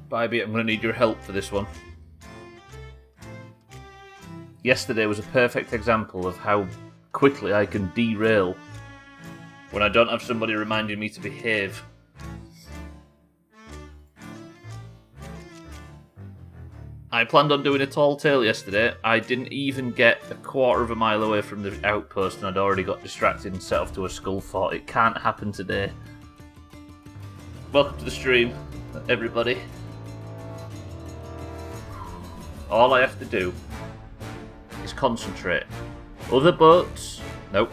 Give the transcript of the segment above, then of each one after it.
Bybee, I'm going to need your help for this one. Yesterday was a perfect example of how quickly I can derail when I don't have somebody reminding me to behave. I planned on doing a tall tale yesterday. I didn't even get a quarter of a mile away from the outpost and I'd already got distracted and set off to a skull fort. It can't happen today. Welcome to the stream, everybody. All I have to do is concentrate. Other boats? Nope.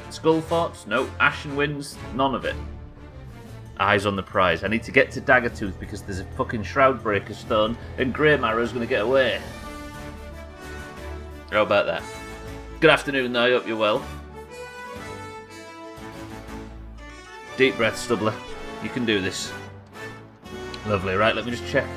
Skull forts? Nope. Ashen winds? None of it. Eyes on the prize. I need to get to Daggertooth because there's a fucking Shroudbreaker stone and Grey Marrow's going to get away. How about that? Good afternoon, though. I hope you're well. Deep breath, Stubbler. You can do this. Lovely. Right, let me just check.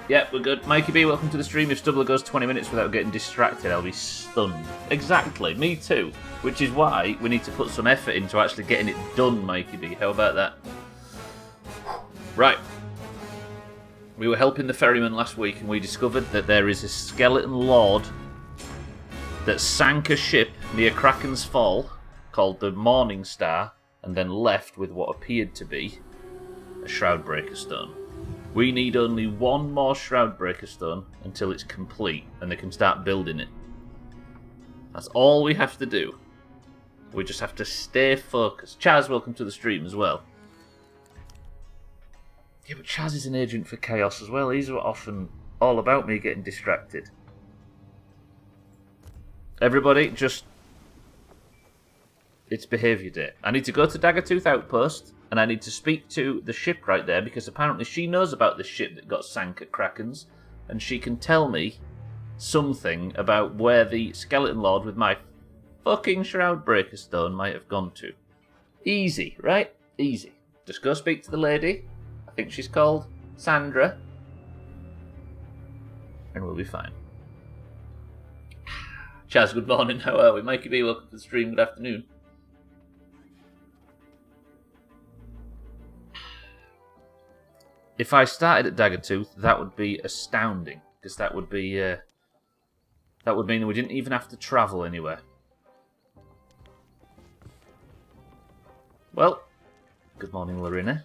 Yeah, we're good. Mikey B, welcome to the stream. If Stubbler goes 20 minutes without getting distracted, I'll be stunned. Exactly, me too. Which is why we need to put some effort into actually getting it done, Mikey B. How about that? Right. We were helping the ferryman last week and we discovered that there is a skeleton lord that sank a ship near Kraken's Fall called the Morning Star and then left with what appeared to be a Shroudbreaker stone. We need only one more Shroudbreaker stone until it's complete and they can start building it. That's all we have to do. We just have to stay focused. Chaz, welcome to the stream as well. Yeah, but Chaz is an agent for chaos as well. He's often all about me getting distracted. Everybody, just... It's behaviour day. I need to go to Daggertooth Outpost, and I need to speak to the ship right there, because apparently she knows about this ship that got sank at Kraken's, and she can tell me something about where the Skeleton Lord with my fucking Shroudbreaker stone might have gone to. Easy, right? Easy. Just go speak to the lady. I think she's called Sandra. And we'll be fine. Chaz, good morning. How are we? Mikey B, welcome to the stream. Good afternoon. If I started at Daggertooth, that would be astounding, because that would be that would mean that we didn't even have to travel anywhere. Well, good morning, Lorena.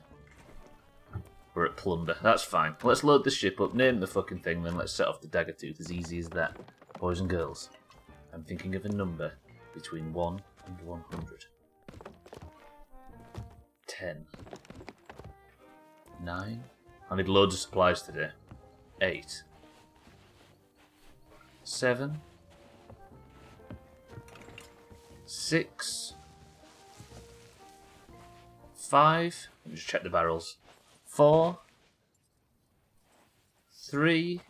We're at Plunder. That's fine. Let's load the ship up, name the fucking thing, then let's set off to Daggertooth. As easy as that. Boys and girls, I'm thinking of a number between 1 and 100. 10. 9. I need loads of supplies today. 8. 7. 6. 5. Let me just check the barrels. 4. 3.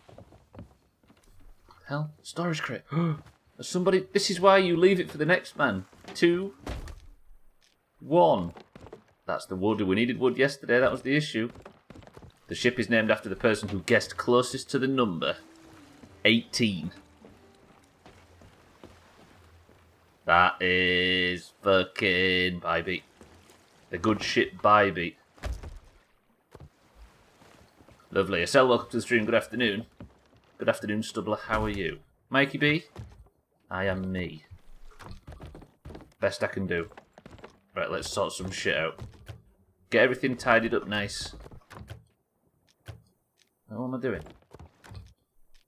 Hell, storage crate. Somebody. This is why you leave it for the next man. 2. 1. That's the wood. We needed wood yesterday. That was the issue. The ship is named after the person who guessed closest to the number. 18. That is fucking Bybee. The good shit Bybee. Lovely. Estelle, welcome to the stream. Good afternoon. Good afternoon, Stubbler. How are you? Mikey B? I am me. Best I can do. Right, let's sort some shit out. Get everything tidied up nice. What am I doing?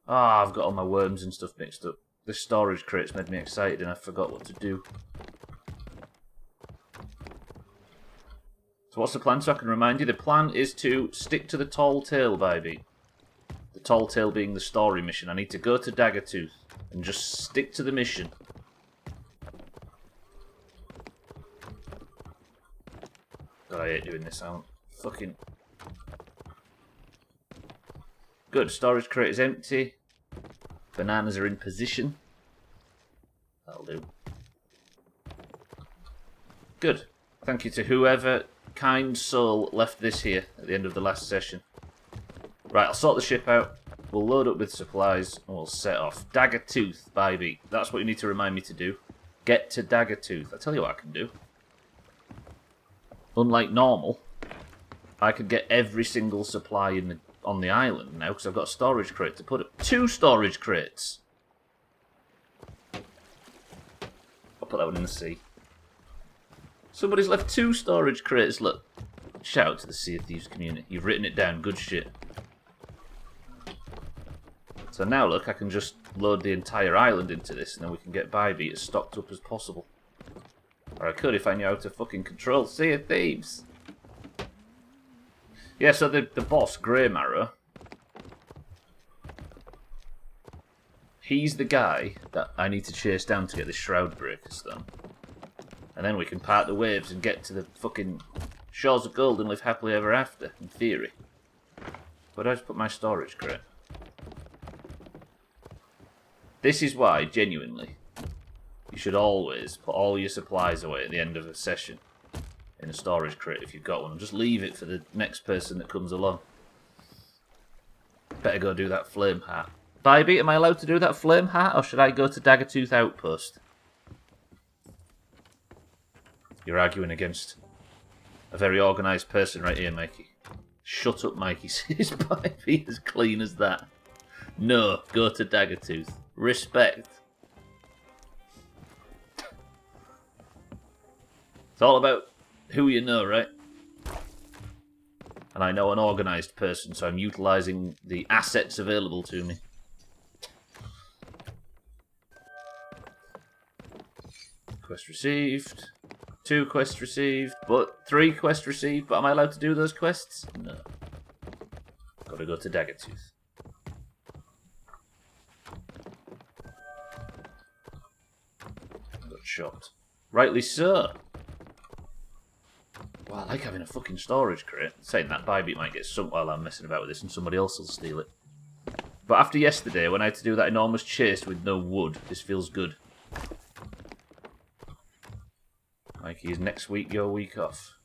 Ah, I've got all my worms and stuff mixed up. This storage crate's made me excited and I forgot what to do. So what's the plan, so I can remind you? The plan is to stick to the tall tale, Bybee. The tall tale being the story mission. I need to go to Daggertooth and just stick to the mission. God, I hate doing this. I don't fucking... Good, storage crate is empty. Bananas are in position. That'll do. Good. Thank you to whoever kind soul left this here at the end of the last session. Right, I'll sort the ship out. We'll load up with supplies and we'll set off. Daggertooth, Bybee. That's what you need to remind me to do. Get to Daggertooth. I'll tell you what I can do. unlike normal, I could get every single supply on the island now because I've got a storage crate to put it. 2 storage crates. I'll put that one in the sea. Somebody's left 2 storage crates. Look, shout out to the Sea of Thieves community. You've written it down. Good shit. So now look, I can just load the entire island into this, and then we can get Bybeat as stocked up as possible. Or I could if I knew how to fucking control Sea of Thieves. Yeah, so the boss, Grey Marrow, he's the guy that I need to chase down to get this Shroud Breakers done. And then we can part the waves and get to the fucking shores of gold and live happily ever after, in theory. Where do I just put my storage crate? This is why, genuinely, you should always put all your supplies away at the end of a session in a storage crate if you've got one, and just leave it for the next person that comes along. Better go do that flame hat. Bybeat, am I allowed to do that flame hat, or should I go to Daggertooth Outpost? You're arguing against a very organised person right here, Mikey. Shut up, Mikey. Says Bybeat as clean as that. No, go to Daggertooth. Respect. It's all about who you know, right? And I know an organised person, so I'm utilising the assets available to me. Quest received. 2 quests received. But 3 quests received. But am I allowed to do those quests? No. Gotta go to Daggertooth. Got shot. Rightly so. Well, I like having a fucking storage crate. Saying that, Bybeat might get some while I'm messing about with this and somebody else will steal it. But after yesterday, when I had to do that enormous chase with no wood, this feels good. Mikey, is next week your week off?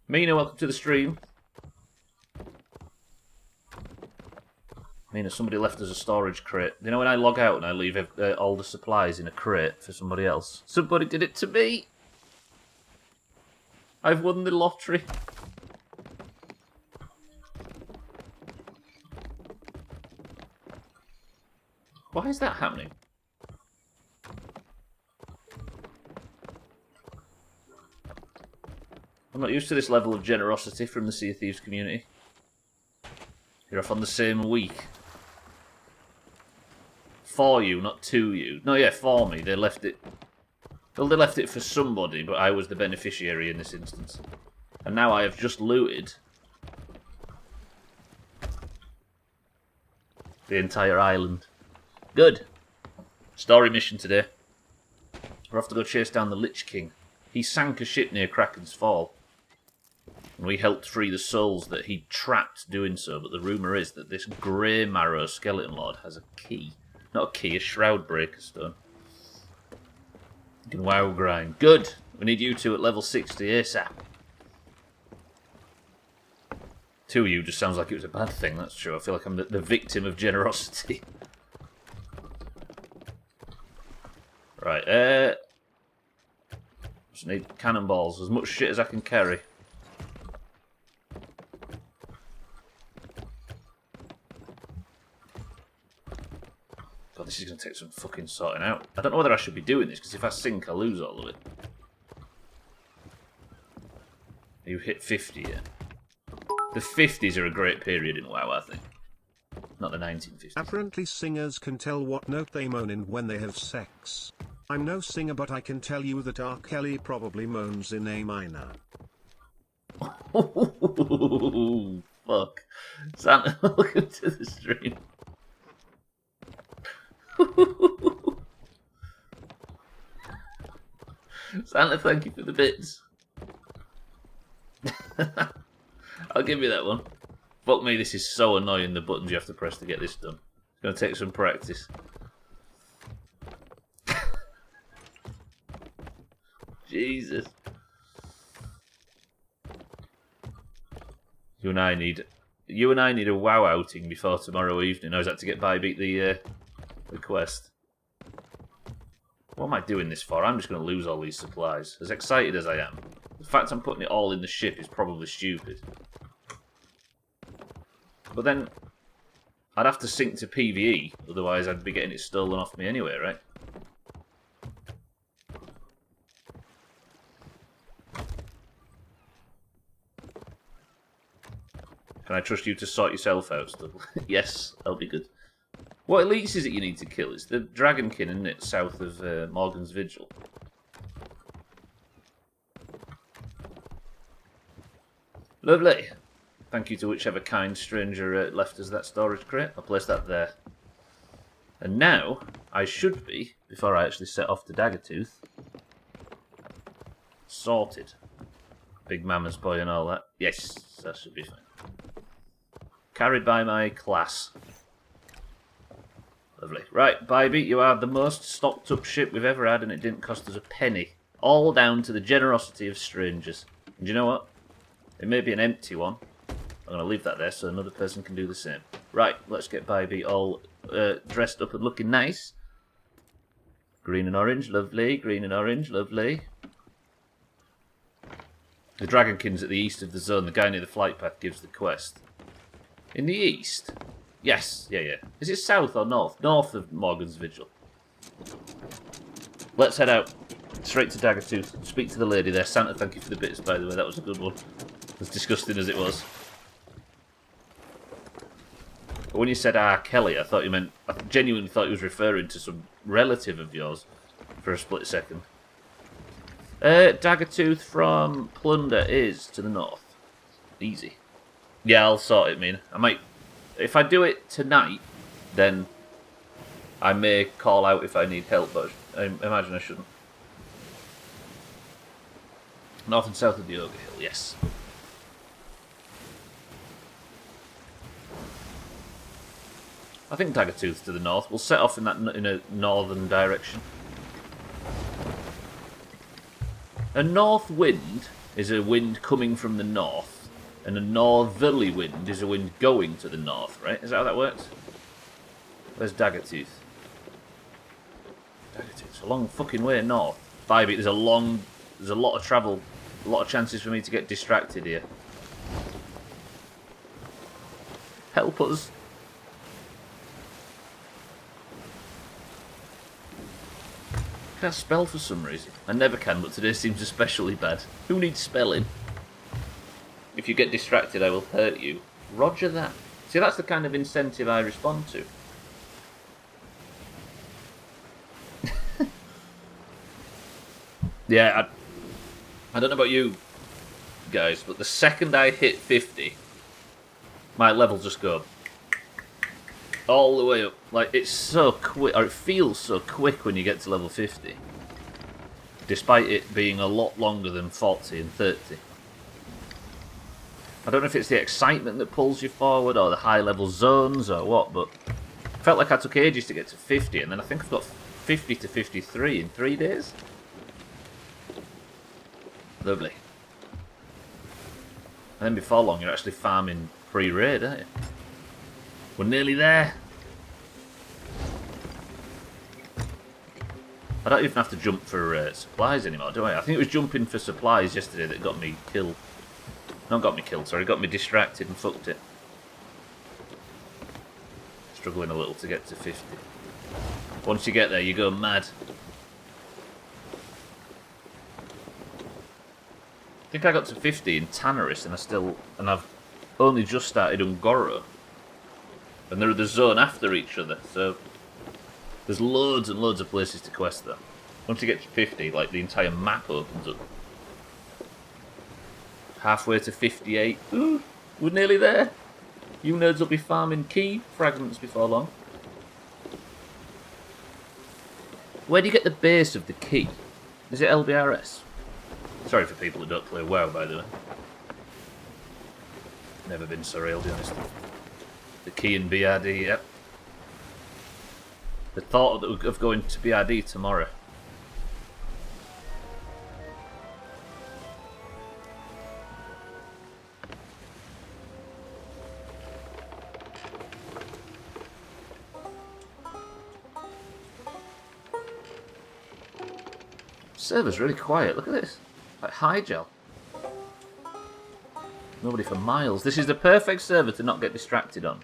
Mina, welcome to the stream. Mina, somebody left us a storage crate. You know when I log out and I leave all the supplies in a crate for somebody else? Somebody did it to me! I've won the lottery. Why is that happening? I'm not used to this level of generosity from the Sea of Thieves community. You're off on the same week. For you, not to you. No, yeah, for me. They left it... Well, they left it for somebody, but I was the beneficiary in this instance. And now I have just looted the entire island. Good. Story mission today. We're off to go chase down the Lich King. He sank a ship near Kraken's Fall. And we helped free the souls that he trapped doing so, but the rumour is that this Grey Marrow Skeleton Lord has a key. Not a key, a Shroud Breaker stone. You can WoW grind. Good! We need you two at level 60 ASAP. 2 of you just sounds like it was a bad thing, that's true. I feel like I'm the victim of generosity. Right, just need cannonballs, as much shit as I can carry. God, this is going to take some fucking sorting out. I don't know whether I should be doing this, because if I sink, I lose all of it. You hit 50 yet? The 50s are a great period in WoW, I think. Not the 1950s. Apparently singers can tell what note they moan in when they have sex. I'm no singer, but I can tell you that R. Kelly probably moans in A minor. Oh, fuck. Santa, welcome to the stream. Santa, thank you for the bits. I'll give you that one. Fuck me, this is so annoying, the buttons you have to press to get this done. It's going to take some practice. Jesus. You and I need a WoW outing before tomorrow evening. I was had to get Bybeat the quest. What am I doing this for? I'm just going to lose all these supplies. As excited as I am, The fact I'm putting it all in the ship is probably stupid. But then, I'd have to sync to PvE, otherwise I'd be getting it stolen off me anyway, right? Can I trust you to sort yourself out, Stubbler? Yes, that'll be good. What elites is it you need to kill? It's the Dragonkin, isn't it? South of Morgan's Vigil. Lovely. Thank you to whichever kind stranger left us that storage crate. I'll place that there. And now, I should be, before I actually set off to Daggertooth, sorted. Big Mama's boy and all that. Yes, that should be fine. Carried by my class. Lovely. Right, Bybee, you are the most stocked up ship we've ever had, and it didn't cost us a penny. All down to the generosity of strangers. And do you know what? It may be an empty one. I'm going to leave that there so another person can do the same. Right, let's get Bybee all dressed up and looking nice. Green and orange, lovely. Green and orange, lovely. The Dragonkin's at the east of the zone. The guy near the flight path gives the quest. In the east? Yes, yeah. Is it south or north? North of Morgan's Vigil. Let's head out. Straight to Daggertooth. Speak to the lady there. Santa, thank you for the bits, by the way. That was a good one. As disgusting as it was. But when you said Kelly, I thought you meant... I genuinely thought he was referring to some relative of yours for a split second. Daggertooth from Plunder is to the north. Easy. Yeah, I'll sort it, man. I might... If I do it tonight, then I may call out if I need help, but I imagine I shouldn't. North and south of the Ogre Hill, yes. I think Daggertooth's to the north. We'll set off in a northern direction. A north wind is a wind coming from the north. And a northerly wind is a wind going to the north, right? Is that how that works? Where's Daggertooth? Daggertooth's a long fucking way north. Bybee, there's a lot of travel, a lot of chances for me to get distracted here. Help us. I can't spell for some reason. I never can, but today seems especially bad. Who needs spelling? If you get distracted, I will hurt you. Roger that. See, that's the kind of incentive I respond to. Yeah, I don't know about you guys, but the second I hit 50, my levels just go all the way up. Like, it's so quick, or it feels so quick when you get to level 50. Despite it being a lot longer than 40 and 30. I don't know if it's the excitement that pulls you forward, or the high-level zones, or what, but it felt like I took ages to get to 50, and then I think I've got 50 to 53 in 3 days. Lovely. And then before long, you're actually farming pre-raid, aren't you? We're nearly there. I don't even have to jump for supplies anymore, do I? I think it was jumping for supplies yesterday that got me killed. Not got me killed, sorry, got me distracted and fucked it. Struggling a little to get to 50. Once you get there, you go mad. I think I got to 50 in Tanneris, and I've only just started Ungoro. And they're the zone after each other, so there's loads and loads of places to quest there. Once you get to 50, like, the entire map opens up. Halfway to 58. Ooh, we're nearly there. You nerds will be farming key fragments before long. Where do you get the base of the key? Is it LBRS? Sorry for people who don't play WoW, by the way. Never been so real, to be honest. The key in BRD, yep. The thought of going to BRD tomorrow. Server's really quiet, look at this. Like high gel. Nobody for miles. This is the perfect server to not get distracted on.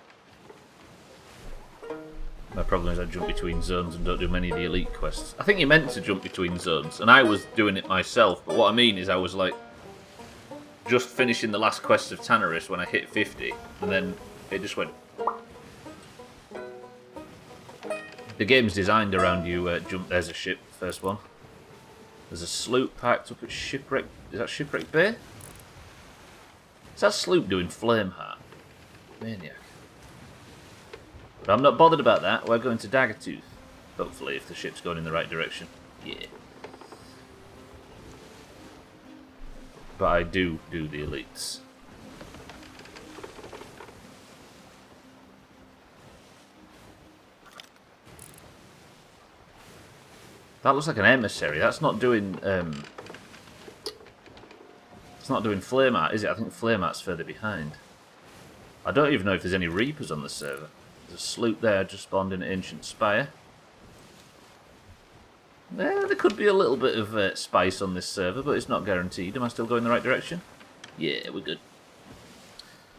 My problem is I jump between zones and don't do many of the elite quests. I think you're meant to jump between zones, and I was doing it myself, but what I mean is I was like just finishing the last quest of Tanarus when I hit 50, and then it just went. The game's designed around you jump. There's a ship, first one. There's a sloop packed up at Shipwreck. Is that Shipwreck Bay? Is that sloop doing Flameheart? Maniac. But I'm not bothered about that. We're going to Daggertooth. Hopefully, if the ship's going in the right direction. Yeah. But I do the elites. That looks like an emissary. That's not doing. It's not doing Flameheart, is it? I think Flameheart's further behind. I don't even know if there's any Reapers on the server. There's a sloop there just spawned in an Ancient Spire. There could be a little bit of spice on this server, but it's not guaranteed. Am I still going the right direction? Yeah, we're good.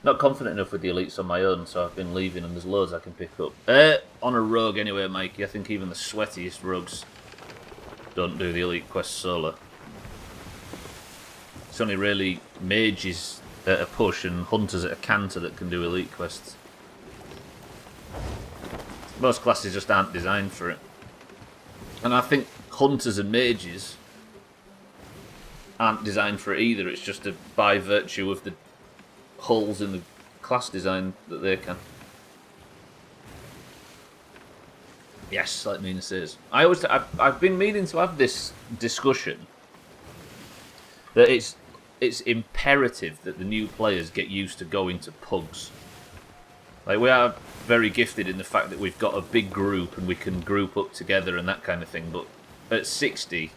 Not confident enough with the elites on my own, so I've been leaving, and there's loads I can pick up. On a rogue anyway, Mikey. I think even the sweatiest rogues don't do the elite quest solo. It's only really mages at a push and hunters at a canter that can do elite quests. Most classes just aren't designed for it. And I think hunters and mages aren't designed for it either. It's just by virtue of the holes in the class design that they can. Yes, like Mina says. I've been meaning to have this discussion that it's imperative that the new players get used to going to pugs. Like, we are very gifted in the fact that we've got a big group and we can group up together and that kind of thing, but at 60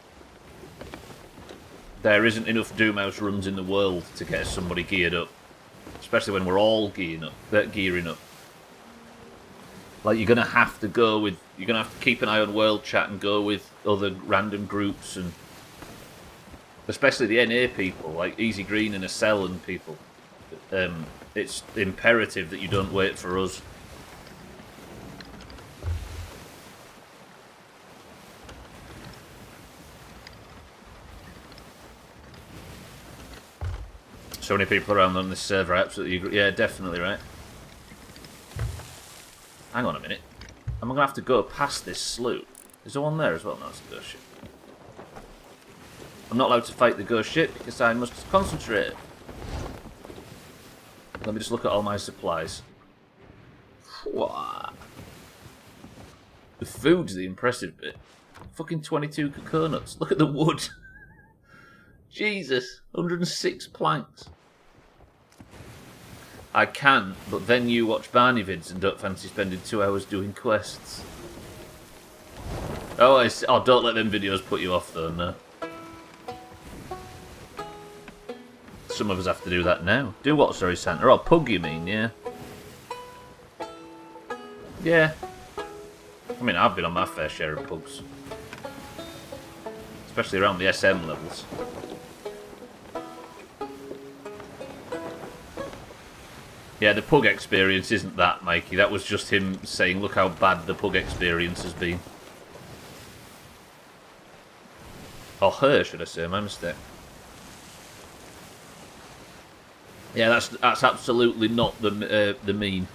there isn't enough Doomhaus runs in the world to get somebody geared up, especially when we're all gearing up. Like, you're gonna have to keep an eye on world chat and go with other random groups, and especially the NA people, like Easy Green and Acel and people. It's imperative that you don't wait for us. So many people around on this server, I absolutely agree. Yeah, definitely, right? Hang on a minute. Am I going to have to go past this sloop? Is there one there as well? No, it's a ghost ship. I'm not allowed to fight the ghost ship because I must concentrate. Let me just look at all my supplies. The food's the impressive bit. Fucking 22 coconuts. Look at the wood. Jesus. 106 planks. I can, but then you watch Barney vids and don't fancy spending 2 hours doing quests. Oh, don't let them videos put you off though, no. Some of us have to do that now. Do what, sorry, Santa? Oh, pug you mean, yeah? Yeah. I mean, I've been on my fair share of pugs. Especially around the SM levels. Yeah, the pug experience isn't that, Mikey. That was just him saying, look how bad the pug experience has been. Or her, should I say, my mistake. Yeah, that's absolutely not the meme.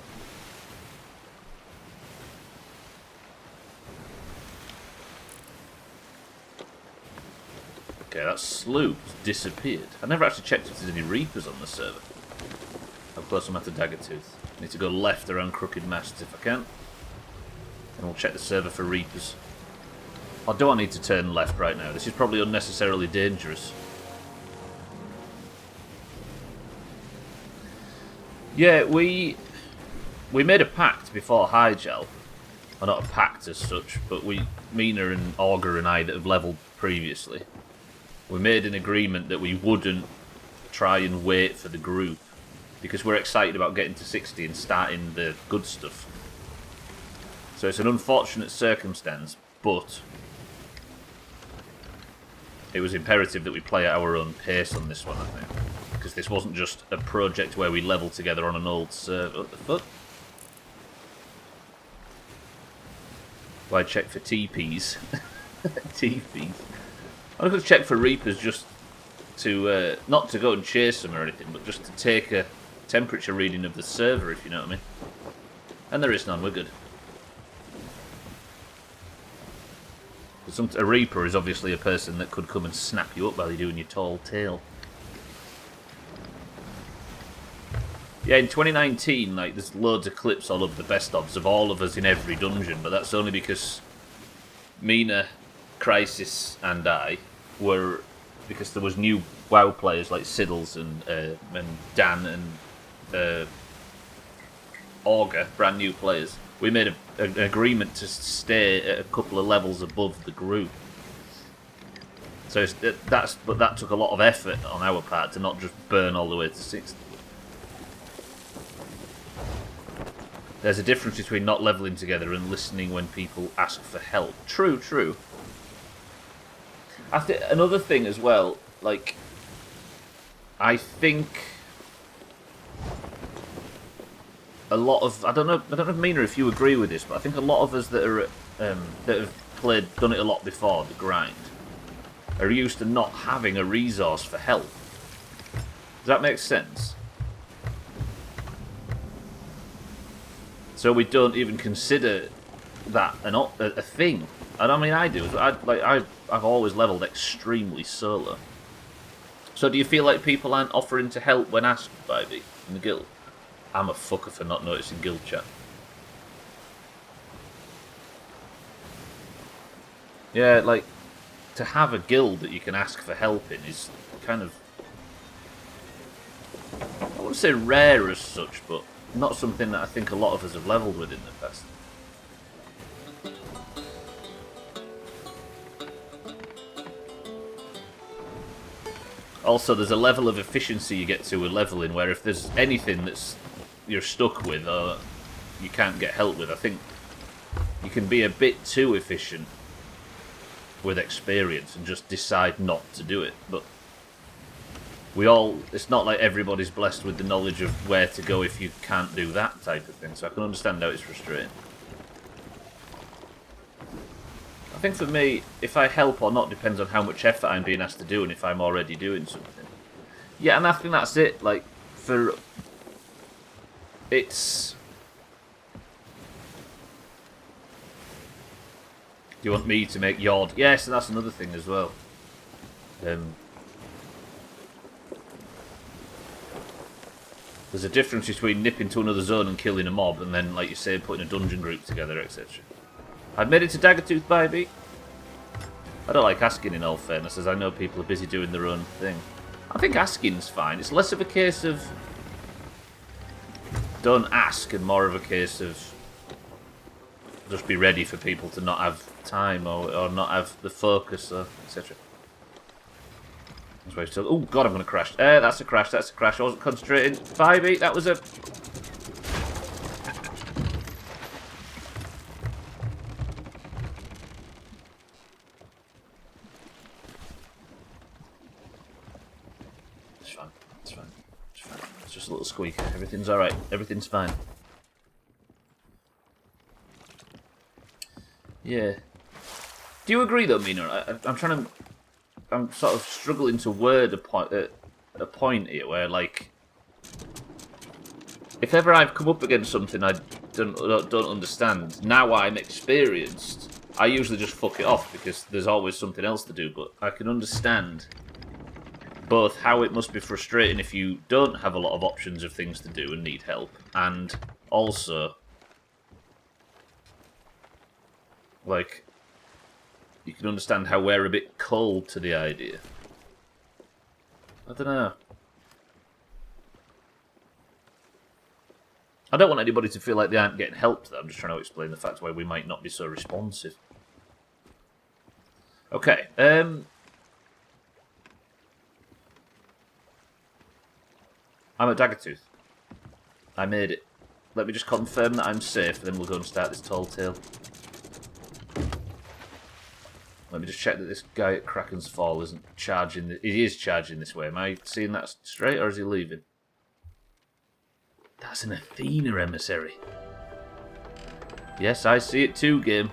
Okay, that sloop's disappeared. I never actually checked if there's any Reapers on the server. How close am I to Daggertooth? I need to go left around Crooked Masts if I can. And we'll check the server for Reapers. Or do I need to turn left right now? This is probably unnecessarily dangerous. Yeah, we made a pact before Hygel. Well, not a pact as such, but Mina and Augur and I that have levelled previously, we made an agreement that we wouldn't try and wait for the group, because we're excited about getting to 60 and starting the good stuff. So it's an unfortunate circumstance, but it was imperative that we play at our own pace on this one, I think. because this wasn't just a project where we level together on an old server. What the fuck? Why check for TPs? TPs. I'm going to check for Reapers just to, not to go and chase them or anything, but just to take a temperature reading of the server, if you know what I mean. And there is none, we're good. A Reaper is obviously a person that could come and snap you up while you're doing your tall tale. Yeah, in 2019, like, there's loads of clips all over the best ofs of all of us in every dungeon, but that's only because Mina, Crisis, and I were... because there was new WoW players like Siddles and Dan and Augur, brand new players. We made an agreement to stay at a couple of levels above the group. So but that took a lot of effort on our part to not just burn all the way to 60. There's a difference between not leveling together and listening when people ask for help. True, true. I think another thing as well, like, I think a lot of I don't know Mina if you agree with this, but I think a lot of us that are that have done it a lot before, the grind, are used to not having a resource for help. Does that make sense? So we don't even consider that a thing. And I mean, I do. I've always leveled extremely solo. So do you feel like people aren't offering to help when asked by me in the guild? I'm a fucker for not noticing guild chat. Yeah, like, to have a guild that you can ask for help in is kind of... I wouldn't say rare as such, but not something that I think a lot of us have leveled with in the past. Also, there's a level of efficiency you get to with leveling where if there's anything that's you're stuck with or you can't get help with, I think you can be a bit too efficient with experience and just decide not to do it. But it's not like everybody's blessed with the knowledge of where to go if you can't do that type of thing, so I can understand how it's frustrating. I think for me, if I help or not depends on how much effort I'm being asked to do and if I'm already doing something. Yeah, and I think that's it. Like, it's... Do you want me to make yard? Yes, and that's another thing as well. There's a difference between nipping to another zone and killing a mob and then, like you say, putting a dungeon group together, etc. I've made it to Daggertooth, baby. I don't like asking, in all fairness, as I know people are busy doing their own thing. I think asking's fine. It's less of a case of don't ask and more of a case of just be ready for people to not have time or not have the focus, or etc. Oh god, I'm going to crash. That's a crash, that's a crash. I wasn't concentrating. 5-8, that was a... It's fine, it's fine, it's fine. It's just a little squeak. Everything's alright, everything's fine. Yeah. Do you agree though, Mina? I'm sort of struggling to word a point here where, like, if ever I've come up against something I don't understand, now I'm experienced, I usually just fuck it off because there's always something else to do, but I can understand both how it must be frustrating if you don't have a lot of options of things to do and need help, and also, like, you can understand how we're a bit cold to the idea. I don't know. I don't want anybody to feel like they aren't getting help, though. I'm just trying to explain the fact why we might not be so responsive. Okay, I'm at Daggertooth. I made it. Let me just confirm that I'm safe, then we'll go and start this tall tale. Let me just check that this guy at Kraken's Fall isn't charging. He is charging this way. Am I seeing that straight, or is he leaving? That's an Athena emissary. Yes, I see it too, game.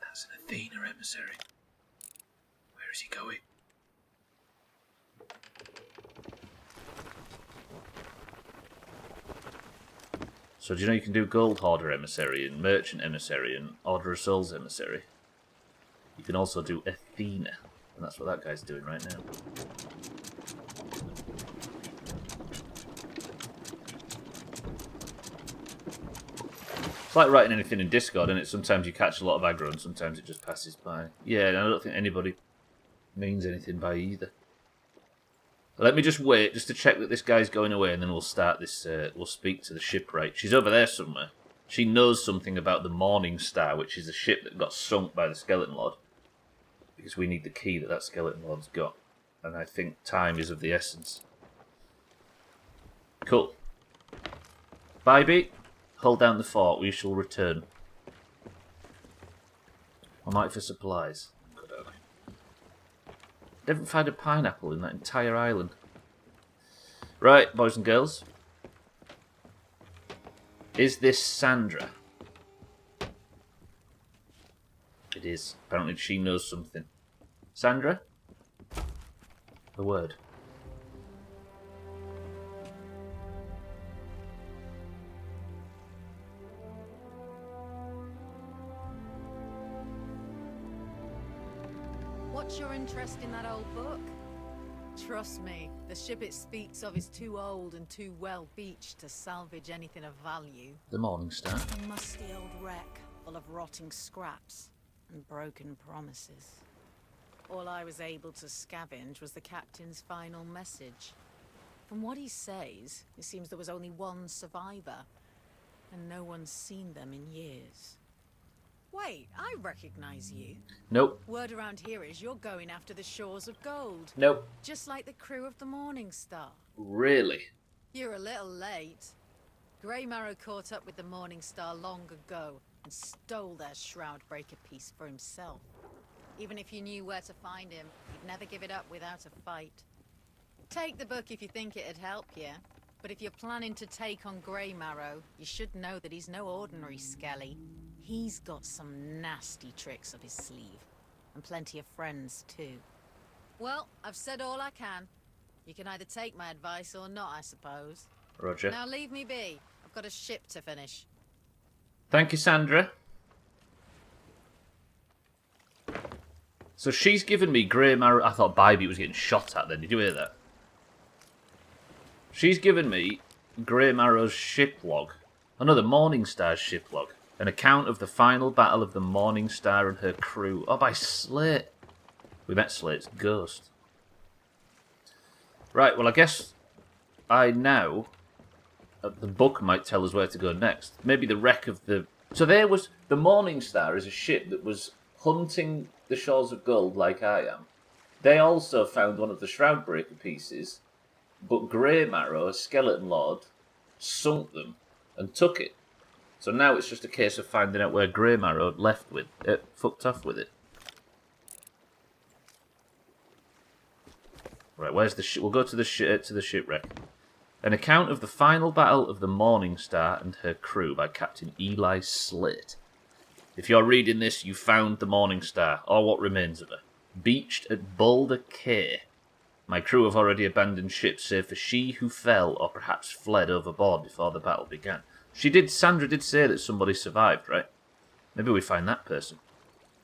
That's an Athena emissary. Where is he going? So do you know you can do Gold Hoarder Emissary and Merchant Emissary and Order of Souls Emissary? You can also do Athena, and that's what that guy's doing right now. It's like writing anything in Discord, isn't it? Sometimes you catch a lot of aggro and sometimes it just passes by. Yeah, and I don't think anybody means anything by either. Let me just wait, just to check that this guy's going away, and then we'll start this, we'll speak to the shipwright. She's over there somewhere. She knows something about the Morning Star, which is the ship that got sunk by the Skeleton Lord. Because we need the key that Skeleton Lord's got. And I think time is of the essence. Cool. Bybee, hold down the fort, we shall return. I might for supplies. Never find a pineapple in that entire island. Right, boys and girls. Is this Sandra? It is. Apparently she knows something. Sandra? A word. What's your interest in that old book? Trust me, the ship it speaks of is too old and too well beached to salvage anything of value. The Morning Star. A musty old wreck full of rotting scraps and broken promises. All I was able to scavenge was the captain's final message. From what he says, it seems there was only one survivor, and no one's seen them in years. Wait, I recognize you. Nope. Word around here is you're going after the shores of gold. Nope. Just like the crew of the Morning Star. Really? You're a little late. Grey Marrow caught up with the Morning Star long ago and stole their Shroudbreaker piece for himself. Even if you knew where to find him, you'd never give it up without a fight. Take the book if you think it'd help you. But if you're planning to take on Grey Marrow, you should know that he's no ordinary skelly. He's got some nasty tricks up his sleeve. And plenty of friends, too. Well, I've said all I can. You can either take my advice or not, I suppose. Roger. Now leave me be. I've got a ship to finish. Thank you, Sandra. So she's given me Grey Marrow. I thought Bybee was getting shot at then. Did you hear that? She's given me Grey Marrow's ship log. Another Morning Star's ship log. An account of the final battle of the Morning Star and her crew. Oh, by Slate. We met Slate's ghost. Right, well, I guess I now... the book might tell us where to go next. Maybe the wreck of the... So there was... The Morning Star is a ship that was hunting the shores of gold like I am. They also found one of the Shroudbreaker pieces, but Grey Marrow, a Skeleton Lord, sunk them and took it. So now it's just a case of finding out where Grey Marrow left with it, fucked off with it. Right, where's the ship? We'll go to the shipwreck. An account of the final battle of the Morning Star and her crew by Captain Eli Slate. If you're reading this, you found the Morning Star, or what remains of her, beached at Boulder Cay. My crew have already abandoned ship, save for she who fell or perhaps fled overboard before the battle began. Sandra did say that somebody survived, right? Maybe we find that person.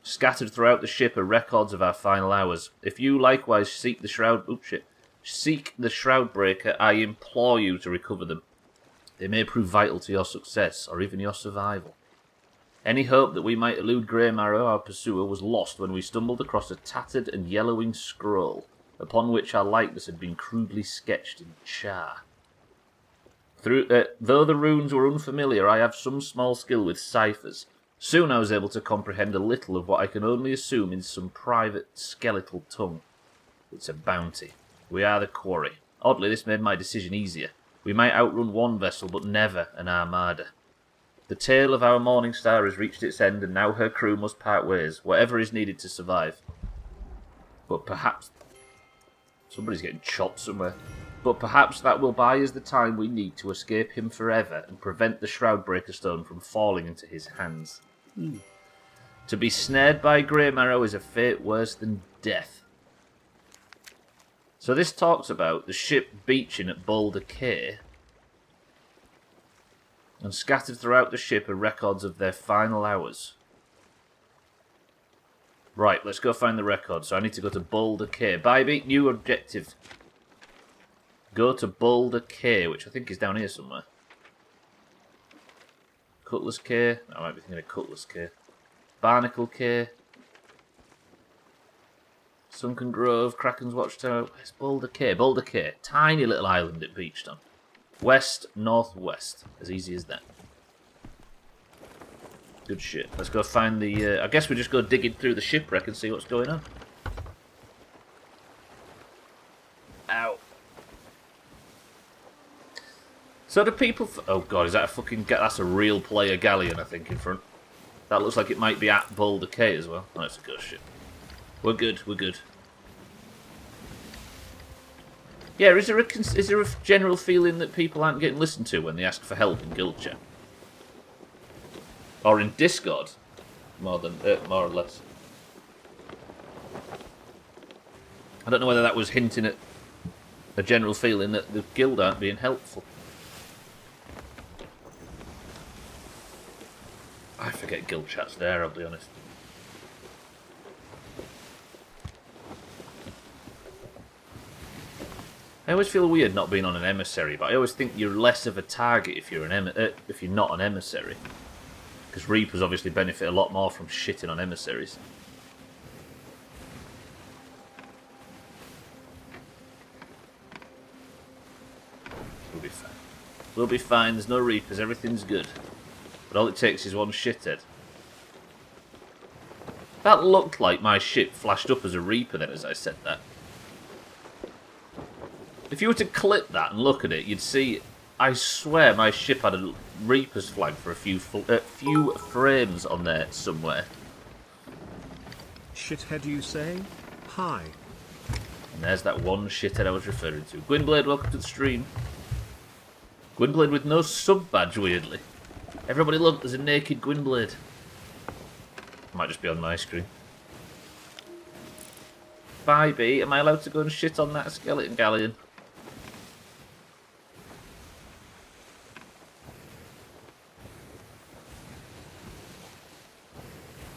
Scattered throughout the ship are records of our final hours. If you likewise seek the Shroudbreaker, I implore you to recover them. They may prove vital to your success, or even your survival. Any hope that we might elude Grey Marrow, our pursuer, was lost when we stumbled across a tattered and yellowing scroll, upon which our likeness had been crudely sketched in char. Though the runes were unfamiliar, I have some small skill with ciphers. Soon I was able to comprehend a little of what I can only assume in some private skeletal tongue. It's a bounty. We are the quarry. Oddly, this made my decision easier. We might outrun one vessel, but never an armada. The tale of our Morning Star has reached its end, and now her crew must part ways. Whatever is needed to survive. But perhaps... Somebody's getting chopped somewhere. But perhaps that will buy us the time we need to escape him forever and prevent the Shroudbreaker Stone from falling into his hands. To be snared by Grey Marrow is a fate worse than death. So this talks about the ship beaching at Boulder Cay. And scattered throughout the ship are records of their final hours. Right, let's go find the record. So I need to go to Boulder Cay. Bybee, new objective. Go to Boulder Cay, which I think is down here somewhere. Cutlass Cay. I might be thinking of Cutlass Cay. Barnacle Cay. Sunken Grove, Kraken's Watchtower. Where's Boulder Cay? Boulder Cay. Tiny little island it beached on. West, northwest. As easy as that. Good shit. Let's go find the... I guess we just go digging through the shipwreck and see what's going on. Ow. So do people... Oh god, is that a fucking... That's a real player galleon, I think, in front. That looks like it might be at Boulder Cay as well. Oh, it's a ghost ship. We're good, we're good. Yeah, is there a general feeling that people aren't getting listened to when they ask for help in guild chat? Or in Discord? More or less. I don't know whether that was hinting at a general feeling that the guild aren't being helpful. I forget guild chat's there, I'll be honest. I always feel weird not being on an emissary, but I always think you're less of a target if you're if you're not an emissary. Because Reapers obviously benefit a lot more from shitting on emissaries. We'll be fine. We'll be fine, there's no Reapers, everything's good. But all it takes is one shithead. That looked like my ship flashed up as a Reaper then as I said that. If you were to clip that and look at it, you'd see, I swear my ship had a Reaper's flag for a few frames on there somewhere. Shithead you say? Hi. And there's that one shithead I was referring to. Gwynblade, welcome to the stream. Gwynblade with no sub-badge, weirdly. Everybody look, there's a naked Gwynblade. Might just be on my screen. Bybee, am I allowed to go and shit on that skeleton galleon?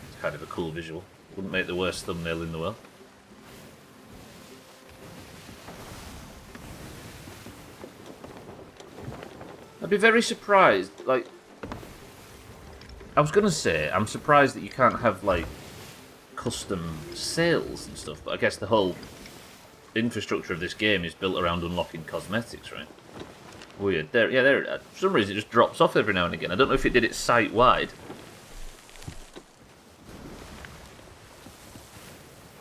It's kind of a cool visual. Wouldn't make the worst thumbnail in the world. I'd be very surprised, like... I was going to say, I'm surprised that you can't have, like, custom sails and stuff, but I guess the whole infrastructure of this game is built around unlocking cosmetics, right? Weird. There, yeah, there. For some reason, it just drops off every now and again. I don't know if it did it site-wide.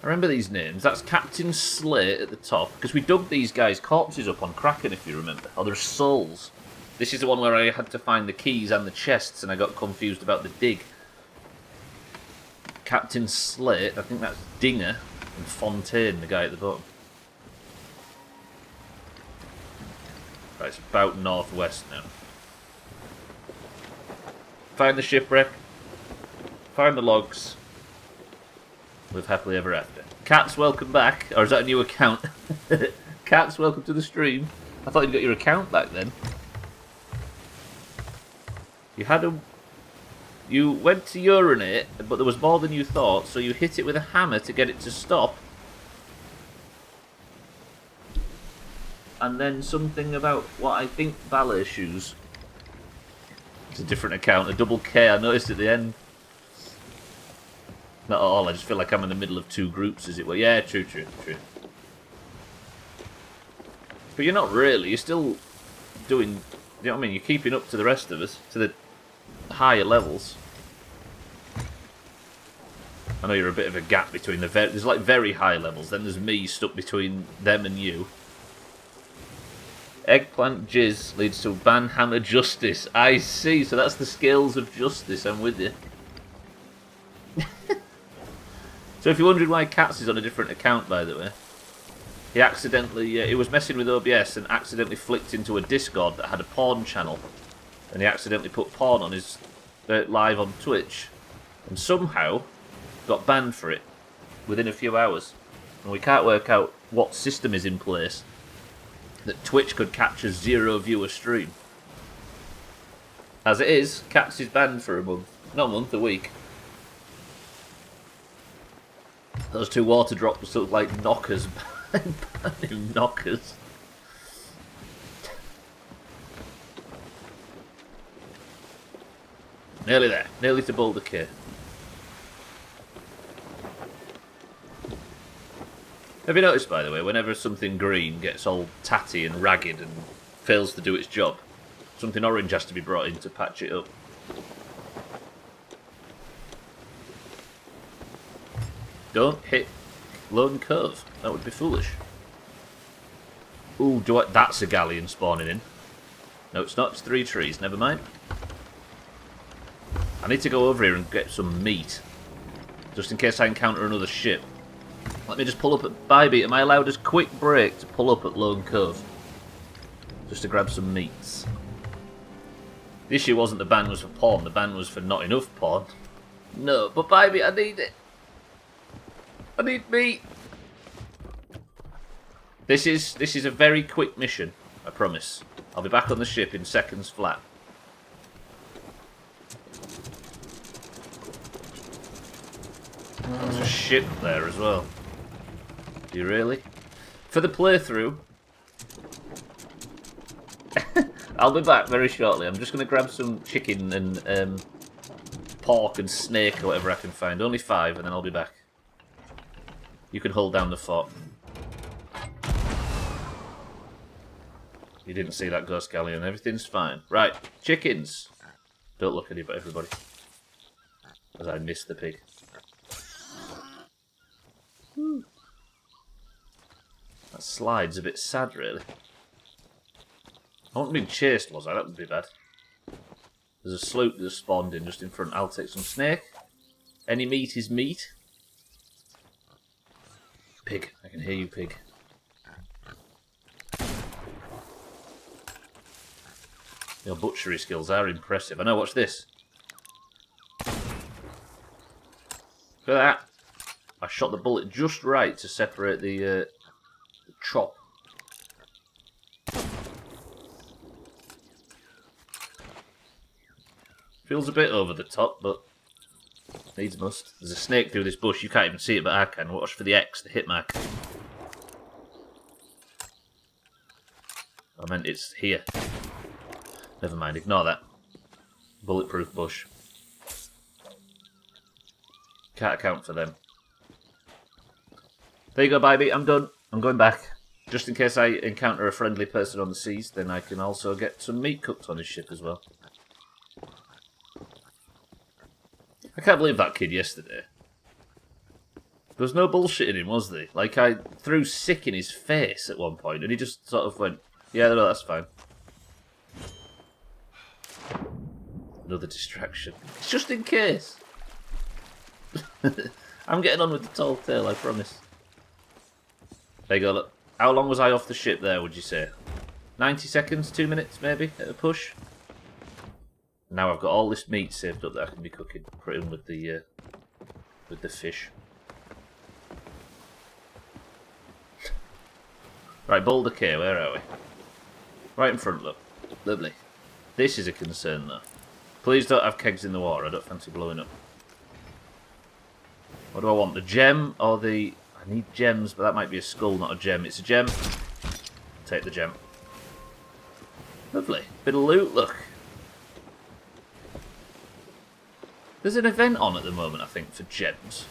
I remember these names. That's Captain Slate at the top, because we dug these guys' corpses up on Kraken, if you remember. Oh, there's souls. This is the one where I had to find the keys and the chests, and I got confused about the dig. Captain Slate, I think that's Dinger, and Fontaine, the guy at the bottom. Right, it's about northwest now. Find the shipwreck. Find the logs. Live happily ever after. Cats, welcome back. Or is that a new account? Cats, welcome to the stream. I thought you'd got your account back then. You went to urinate, but there was more than you thought, so you hit it with a hammer to get it to stop. And then something about what I think ballet shoes. It's a different account, a double K I noticed at the end. Not at all, I just feel like I'm in the middle of two groups, as it were. Yeah, true. But you're not really, you're still doing, you know what I mean, you're keeping up to the rest of us, to the higher levels. I know you're a bit of a gap between there's like very high levels, then there's me stuck between them and you. Eggplant jizz leads to banhammer justice. I see, so that's the scales of justice, I'm with you. So if you're wondering why Katz is on a different account, by the way, he accidentally, he was messing with OBS and accidentally flicked into a Discord that had a porn channel. And he accidentally put porn on his, live on Twitch. And somehow got banned for it within a few hours. And we can't work out what system is in place that Twitch could catch a 0 viewer stream. As it is, Katz is banned for a month. Not a month, a week. Those two water drops look like knockers. Knockers. Nearly there. Nearly to Boulder K. Have you noticed, by the way, whenever something green gets all tatty and ragged and fails to do its job, something orange has to be brought in to patch it up? Don't hit Lone Cove. That would be foolish. Ooh, that's a galleon spawning in. No, it's not. It's 3 trees. Never mind. I need to go over here and get some meat. Just in case I encounter another ship. Let me just pull up at Bybee. Am I allowed a quick break to pull up at Lone Cove? Just to grab some meats. The issue wasn't the ban was for porn. The ban was for not enough porn. No, but Bybee, I need it. I need meat. This is a very quick mission, I promise. I'll be back on the ship in seconds flat. There's a ship there as well. Do you really? For the playthrough, I'll be back very shortly. I'm just going to grab some chicken and pork and snake or whatever I can find. Only 5, and then I'll be back. You can hold down the fort. You didn't see that ghost galleon. Everything's fine. Right, chickens. Don't look at it, but everybody. As I missed the pig. That slide's a bit sad, really. I wasn't being chased, was I? That would be bad. There's a sloop that spawned in just in front. I'll take some snake. Any meat is meat. Pig. I can hear you, pig. Your butchery skills are impressive. I know, watch this. Look at that. I shot the bullet just right to separate the chop. Feels a bit over the top, but needs must. There's a snake through this bush. You can't even see it, but I can. Watch for the X, the hit mark. I meant it's here. Never mind, ignore that. Bulletproof bush. Can't account for them. There you go, Bybee. I'm done. I'm going back. Just in case I encounter a friendly person on the seas, then I can also get some meat cooked on his ship as well. I can't believe that kid yesterday. There was no bullshitting him, was there? Like, I threw sick in his face at one point, and he just sort of went, yeah, no, that's fine. Another distraction. It's just in case. I'm getting on with the tall tale, I promise. There you go, look. How long was I off the ship there, would you say? 90 seconds? 2 minutes, maybe, at a push? Now I've got all this meat saved up that I can be cooking. Put in with the fish. Right, Boulder K, where are we? Right in front, look. Lovely. This is a concern, though. Please don't have kegs in the water. I don't fancy blowing up. What do I want? The gem or the... I need gems, but that might be a skull, not a gem. It's a gem. Take the gem. Lovely. Bit of loot, look. There's an event on at the moment, I think, for gems.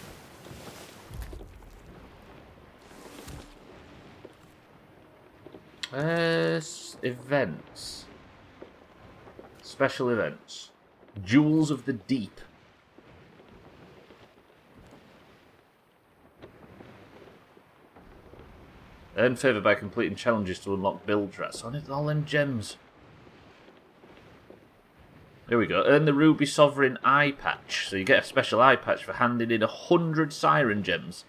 Events. Special events. Jewels of the Deep. Earn favour by completing challenges to unlock build rats. I need all them gems. Here we go. Earn the Ruby Sovereign eye patch. So you get a special eye patch for handing in 100 siren gems.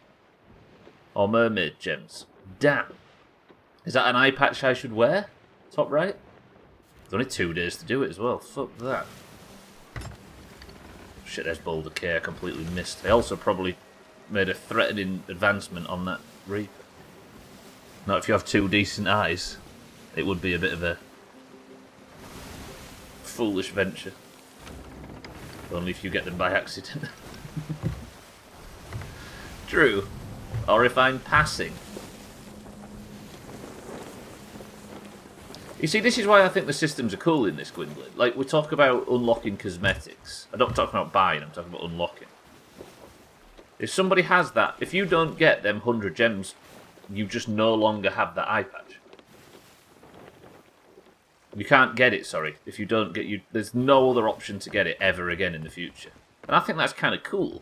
Or mermaid gems. Damn. Is that an eye patch I should wear? Top right? There's only 2 days to do it as well. Fuck that. Shit, there's Boulder K. I completely missed. I also probably made a threatening advancement on that Reaper. Now, if you have 2 decent eyes, it would be a bit of a foolish venture. Only if you get them by accident. True. Or if I'm passing. You see, this is why I think the systems are cool in this Gwynplaine. Like, we talk about unlocking cosmetics. I'm not talking about buying, I'm talking about unlocking. If somebody has that, if you don't get them 100 gems, you just no longer have that eye patch. You can't get it, sorry. If you don't get there's no other option to get it ever again in the future. And I think that's kind of cool.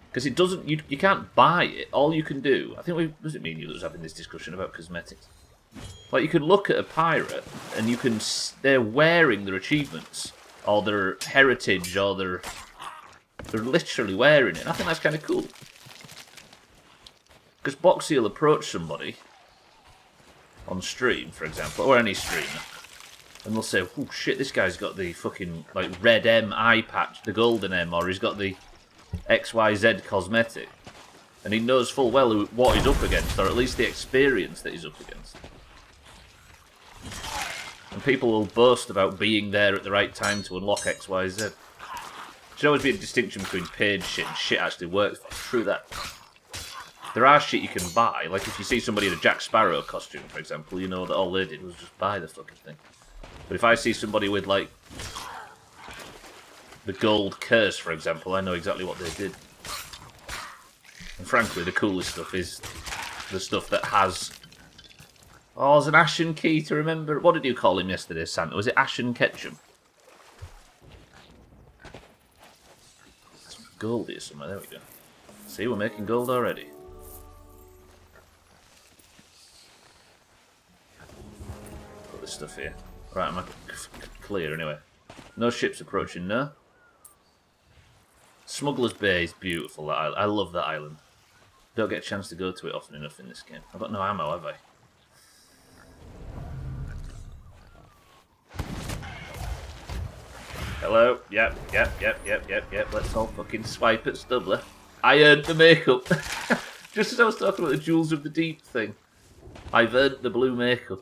Because it doesn't, you can't buy it. All you can do, I think was it me and you that was having this discussion about cosmetics? Like, you can look at a pirate and you can, they're wearing their achievements or their heritage or they're literally wearing it. And I think that's kind of cool. Because Boxy will approach somebody on stream, for example, or any streamer, and they'll say, oh shit, this guy's got the fucking, like, red M eye patch, the golden M, or he's got the XYZ cosmetic. And he knows full well what he's up against, or at least the experience that he's up against. And people will boast about being there at the right time to unlock XYZ. There should always be a distinction between paid shit and shit actually works for. True that. There are shit you can buy, like if you see somebody in a Jack Sparrow costume, for example, you know that all they did was just buy the fucking thing. But if I see somebody with, like, the gold curse, for example, I know exactly what they did. And frankly, the coolest stuff is the stuff that has... Oh, there's an Ashen Key to remember. What did you call him yesterday, Santa? Was it Ashen Ketchum? Gold here somewhere, there we go. See, we're making gold already. Put this stuff here. Right, am I clear anyway? No ships approaching, no? Smuggler's Bay is beautiful, that island. I love that island. Don't get a chance to go to it often enough in this game. I've got no ammo, have I? Hello? Yep. Let's all fucking swipe at Stubbler. I earned the makeup. Just as I was talking about the Jewels of the Deep thing. I've earned the blue makeup.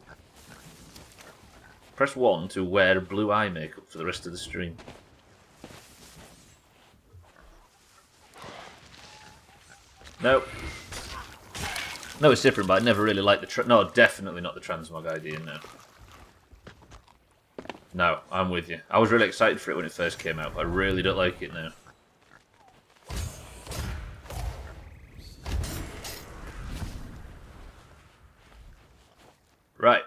Press 1 to wear blue eye makeup for the rest of the stream. No. No, it's different, but I never really liked the... No, definitely not the transmog idea, no. No, I'm with you. I was really excited for it when it first came out, but I really don't like it now. Right.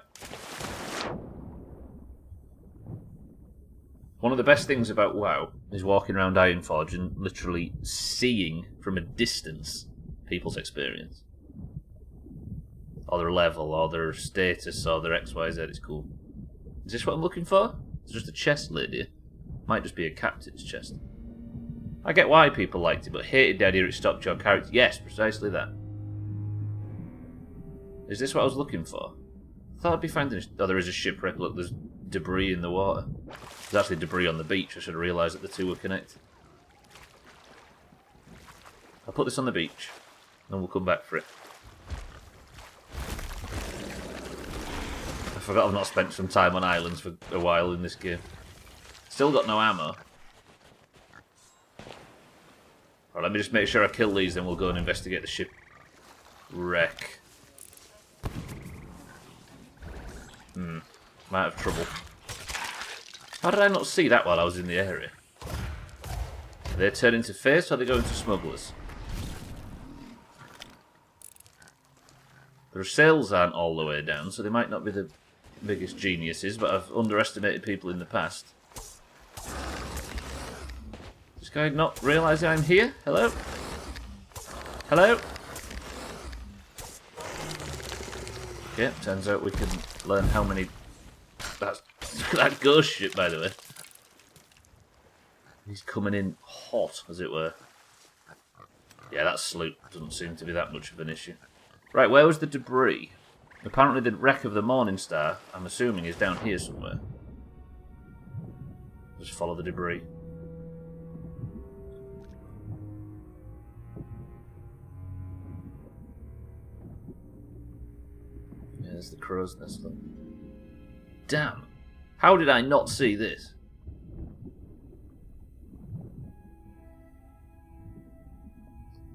One of the best things about WoW is walking around Ironforge and literally seeing from a distance people's experience. Or their level, or their status, or their XYZ. It's cool. Is this what I'm looking for? It's just a chest lid here. Might just be a captain's chest. I get why people liked it, but hated the idea it stopped your character. Yes, precisely that. Is this what I was looking for? I thought I'd be finding... Oh, there is a shipwreck. Look, there's debris in the water. There's actually debris on the beach. I should have realised that the two were connected. I'll put this on the beach, and we'll come back for it. I forgot I've not spent some time on islands for a while in this game. Still got no ammo. Right, let me just make sure I kill these, then we'll go and investigate the shipwreck. Might have trouble. How did I not see that while I was in the area? Are they turn into face or are they go into smugglers? Their sails aren't all the way down, so they might not be the biggest geniuses, but I've underestimated people in the past. This guy not realising I'm here? Hello? Hello? Okay, turns out we can learn how many... That's that ghost ship, by the way. He's coming in hot, as it were. Yeah, that sloop doesn't seem to be that much of an issue. Right, where was the debris? Apparently the wreck of the Morning Star, I'm assuming, is down here somewhere. Just follow the debris. Yeah, there's the crow's nest. Damn! How did I not see this?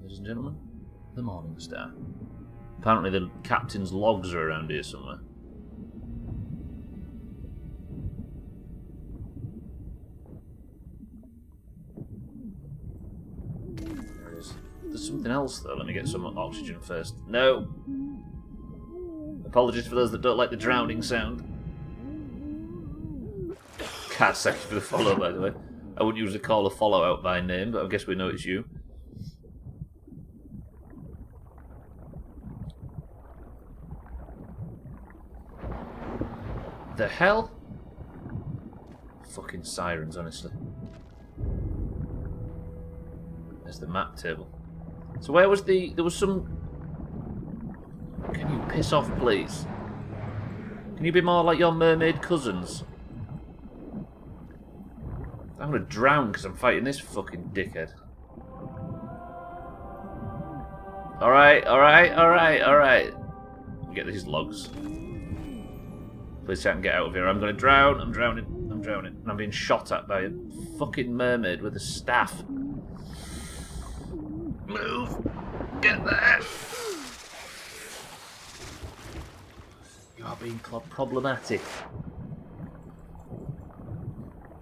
Ladies and gentlemen, the Morning Star. Apparently the captain's logs are around here somewhere. There it is. There's something else though. Let me get some oxygen first. No! Apologies for those that don't like the drowning sound. Cat, thank you for the follow, by the way. I wouldn't usually call a follow out by name, but I guess we know it's you. The hell? Fucking sirens, honestly. There's the map table. So where was the... There was some... Can you piss off, please? Can you be more like your mermaid cousins? I'm gonna drown because I'm fighting this fucking dickhead. Alright, alright, alright, alright. Get these logs. Please I can get out of here. I'm gonna drown. I'm drowning. I'm drowning. And I'm being shot at by a fucking mermaid with a staff. Move! Get there! You are being problematic.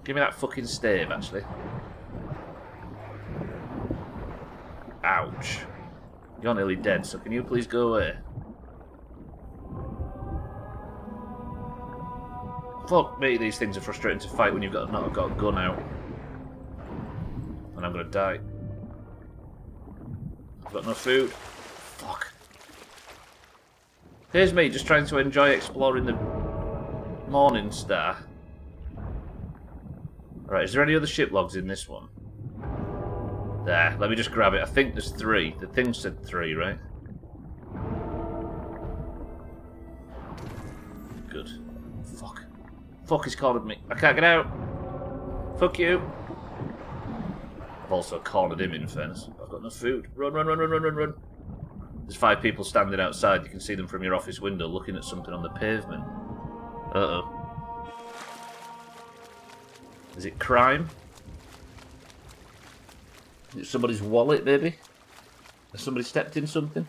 Give me that fucking stave, actually. Ouch. You're nearly dead, so can you please go away? Fuck me, these things are frustrating to fight when you've not got a gun out. And I'm gonna die. I've got no food. Fuck. Here's me, just trying to enjoy exploring the Morning Star. Right, is there any other ship logs in this one? There, let me just grab it. I think there's 3. The thing said 3, right? Good. Fuck. Fuck, he's cornered me. I can't get out. Fuck you. I've also cornered him, in fairness. I've got no food. Run, run, run, run, run, run, run. There's 5 people standing outside. You can see them from your office window looking at something on the pavement. Uh-oh. Is it crime? Is it somebody's wallet, maybe? Has somebody stepped in something?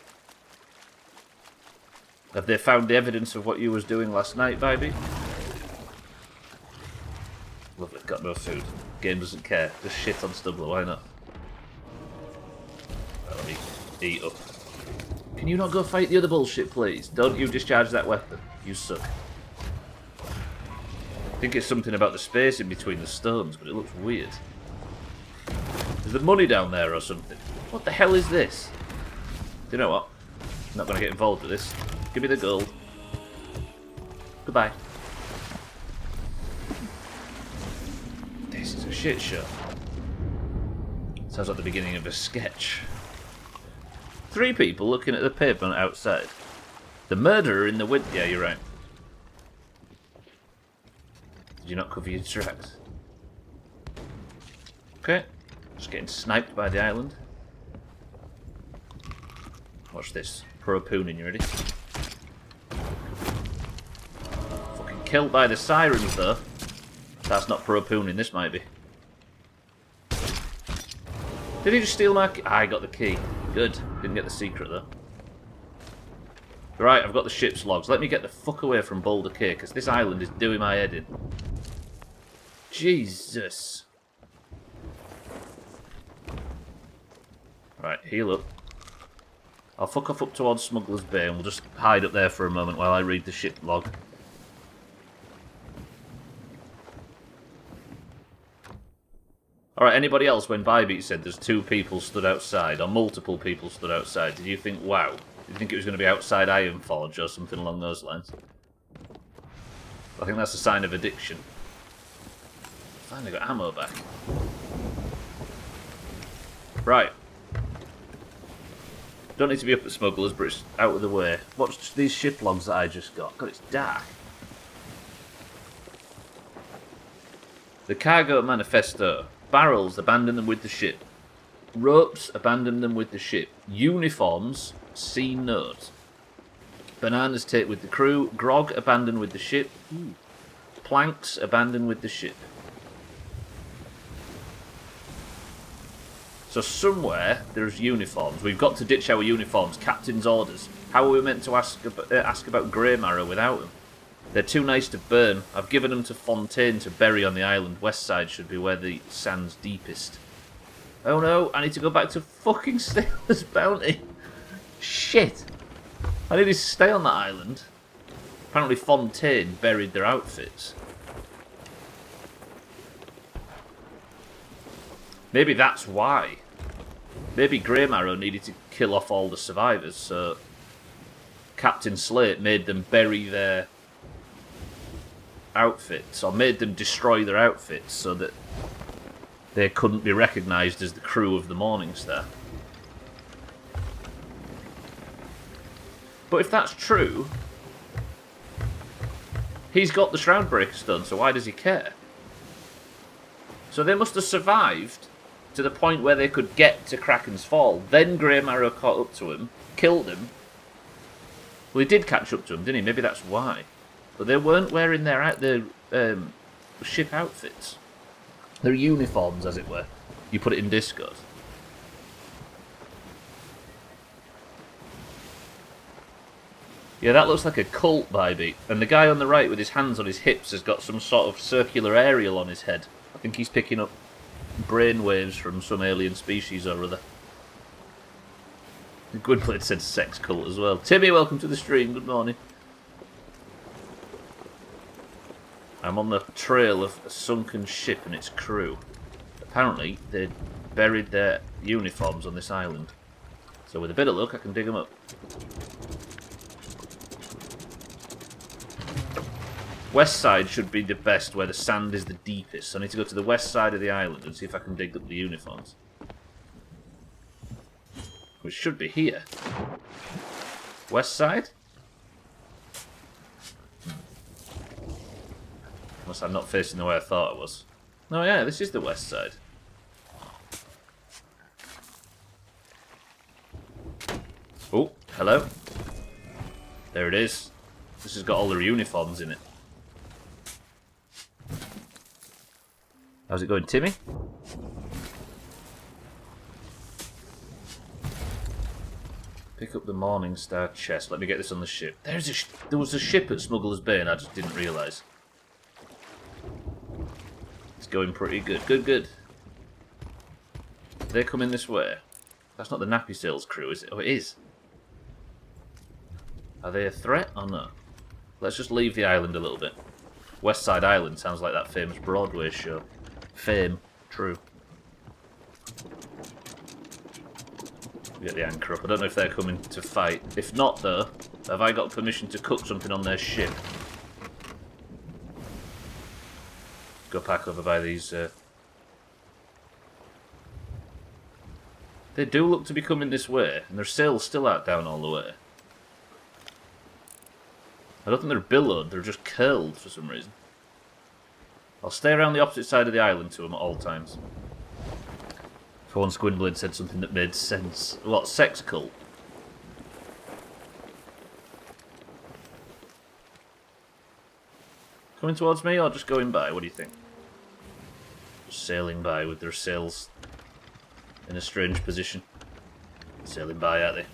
Have they found the evidence of what you was doing last night, baby? Lovely, got no food. Game doesn't care. Just shit on Stubbler, why not? Right, let me eat up. Can you not go fight the other bullshit, please? Don't you discharge that weapon. You suck. I think it's something about the space in between the stones, but it looks weird. Is there money down there or something? What the hell is this? Do you know what? I'm not going to get involved with this. Give me the gold. Goodbye. This is a shit show. Sounds like the beginning of a sketch. 3 people looking at the pavement outside. The murderer in the window. Yeah, you're right. Did you not cover your tracks? Okay. Just getting sniped by the island. Watch this. Pro-pooning, you ready? Fucking killed by the sirens, though. That's not pro-pooning, this might be. Did he just steal my key? I got the key. Good. Didn't get the secret, though. Right, I've got the ship's logs. Let me get the fuck away from Boulder Cay, because this island is doing my head in. Jesus. Right, heal up. I'll fuck off up towards Smuggler's Bay and we'll just hide up there for a moment while I read the ship log. Alright, anybody else when Bybeat said there's 2 people stood outside, or multiple people stood outside, did you think, wow, You think it was going to be outside Ironforge or something along those lines? I think that's a sign of addiction. Finally got ammo back. Right. Don't need to be up at smugglers, but it's out of the way. Watch these ship logs that I just got. God, it's dark. The cargo manifesto. Barrels, abandon them with the ship. Ropes, abandon them with the ship. Uniforms, see note. Bananas, take with the crew. Grog, abandon with the ship. Planks, abandon with the ship. So somewhere there's uniforms. We've got to ditch our uniforms. Captain's orders. How are we meant to ask about Grey Marrow without them? They're too nice to burn. I've given them to Fontaine to bury on the island. West side should be where the sand's deepest. Oh no, I need to go back to fucking Sailor's Bounty. Shit. I need to stay on that island. Apparently Fontaine buried their outfits. Maybe that's why. Maybe Grey Marrow needed to kill off all the survivors, so Captain Slate made them bury their outfits, or made them destroy their outfits so that they couldn't be recognised as the crew of the Morningstar. But if that's true, he's got the Shroudbreakers done, so why does he care? So they must have survived to the point where they could get to Kraken's Fall. Then Grey Marrow caught up to him, killed him. Well, he did catch up to him, didn't he? Maybe that's why. But they weren't wearing their ship outfits. Their uniforms, as it were. You put it in Discord. Yeah, that looks like a cult vibe. And the guy on the right with his hands on his hips has got some sort of circular aerial on his head. I think he's picking up brainwaves from some alien species or other. Gwynplaine said sex cult as well. Timmy, welcome to the stream. Good morning. I'm on the trail of a sunken ship and its crew. Apparently, they buried their uniforms on this island. So with a bit of luck, I can dig them up. West side should be the best, where the sand is the deepest. So I need to go to the west side of the island and see if I can dig up the uniforms. Which should be here. West side? Unless I'm not facing the way I thought I was. Oh yeah, this is the west side. Oh, hello. There it is. This has got all their uniforms in it. How's it going, Timmy? Pick up the Morningstar chest. Let me get this on the ship. There was a ship at Smuggler's Bay and I just didn't realise. It's going pretty good. Good. They're coming this way. That's not the Nappy Sails crew, is it? Oh, it is. Are they a threat or no? Let's just leave the island a little bit. West Side Island sounds like that famous Broadway show. Fame. True. Get the anchor up. I don't know if they're coming to fight. If not, though, have I got permission to cook something on their ship? Go back over by these... They do look to be coming this way, and their sails still out down all the way. I don't think they're billowed, they're just curled for some reason. I'll stay around the opposite side of the island to them at all times. For once, Gwynplaine said something that made sense. What, sex cult? Coming towards me or just going by? What do you think? Just sailing by with their sails in a strange position. Sailing by, aren't they?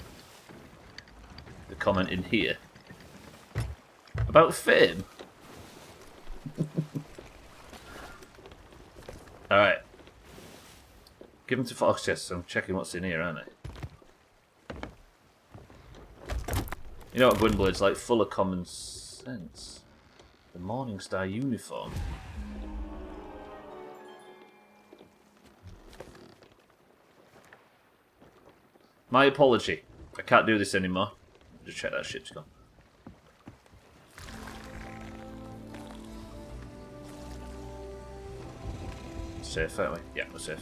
The comment in here. About fame? Alright. Give them to Fox chests. I'm checking what's in here, aren't I? You know what Gwynblaine's like? Full of common sense. The Morningstar uniform. My apology. I can't do this anymore. Just check that ship's gone. Safe, aren't we? Yeah, we're safe.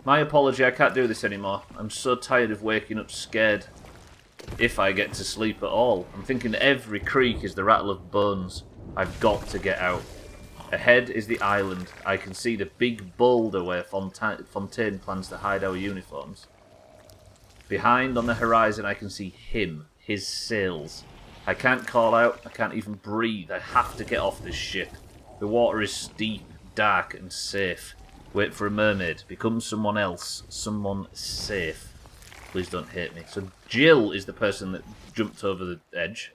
My apology, I can't do this anymore. I'm so tired of waking up scared. If I get to sleep at all. I'm thinking every creak is the rattle of bones. I've got to get out. Ahead is the island. I can see the big boulder where Fontaine plans to hide our uniforms. Behind on the horizon I can see him, his sails. I can't call out, I can't even breathe. I have to get off this ship. The water is steep, dark and safe. Wait for a mermaid. Become someone else. Someone safe. Please don't hate me. So Jill is the person that jumped over the edge.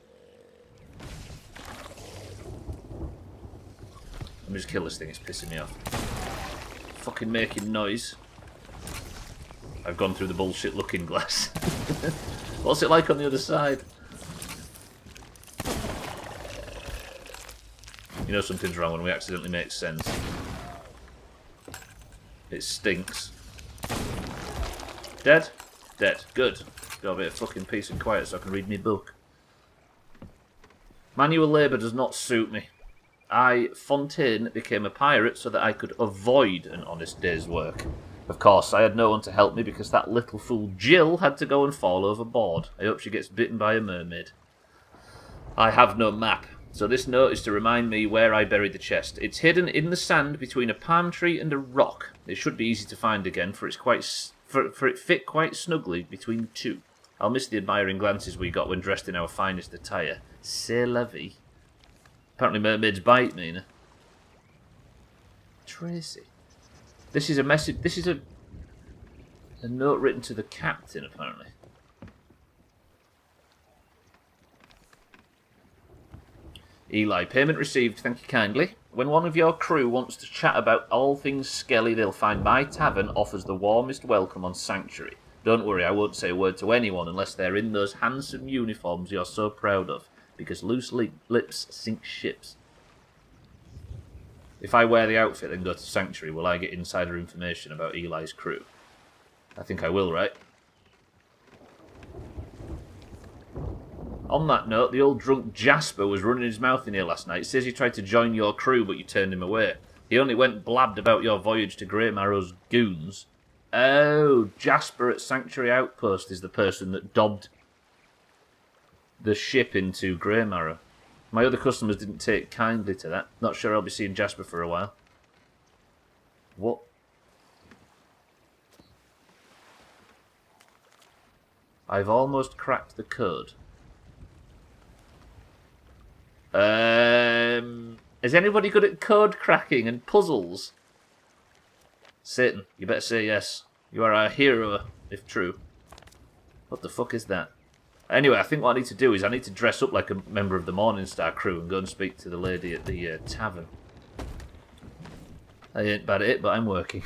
Let me just kill this thing, it's pissing me off. Fucking making noise. I've gone through the bullshit looking glass. What's it like on the other side? You know something's wrong when we accidentally make sense. It stinks. Dead? Dead. Good. Got a bit of fucking peace and quiet so I can read my book. Manual labour does not suit me. I, Fontaine, became a pirate so that I could avoid an honest day's work. Of course, I had no one to help me because that little fool Jill had to go and fall overboard. I hope she gets bitten by a mermaid. I have no map, so this note is to remind me where I buried the chest. It's hidden in the sand between a palm tree and a rock. It should be easy to find again, for it fit quite snugly between the two. I'll miss the admiring glances we got when dressed in our finest attire. C'est la vie. Apparently mermaids bite me, no? Tracy. This is a message. This is a note written to the captain, apparently. Eli, payment received, thank you kindly. When one of your crew wants to chat about all things Skelly, they'll find my tavern offers the warmest welcome on Sanctuary. Don't worry, I won't say a word to anyone unless they're in those handsome uniforms you're so proud of, because loose lips sink ships. If I wear the outfit and go to Sanctuary, will I get insider information about Eli's crew? I think I will, right? On that note, the old drunk Jasper was running his mouth in here last night. He says he tried to join your crew, but you turned him away. He only went blabbed about your voyage to Grey Marrow's goons. Oh, Jasper at Sanctuary Outpost is the person that dobbed the ship into Grey Marrow. My other customers didn't take kindly to that. Not sure I'll be seeing Jasper for a while. What? I've almost cracked the code. Is anybody good at code cracking and puzzles? Satan, you better say yes. You are our hero, if true. What the fuck is that? Anyway, I think what I need to do is I need to dress up like a member of the Morningstar crew and go and speak to the lady at the tavern. I ain't bad at it, but I'm working.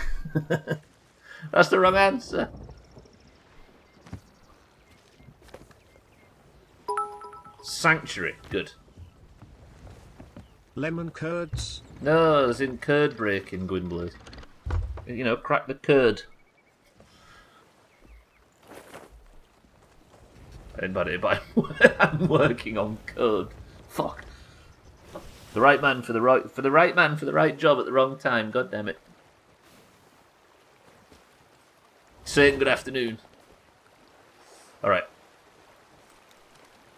That's the wrong answer. Sanctuary. Good. Lemon curds? No, as in curd breaking, Gwynblade. You know, crack the curd. I ain't bad at it, but I'm working on code. Fuck. The right man for the right job at the wrong time. God damn it. Saying good afternoon. All right.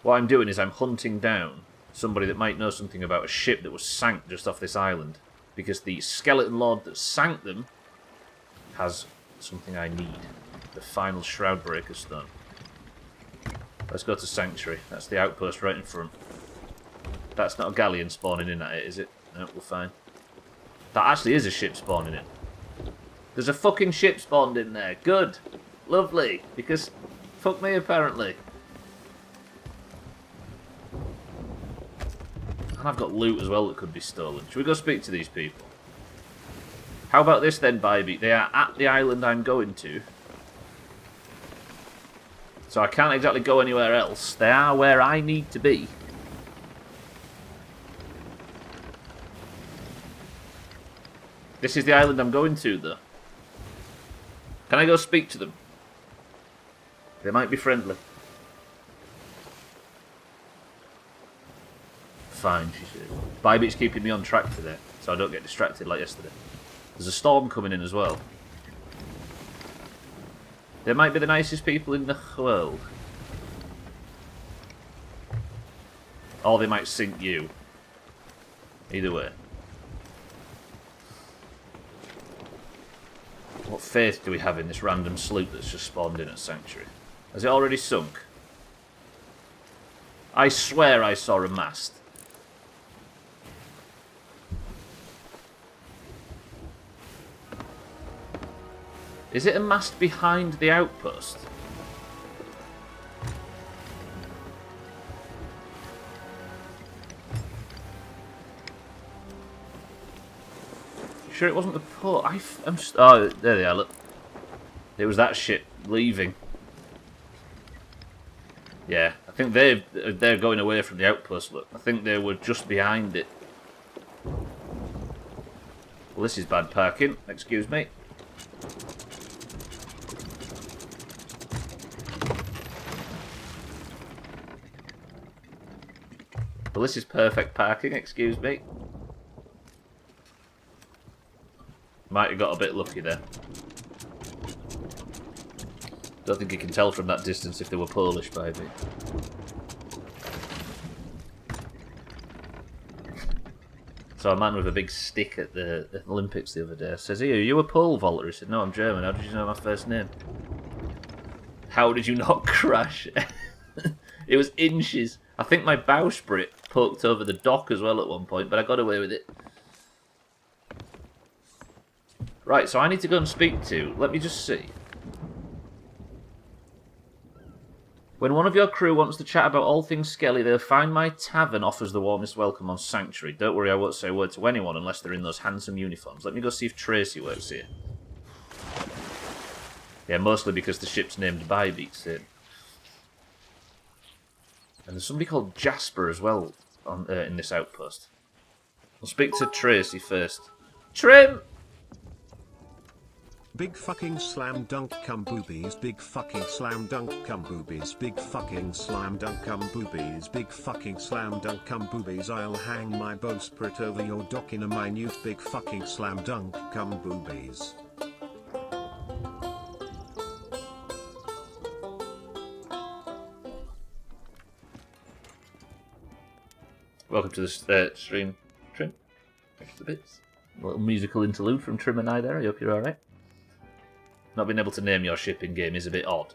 What I'm doing is I'm hunting down somebody that might know something about a ship that was sank just off this island, because the skeleton lord that sank them has something I need. The final Shroudbreaker stone. Let's go to Sanctuary. That's the outpost right in front. That's not a galleon spawning in at it, is it? No, we're fine. That actually is a ship spawning in. There's a fucking ship spawned in there. Good. Lovely. Because, fuck me apparently. And I've got loot as well that could be stolen. Should we go speak to these people? How about this then, Bybee? They are at the island I'm going to. So I can't exactly go anywhere else. They are where I need to be. This is the island I'm going to, though. Can I go speak to them? They might be friendly. fine, she said. Bybeat's keeping me on track today, so I don't get distracted like yesterday. There's a storm coming in as well. They might be the nicest people in the world. Or they might sink you. Either way. What faith do we have in this random sloop that's just spawned in at Sanctuary? Has it already sunk? I swear I saw a mast. Is it a mast behind the outpost? Sure it wasn't the port? Oh, there they are, look. It was that ship leaving. Yeah, I think they're going away from the outpost, look. I think they were just behind it. Well, this is bad parking. Excuse me. Well, this is perfect parking. Excuse me. Might have got a bit lucky there. Don't think you can tell from that distance if they were Polish, baby. So a man with a big stick at the Olympics the other day says, "Hey, are you a pole vaulter?" He said, "No, I'm German. How did you know my first name?" How did you not crash? It was inches. I think my bowsprit poked over the dock as well at one point, but I got away with it. Right, so I need to go and speak to... Let me just see. When one of your crew wants to chat about all things Skelly, they'll find my tavern offers the warmest welcome on Sanctuary. Don't worry, I won't say a word to anyone unless they're in those handsome uniforms. Let me go see if Tracy works here. Yeah, mostly because the ship's named Bybeat's in. And there's somebody called Jasper as well on in this outpost. I'll speak to Tracy first. Trim! Big fucking slam dunk cum boobies, big fucking slam dunk cum boobies, big fucking slam dunk cum boobies, big fucking slam dunk cum boobies. I'll hang my bowsprit over your dock in a minute big fucking slam dunk cum boobies. Welcome to the stream, Trim. Thanks for the bits. A little musical interlude from Trim and I there. I hope you're alright. Not being able to name your ship in game is a bit odd.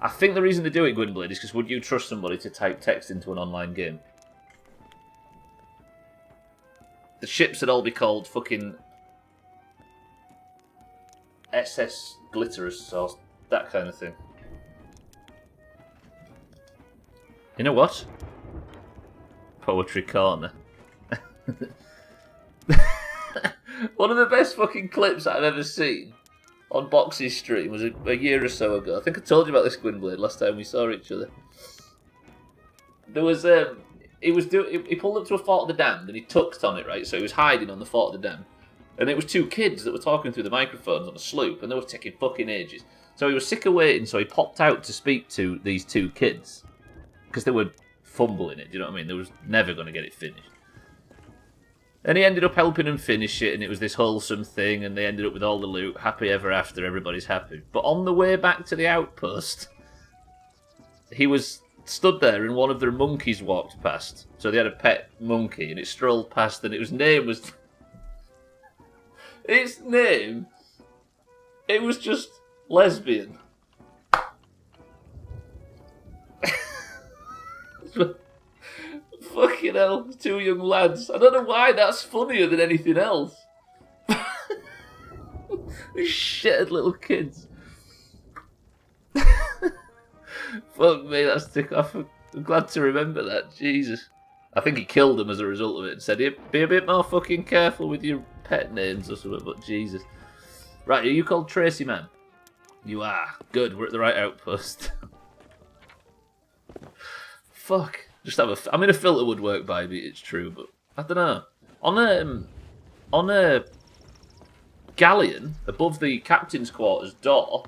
I think the reason they do it, Gwynblade, is because would you trust somebody to type text into an online game? The ships would all be called fucking SS Glitterous or that kind of thing. You know what? Poetry Corner. One of the best fucking clips I've ever seen on Boxy's stream was a year or so ago. I think I told you about this, Gwynblade, last time we saw each other. There was he pulled up to a fort of the damned and he tucked on it, right? So he was hiding on the fort of the damned, and it was two kids that were talking through the microphones on a sloop, and they were taking fucking ages. So he was sick of waiting, so he popped out to speak to these two kids because they were fumbling it. Do you know what I mean? They was never going to get it finished. And he ended up helping them finish it, and it was this wholesome thing, and they ended up with all the loot, happy ever after, everybody's happy. But on the way back to the outpost, he was stood there, and one of their monkeys walked past. So they had a pet monkey, and it strolled past, and its name was... its name... It was just lesbian. Fucking hell, two young lads. I don't know why that's funnier than anything else. These shithead little kids. Fuck me, that's tick off. I'm glad to remember that, Jesus. I think he killed them as a result of it and said, be a bit more fucking careful with your pet names or something, but Jesus. Right, are you called Tracy, man? You are. Good, we're at the right outpost. Fuck. Just have a... I mean, a filter would work, baby, it's true, but... I don't know. On a galleon, above the captain's quarters door,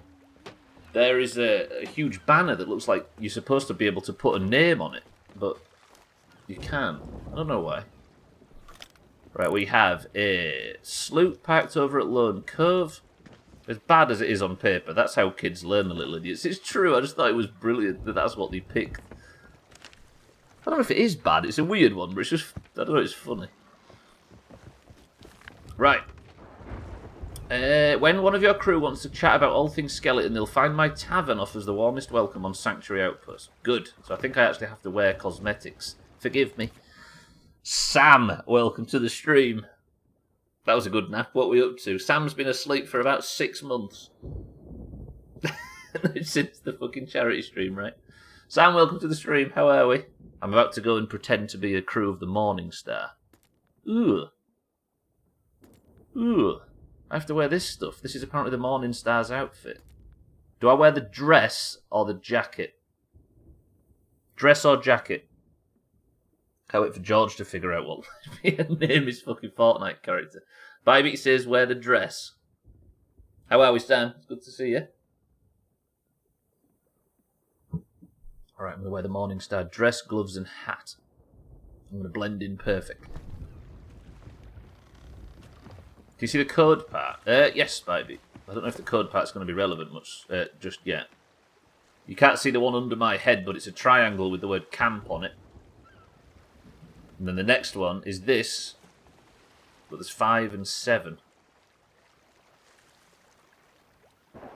there is a huge banner that looks like you're supposed to be able to put a name on it. But You can. I don't know why. Right, we have a sloop packed over at Lone Cove. As bad as it is on paper, that's how kids learn, the little idiots. It's true, I just thought it was brilliant that that's what they picked. I don't know if it is bad, it's a weird one, but it's just, I don't know, it's funny. Right. When one of your crew wants to chat about all things skeleton, they'll find my tavern offers the warmest welcome on Sanctuary Outpost. Good. So I think I actually have to wear cosmetics. Forgive me. Sam, welcome to the stream. That was a good nap. What are we up to? Sam's been asleep for about 6 months. Since the fucking charity stream, right? Sam, welcome to the stream. How are we? I'm about to go and pretend to be a crew of the Morning Star. Ooh. Ooh. I have to wear this stuff. This is apparently the Morning Star's outfit. Do I wear the dress or the jacket? Dress or jacket? Can't wait for George to figure out what name his fucking Fortnite character. Bybit says, wear the dress. How are we, Sam? It's good to see you. Alright, I'm going to wear the Morning Star dress, gloves and hat. I'm going to blend in perfect. Do you see the code part? Yes, Bybit. I don't know if the code part's going to be relevant much just yet. You can't see the one under my head, but it's a triangle with the word camp on it. And then the next one is this, but there's 5 and 7.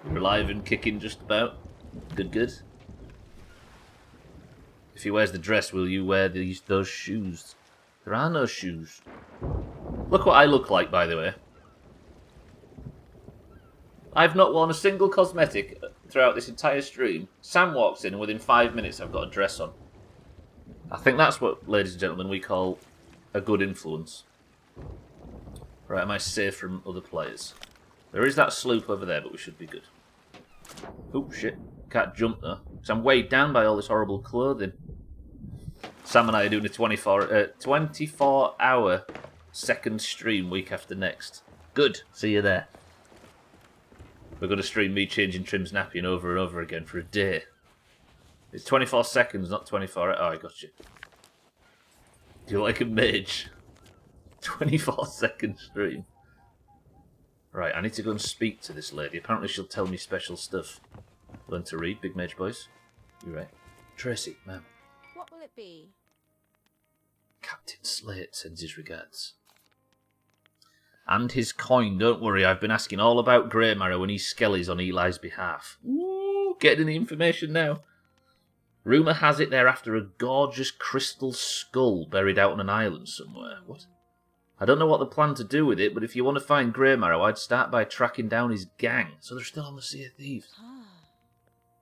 You're alive and kicking just about. Good, good. If he wears the dress, will you wear those shoes? There are no shoes. Look what I look like, by the way. I've not worn a single cosmetic throughout this entire stream. Sam walks in and within 5 minutes I've got a dress on. I think that's what, ladies and gentlemen, we call a good influence. Right, am I safe from other players? There is that sloop over there, but we should be good. Oh, shit. Can't jump, though. Because I'm weighed down by all this horrible clothing. Sam and I are doing a 24-hour second stream week after next. Good. See you there. We're going to stream me changing Trim's nappy over and over again for a day. It's 24 seconds, not 24... Oh, I got you. Do you like a mage? 24-second stream. Right, I need to go and speak to this lady. Apparently she'll tell me special stuff. Learn to read, big mage boys. You right? Tracy, ma'am. What will it be? Captain Slate sends his regards. And his coin, don't worry. I've been asking all about Grey Marrow and his skellies on Eli's behalf. Ooh, getting the information now. Rumour has it they're after a gorgeous crystal skull buried out on an island somewhere. What? I don't know what they plan to do with it, but if you want to find Grey Marrow, I'd start by tracking down his gang. So they're still on the Sea of Thieves.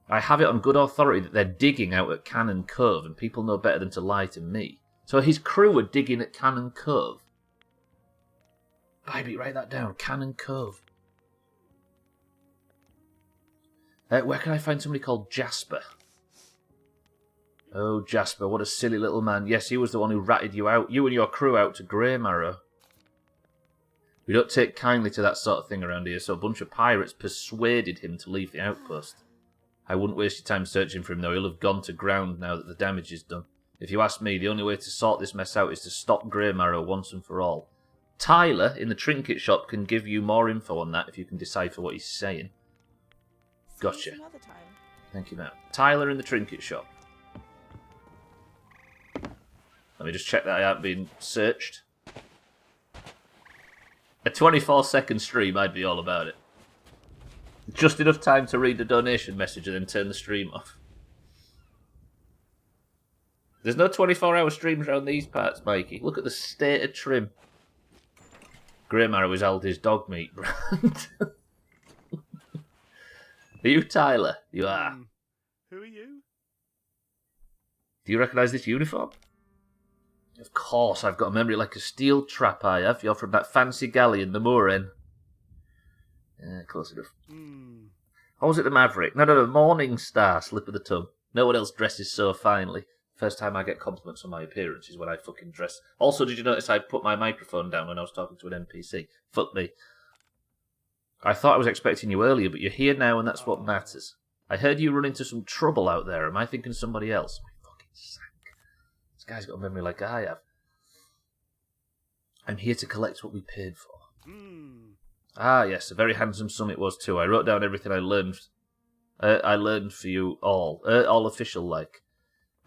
I have it on good authority that they're digging out at Cannon Cove, and people know better than to lie to me. So his crew are digging at Cannon Cove. Baby, write that down. Cannon Cove. Where can I find somebody called Jasper? Oh, Jasper, what a silly little man. Yes, he was the one who ratted you out, you and your crew out to Grey Marrow. We don't take kindly to that sort of thing around here, so a bunch of pirates persuaded him to leave the outpost. I wouldn't waste your time searching for him, though. He'll have gone to ground now that the damage is done. If you ask me, the only way to sort this mess out is to stop Grey Marrow once and for all. Tyler, in the trinket shop, can give you more info on that if you can decipher what he's saying. Gotcha. Thank you, Matt. Tyler in the trinket shop. Let me just check that I haven't been searched. A 24-second stream, I'd be all about it. Just enough time to read the donation message and then turn the stream off. There's no 24-hour streams around these parts, Mikey. Look at the state of Trim. Grey Marrow is Aldi's dog meat brand. Are you Tyler? You are. Who are you? Do you recognise this uniform? Of course, I've got a memory like a steel trap, I have. You're from that fancy galleon, the Moorin. Yeah, close enough. Or was it the Maverick? No, Morning Star, slip of the tongue. No one else dresses so finely. First time I get compliments on my appearance is when I fucking dress. Also, did you notice I put my microphone down when I was talking to an NPC? Fuck me. I thought I was expecting you earlier, but you're here now and that's what matters. I heard you run into some trouble out there. Am I thinking somebody else? My fucking sack. It's This guy's got a memory like I have. I'm here to collect what we paid for. Ah, yes, a very handsome sum it was too. I wrote down everything I learned. I learned for you all official-like.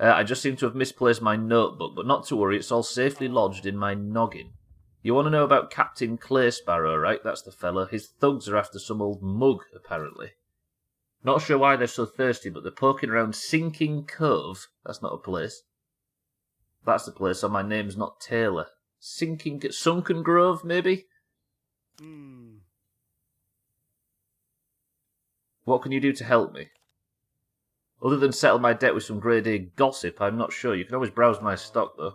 I just seem to have misplaced my notebook, but not to worry, it's all safely lodged in my noggin. You want to know about Captain Clay Sparrow, right? That's the fella. His thugs are after some old mug, apparently. Not sure why they're so thirsty, but they're poking around Sinking Cove. That's not a place. That's the place, so my name's not Taylor. Sunken Grove, maybe? What can you do to help me? Other than settle my debt with some grade A gossip, I'm not sure. You can always browse my stock, though.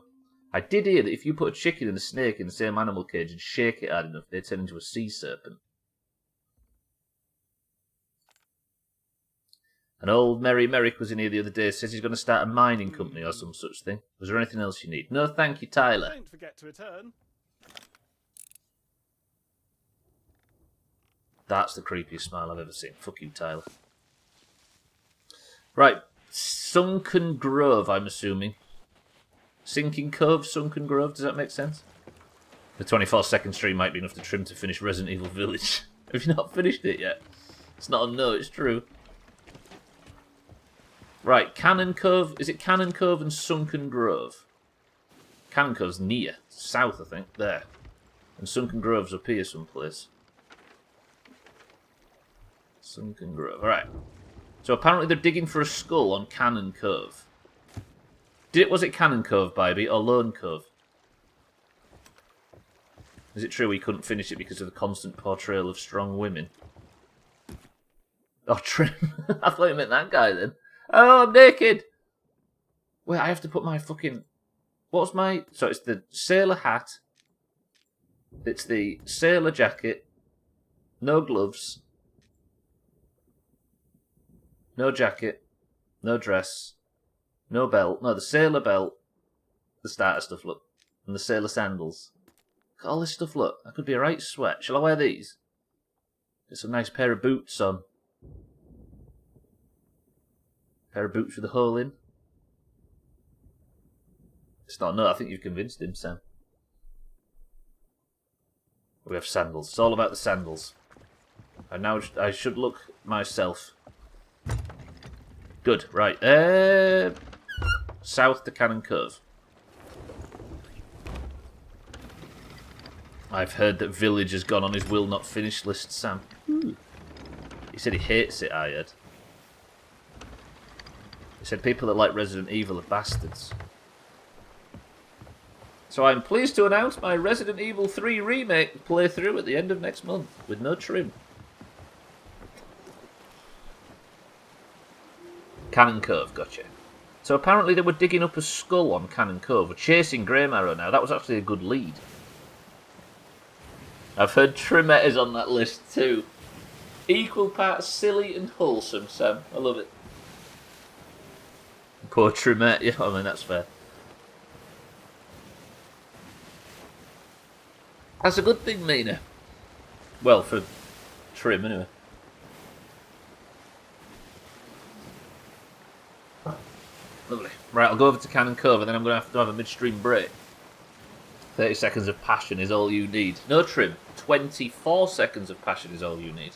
I did hear that if you put a chicken and a snake in the same animal cage and shake it hard enough, they turn into a sea serpent. And old Merry Merrick was in here the other day, says he's going to start a mining company or some such thing. Was there anything else you need? No, thank you, Tyler. Don't forget to return. That's the creepiest smile I've ever seen. Fuck you, Tyler. Right. Sunken Grove, I'm assuming. Sinking Cove, Sunken Grove, does that make sense? The 24-second stream might be enough to trim to finish Resident Evil Village. Have you not finished it yet? It's not a no, it's true. Right, Cannon Cove. Is it Cannon Cove and Sunken Grove? Cannon Cove's near. South, I think. There. And Sunken Grove's up here someplace. Sunken Grove. Alright. So apparently they're digging for a skull on Cannon Cove. Was it Cannon Cove, Bybee, or Lone Cove? Is it true we couldn't finish it because of the constant portrayal of strong women? Oh, Trim. I thought you meant that guy then. Oh, I'm naked! Wait, I have to put my fucking... What's my... So it's the sailor hat. It's the sailor jacket. No gloves. No jacket. No dress. No belt. No, the sailor belt. The starter stuff, look. And the sailor sandals. Look at all this stuff, look. I could be a right sweat. Shall I wear these? Get some nice pair of boots on. Pair of boots with a hole in. It's not no, I think you've convinced him, Sam. We have sandals. It's all about the sandals. And now I should look myself. Good, right. South to Cannon Cove. I've heard that Village has gone on his will not finish list, Sam. Ooh. He said he hates it, I heard. He said people that like Resident Evil are bastards. So I'm pleased to announce my Resident Evil 3 remake playthrough at the end of next month, with no trim. Cannon Cove, gotcha. So apparently they were digging up a skull on Cannon Cove. We're chasing Grey Marrow now. That was actually a good lead. I've heard Trimette is on that list too. Equal parts silly and wholesome, Sam. I love it. Poor Trimette, yeah, I mean, that's fair. That's a good thing, Mina. Well, for Trim, anyway. Lovely. Right, I'll go over to Cannon Cove and then I'm going to have a midstream break. 30 seconds of passion is all you need. No trim. 24 seconds of passion is all you need.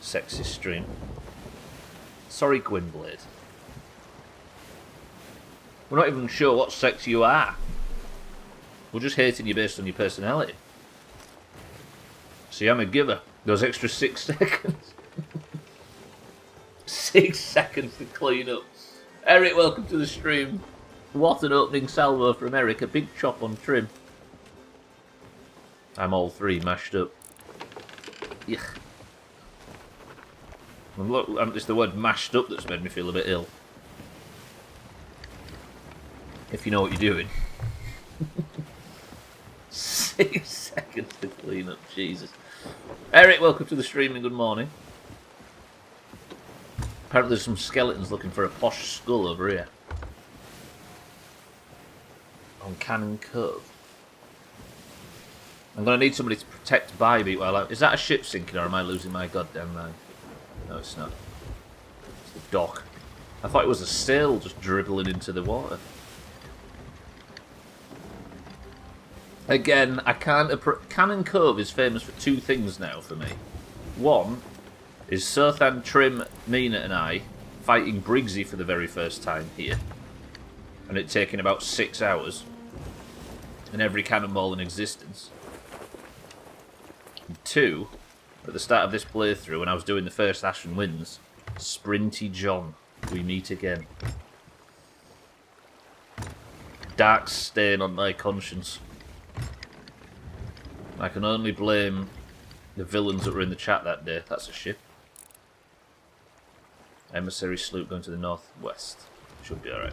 Sexy stream. Sorry, Gwynblade. We're not even sure what sex you are. We're just hating you based on your personality. See, I'm a giver. Those extra 6 seconds. 6 seconds to clean up. Eric, welcome to the stream. What an opening salvo from Eric. A big chop on Trim. I'm all 3 mashed up. Yuck. And look, it's the word mashed up that's made me feel a bit ill. If you know what you're doing. 6 seconds to clean up, Jesus. Eric, welcome to the stream and good morning. Apparently there's some skeletons looking for a posh skull over here. On Cannon Cove. I'm going to need somebody to protect Bybee while Is that a ship sinking or am I losing my goddamn mind? No, it's not. It's the dock. I thought it was a sail just dribbling into the water. Again, I can't... Cannon Cove is famous for two things now for me. One is Sothan, Trim, Mina and I fighting Briggsy for the very first time here. And it taking about 6 hours. And every cannonball in existence. And two, at the start of this playthrough, when I was doing the first Ashen Winds, Sprinty John, we meet again. Dark stain on my conscience. I can only blame the villains that were in the chat that day. That's a ship. Emissary sloop going to the northwest. Should be alright.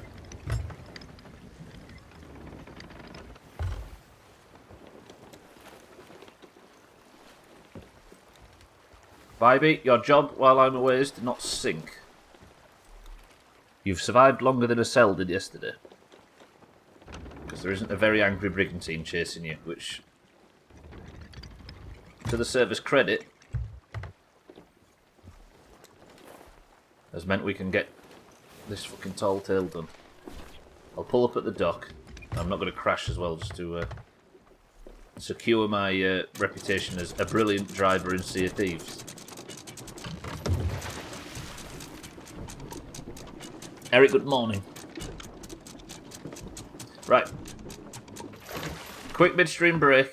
Bybee, your job while I'm away is to not sink. You've survived longer than a cell did yesterday. Because there isn't a very angry brigantine chasing you, which, to the server's credit, has meant we can get this fucking tall tale done. I'll pull up at the dock. I'm not going to crash as well, just to secure my reputation as a brilliant driver in Sea of Thieves. Eric, good morning. Right. Quick midstream break.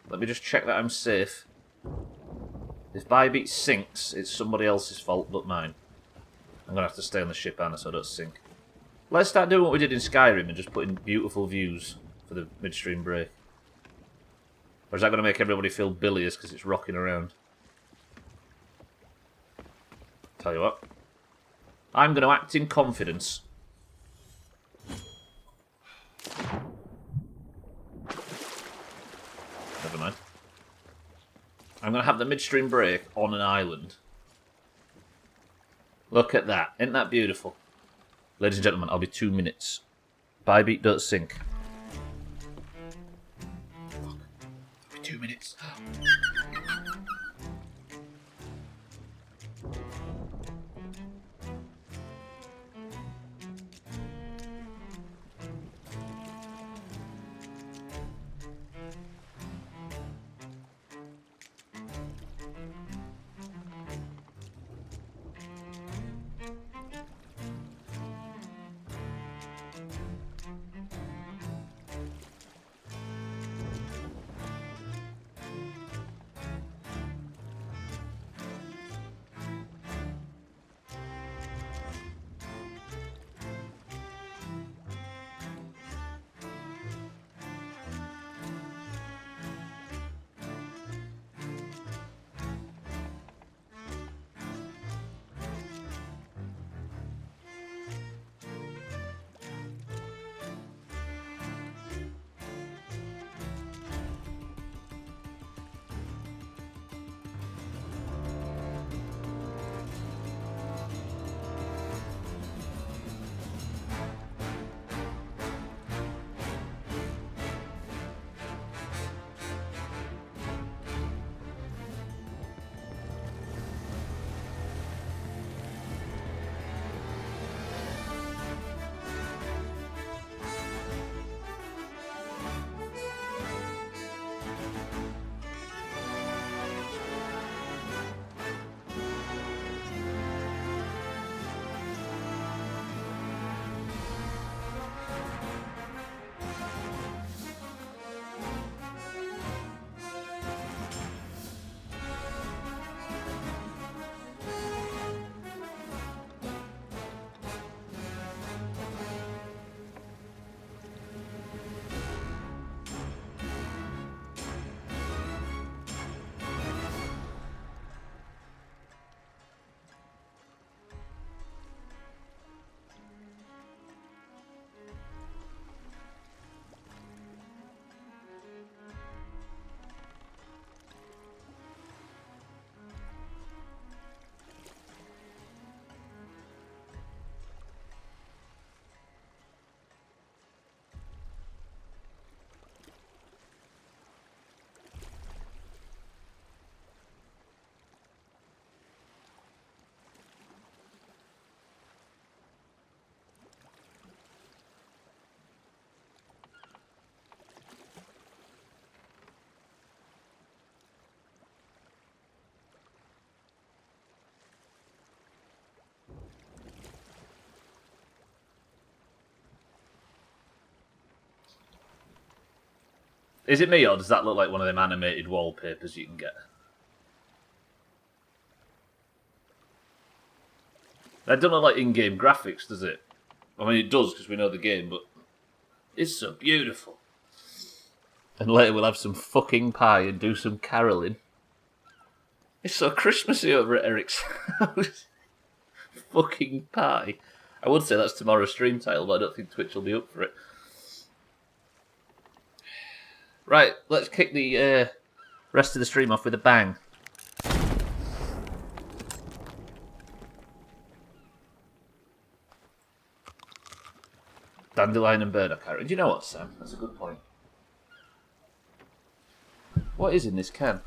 Let me just check that I'm safe. If Bybee sinks, it's somebody else's fault but mine. I'm going to have to stay on the ship, Anna, so I don't sink. Let's start doing what we did in Skyrim and just put in beautiful views for the midstream break. Or is that going to make everybody feel bilious because it's rocking around? Tell you what. I'm going to act in confidence. Never mind. I'm going to have the midstream break on an island. Look at that. Isn't that beautiful? Ladies and gentlemen, I'll be 2 minutes. Bybee, don't sink. Fuck. I'll be 2 minutes. Is it me, or does that look like one of them animated wallpapers you can get? That doesn't look like in-game graphics, does it? I mean, it does, because we know the game, but it's so beautiful. And later we'll have some fucking pie and do some caroling. It's so Christmassy over at Eric's house. Fucking pie. I would say that's tomorrow's stream title, but I don't think Twitch will be up for it. Right, let's kick the rest of the stream off with a bang. Dandelion and burdock carrot. Do you know what, Sam? That's a good point. What is in this can?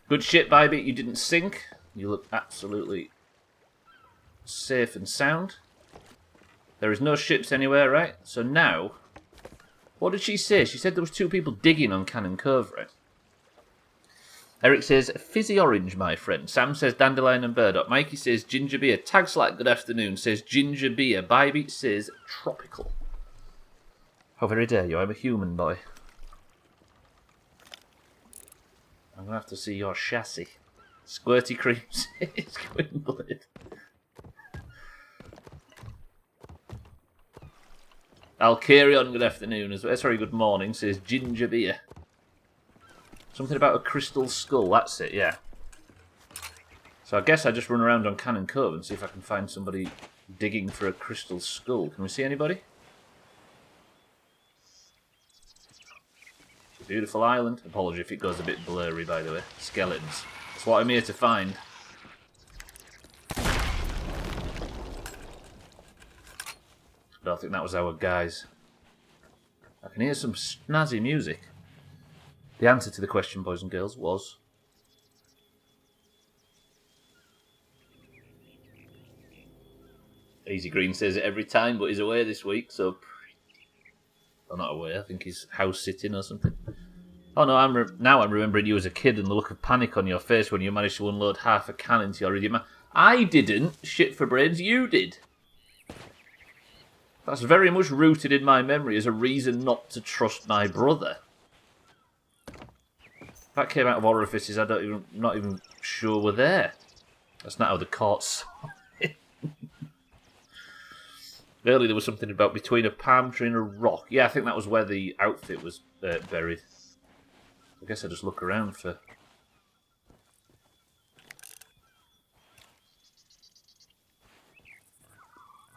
Good shit, Bybit. You didn't sink. You look absolutely safe and sound. There is no ships anywhere, right? So now, what did she say? She said there was 2 people digging on Cannon Cove, right? Eric says, fizzy orange, my friend. Sam says dandelion and burdock. Mikey says ginger beer. Tags like good afternoon says ginger beer. Bybit says tropical. How very dare you? I'm a human boy. I'm going to have to see your chassis. Squirty cream says Gwynblade. Alcarion, good afternoon as well. Sorry, good morning, says ginger beer. Something about a crystal skull, that's it, yeah. So I guess I just run around on Cannon Cove and see if I can find somebody digging for a crystal skull. Can we see anybody? Beautiful island. Apology if it goes a bit blurry, by the way. Skeletons. That's what I'm here to find. I don't think that was our guys. I can hear some snazzy music. The answer to the question, boys and girls, was... Easy Green says it every time, but he's away this week, so... Well, not away, I think he's house sitting or something. Oh no, now I'm remembering you as a kid and the look of panic on your face when you managed to unload half a can into your idiot man. I didn't, shit for brains, you did. That's very much rooted in my memory as a reason not to trust my brother. That came out of orifices I'm not even sure were there. That's not how the court saw it. Earlier there was something about between a palm tree and a rock. Yeah, I think that was where the outfit was buried. I guess I just look around for...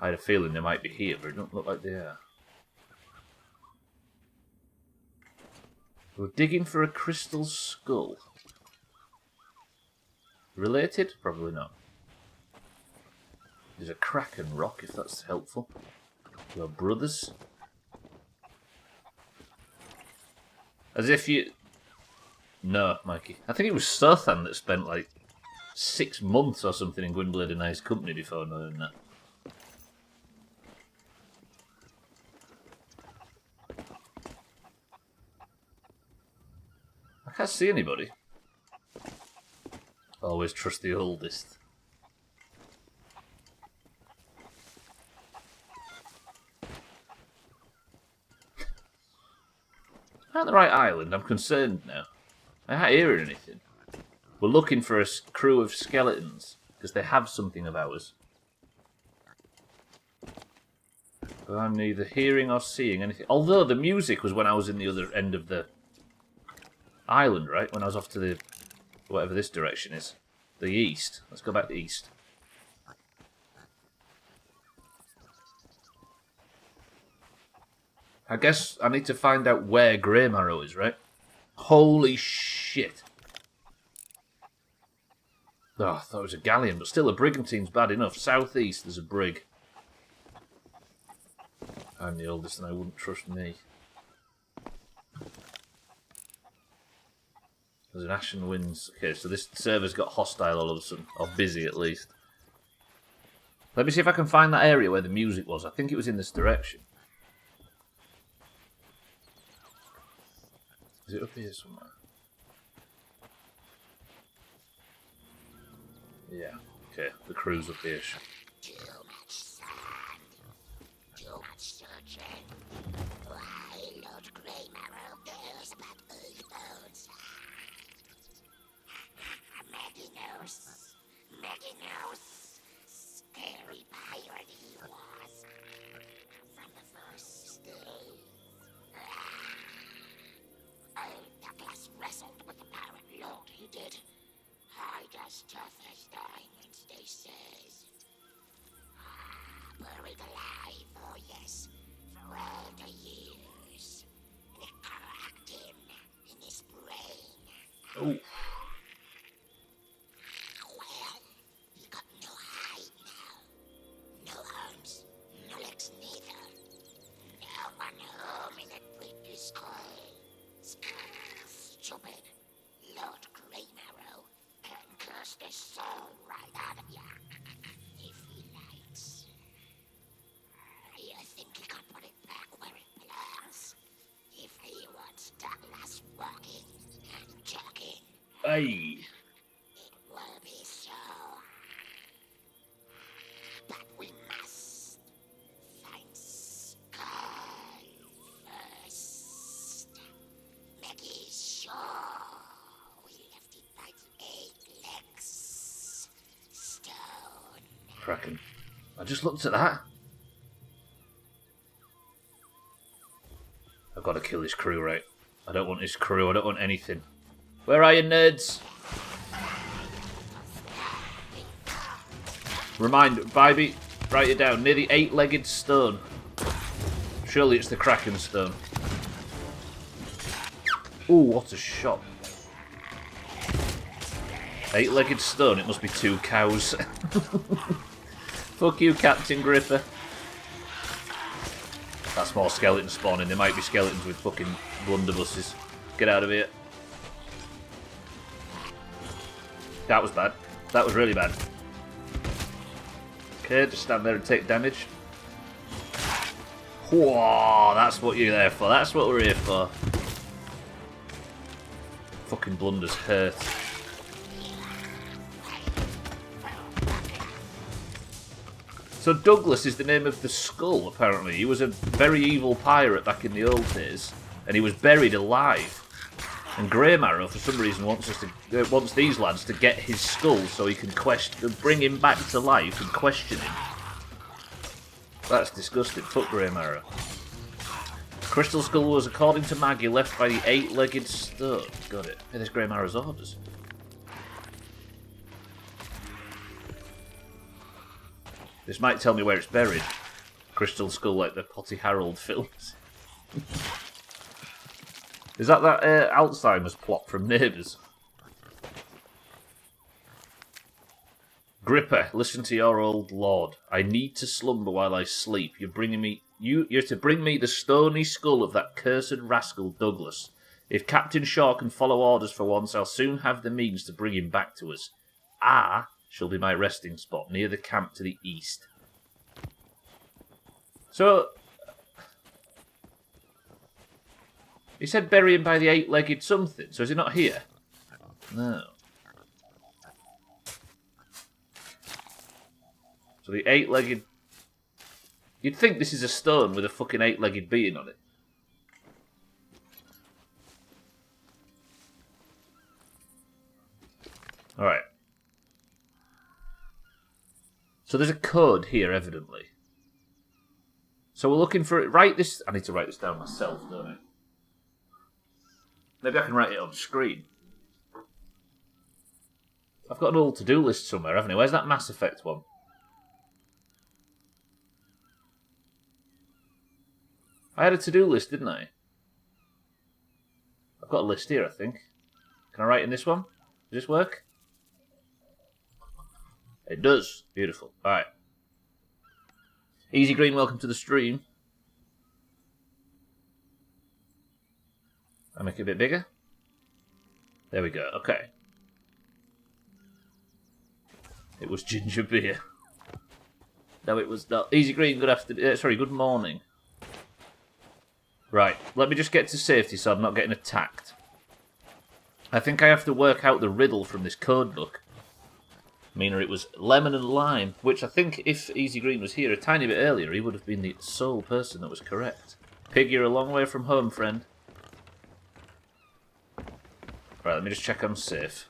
I had a feeling they might be here, but it don't look like they are. We're digging for a crystal skull. Related? Probably not. There's a kraken rock, if that's helpful. Your brothers. As if you... No, Mikey. I think it was Sothan that spent like 6 months or something in Gwynblade and I's company before knowing that. I can't see anybody. Always trust the oldest. Am I on the right island? I'm concerned now. I can't hear anything. We're looking for a crew of skeletons, because they have something of ours. But I'm neither hearing or seeing anything. Although the music was when I was in the other end of the island, right? When I was off to the... whatever this direction is. The east. Let's go back to east. I guess I need to find out where Grey Marrow is, right? Holy shit. Oh, I thought it was a galleon, but still a brigantine's bad enough. Southeast, there's a brig. I'm the oldest and I wouldn't trust me. There's an Ashen Winds. Okay, so this server's got hostile all of a sudden. Or busy, at least. Let me see if I can find that area where the music was. I think it was in this direction. Is it up here somewhere? Yeah. Okay, the crew's up here. Too much sand. Too much searching. how scary pirate he was from the first day. Old Douglas wrestled with the pirate lord, he did. Hide as tough as diamonds, they says. Buried alive, oh yes, for all the years. And it cracked him in his brain. Oh. Well, he got no hide now. No arms, no legs neither. No one home in the British skull. Stupid. Lord Greymarrow can curse the soul right out of ya. If he likes. You think he can put it back where it belongs? If he wants Douglas walking and talking, Hey. it will be so. But we must find Skull first. Make sure we left it by the 8 legs. Stone. Cracking. I just looked at that. I've got to kill his crew, right? I don't want his crew, I don't want anything. Where are you, nerds? Remind, Bybee, write it down. Near the 8-legged stone. Surely it's the Kraken stone. Ooh, what a shot. 8-legged stone, it must be 2 cows. Fuck you, Captain Gripper. That's more skeletons spawning. There might be skeletons with fucking blunderbusses. Get out of here. That was bad. That was really bad. Okay, just stand there and take damage. Whoa, that's what you're there for. That's what we're here for. Fucking blunders hurt. So Douglas is the name of the skull, apparently. He was a very evil pirate back in the old days, and he was buried alive. And Greymarrow, for some reason, wants these lads to get his skull so he can bring him back to life and question him. That's disgusting. Fuck Greymarrow. Crystal Skull was, according to Maggie, left by the 8-legged stone. Got it. Hey, there's Greymarrow's orders. This might tell me where it's buried. Crystal Skull, like the Potty Harold films. Is that Alzheimer's plot from Neighbours? Gripper, listen to your old lord. I need to slumber while I sleep. You're to bring me the stony skull of that cursed rascal Douglas. If Captain Shaw can follow orders for once, I'll soon have the means to bring him back to us. Shall be my resting spot, near the camp to the east. So, he said bury him by the 8-legged something, so is he not here? No. So the 8-legged... You'd think this is a stone with a fucking 8-legged being on it. Alright. So there's a code here, evidently. So we're looking for it. I need to write this down myself, don't I? Maybe I can write it on screen. I've got an old to-do list somewhere, haven't I? Where's that Mass Effect one? I had a to-do list, didn't I? I've got a list here, I think. Can I write in this one? Does this work? It does. Beautiful. Alright. Easy Green, welcome to the stream. I'll make it a bit bigger. There we go. Okay. It was ginger beer. No, it was not. Easy Green, good afternoon. Sorry, good morning. Right, let me just get to safety so I'm not getting attacked. I think I have to work out the riddle from this code book. Meaning it was lemon and lime, which I think if Easy Green was here a tiny bit earlier, he would have been the sole person that was correct. Pig, you're a long way from home, friend. Right, let me just check I'm safe.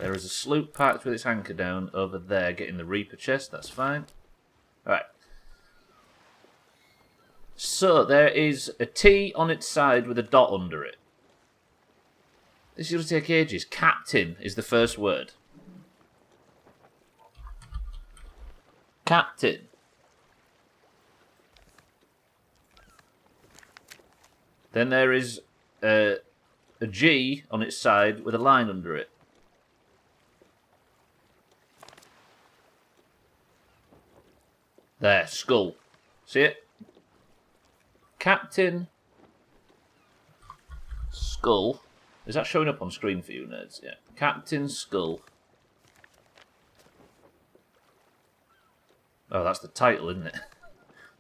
There is a sloop parked with its anchor down over there, getting the Reaper chest. That's fine. Alright. So, there is a T on its side with a dot under it. This is going to take ages. Captain is the first word. Captain. Then there is a G on its side with a line under it. There, skull. See it? Captain Skull. Is that showing up on screen for you, nerds? Yeah. Captain Skull. Oh, that's the title, isn't it?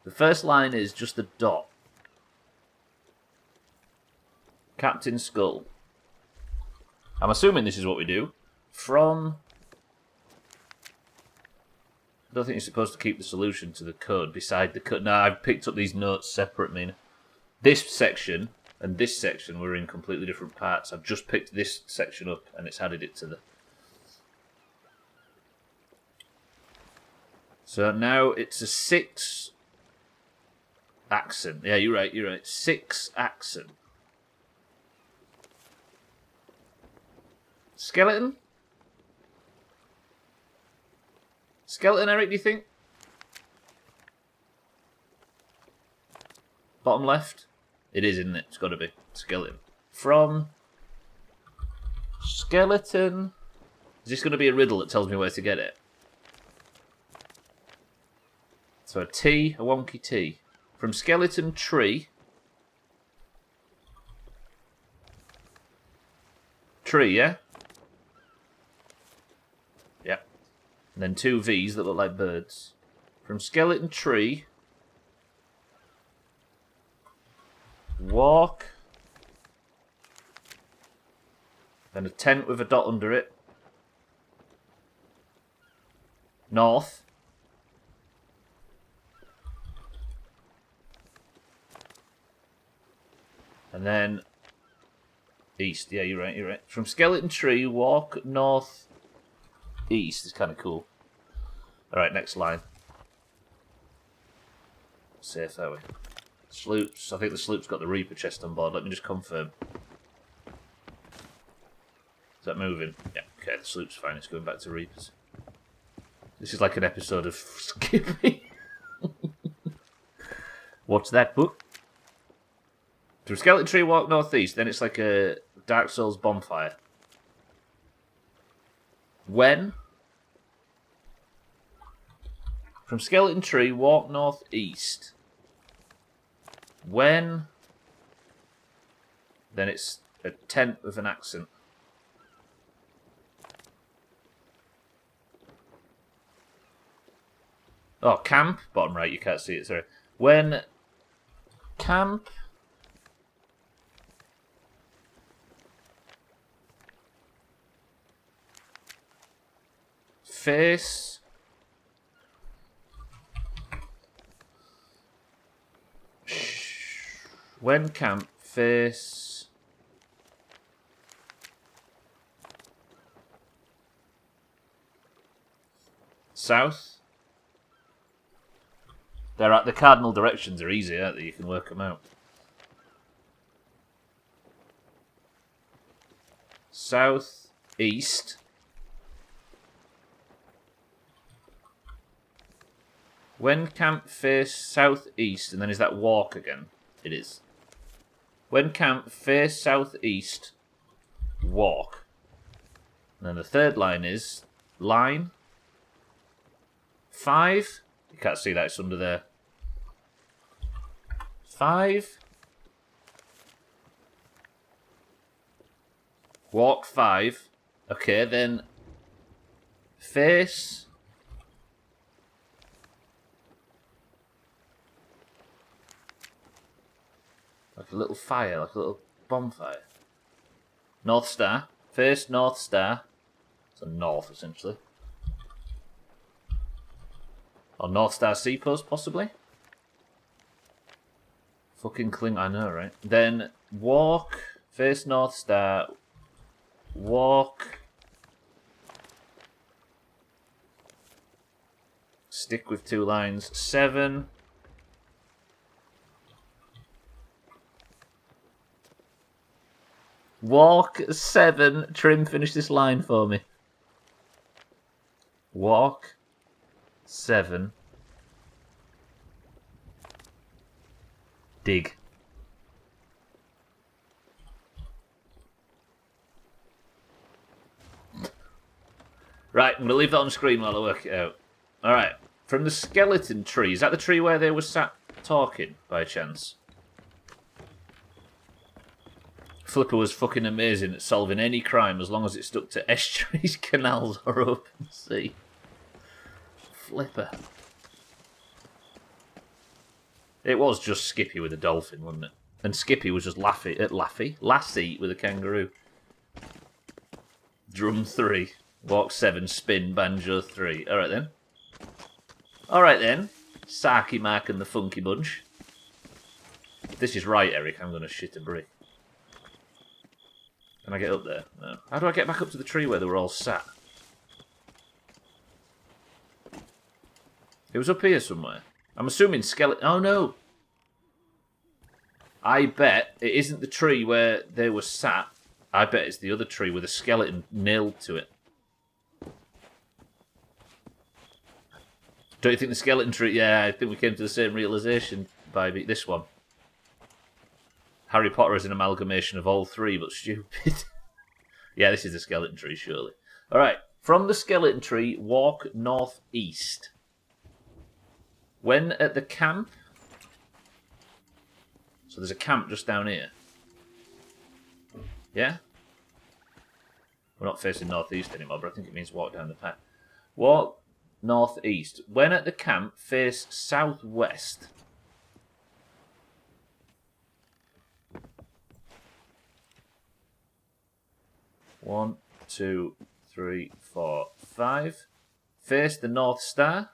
The first line is just the dot. Captain Skull. I'm assuming this is what we do. From... I don't think you're supposed to keep the solution to the code beside the code. No, I've picked up these notes separate, mean. This section and this section were in completely different parts. I've just picked this section up and it's added it to the... So now it's a 6 accent. Yeah, you're right. 6 accent. Skeleton? Skeleton, Eric, do you think? Bottom left? It is, isn't it? It's got to be. Skeleton. From... Skeleton... Is this going to be a riddle that tells me where to get it? So a T, a wonky T. From skeleton tree... Tree, yeah? Yep. And then 2 V's that look like birds. From skeleton tree... Walk... Then a tent with a dot under it. North. And then... East. Yeah, you're right. From skeleton tree, walk north... East is kind of cool. Alright, next line. Safe, are we? Sloops. I think the sloop's got the Reaper chest on board. Let me just confirm. Is that moving? Yeah, okay, the sloop's fine. It's going back to Reapers. This is like an episode of Skippy. What's that book? From skeleton tree, walk northeast. Then it's like a Dark Souls bonfire. When? From skeleton tree, walk northeast. When? Then it's a tent with an accent. Oh, camp. Bottom right, you can't see it, sorry. When camp... Face... When camp face... South? They're at the cardinal directions are easy, aren't they? You can work them out. South, east. When camp face southeast, and then is that walk again? It is. When camp face southeast, walk. And then the third line is line 5. You can't see that, it's under there. 5. Walk 5. Okay, then face. Like a little fire, like a little bonfire. North Star. Face North Star. So north, essentially. Or North Star Seapost, possibly. Fucking cling, I know, right? Then walk, face North Star, walk Stick with 2 lines. 7. Walk 7. Trim, finish this line for me. Walk 7. Dig. Right, I'm going to leave that on screen while I work it out. Alright, from the skeleton tree. Is that the tree where they were sat talking, by chance? Flipper was fucking amazing at solving any crime as long as it stuck to estuaries, canals, or open sea. Flipper. It was just Skippy with a dolphin, wasn't it? And Skippy was just Lassie with a kangaroo. Drum 3. Walk 7. Spin. Banjo 3. Alright then. Alright then. Sarky Mark and the Funky Bunch. If this is right, Eric, I'm going to shit a brick. Can I get up there? No. How do I get back up to the tree where they were all sat? It was up here somewhere. I'm assuming skeleton... Oh, no. I bet it isn't the tree where they were sat. I bet it's the other tree with a skeleton nailed to it. Don't you think the skeleton tree... Yeah, I think we came to the same realisation by this one. Harry Potter is an amalgamation of all 3, but stupid. Yeah, this is the skeleton tree, surely. Alright, from the skeleton tree, walk northeast. When at the camp... So there's a camp just down here. Yeah? We're not facing northeast anymore, but I think it means walk down the path. Walk northeast. When at the camp, face southwest. One, 2, 3, 4, 5. Face the North Star.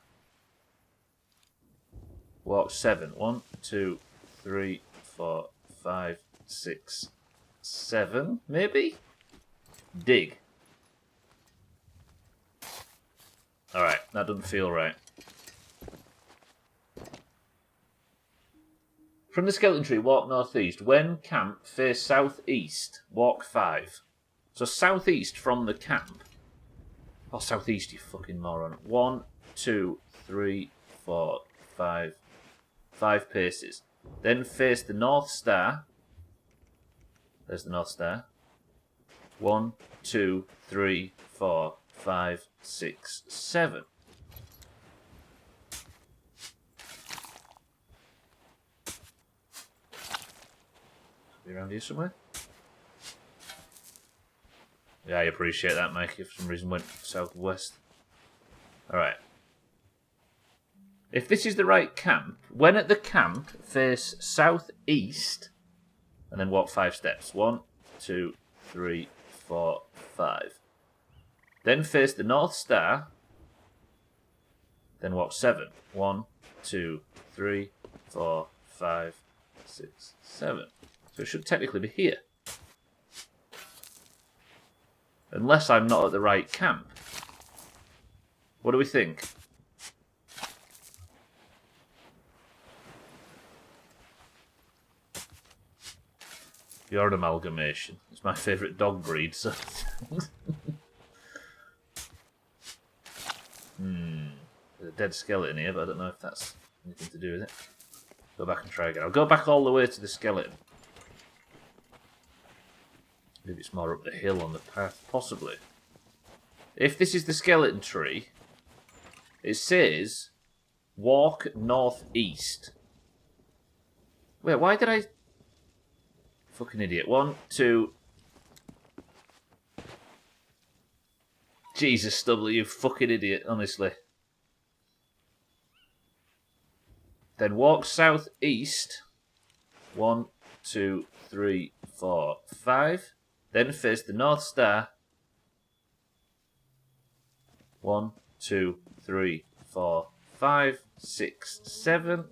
Walk 7. 1, 2, 3, 4, 5, 6, 7. Maybe? Dig. Alright, that doesn't feel right. From the skeleton tree, walk northeast. When camp, face southeast. Walk 5. So southeast from the camp. Oh, southeast, you fucking moron. 1, 2, 3, 4, 5. 5 paces. Then face the North Star. There's the North Star. 1, 2, 3, 4, 5, 6, 7. Be around here somewhere? Yeah, I appreciate that, Mike. If for some reason went southwest. Alright. If this is the right camp, when at the camp, face southeast, and then walk 5 steps. 1, 2, 3, 4, 5. Then face the North Star, then walk 7. 1, 2, 3, 4, 5, 6, 7. So it should technically be here. Unless I'm not at the right camp. What do we think? You're an amalgamation. It's my favourite dog breed, so... There's a dead skeleton here, but I don't know if that's anything to do with it. Go back and try again. I'll go back all the way to the skeleton. Maybe it's more up the hill on the path, possibly. If this is the skeleton tree, it says walk northeast. Wait, why did I... Fucking idiot. 1, 2... Jesus, Stubbler, you fucking idiot, honestly. Then walk southeast. 1, 2, 3, 4, 5. Then face the North Star. 1, 2, 3, 4, 5, 6, 7.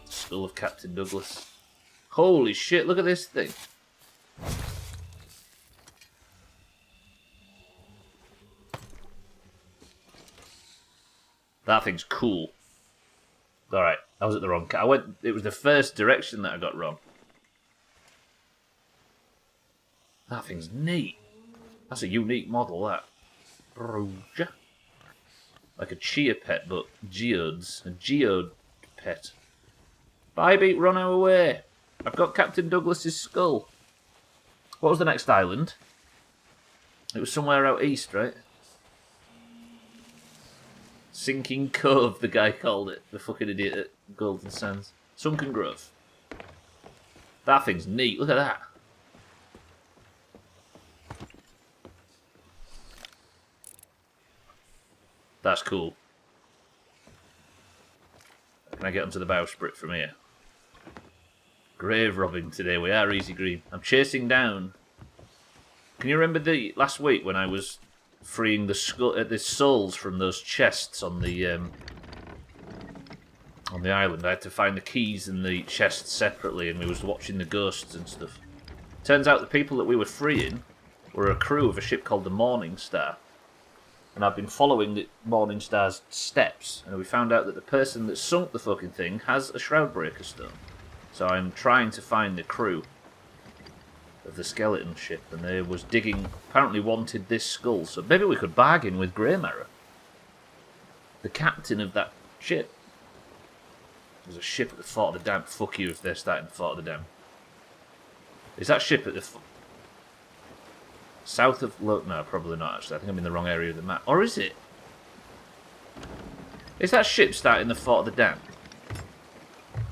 Skull of Captain Douglas. Holy shit, look at this thing. That thing's cool. Alright, I was at the wrong... It was the first direction that I got wrong. That thing's neat. That's a unique model, that. Roja. Like a chia pet, but geodes. A geode pet. Bye, beat, run our way. I've got Captain Douglas's skull. What was the next island? It was somewhere out east, right? Sinking Cove, the guy called it. The fucking idiot at Golden Sands. Sunken Grove. That thing's neat. Look at that. That's cool. Can I get onto the bowsprit from here? Grave robbing today. We are easy green. I'm chasing down. Can you remember the last week when I was freeing the souls from those chests on the island? I had to find the keys and the chests separately, and we was watching the ghosts and stuff. Turns out the people that we were freeing were a crew of a ship called the Morning Star. And I've been following the Morning Star's steps, and we found out that the person that sunk the fucking thing has a Shroudbreaker stone. So I'm trying to find the crew of the skeleton ship, and they was digging, apparently wanted this skull, so maybe we could bargain with Grey Marrow, the captain of that ship. There's a ship at the Fort of the Damned. Fuck you if they're starting the Fort of the Damned. Is that ship at the... south of... no, probably not, actually. I think I'm in the wrong area of the map. Or is it? Is that ship starting the Fort of the Damned?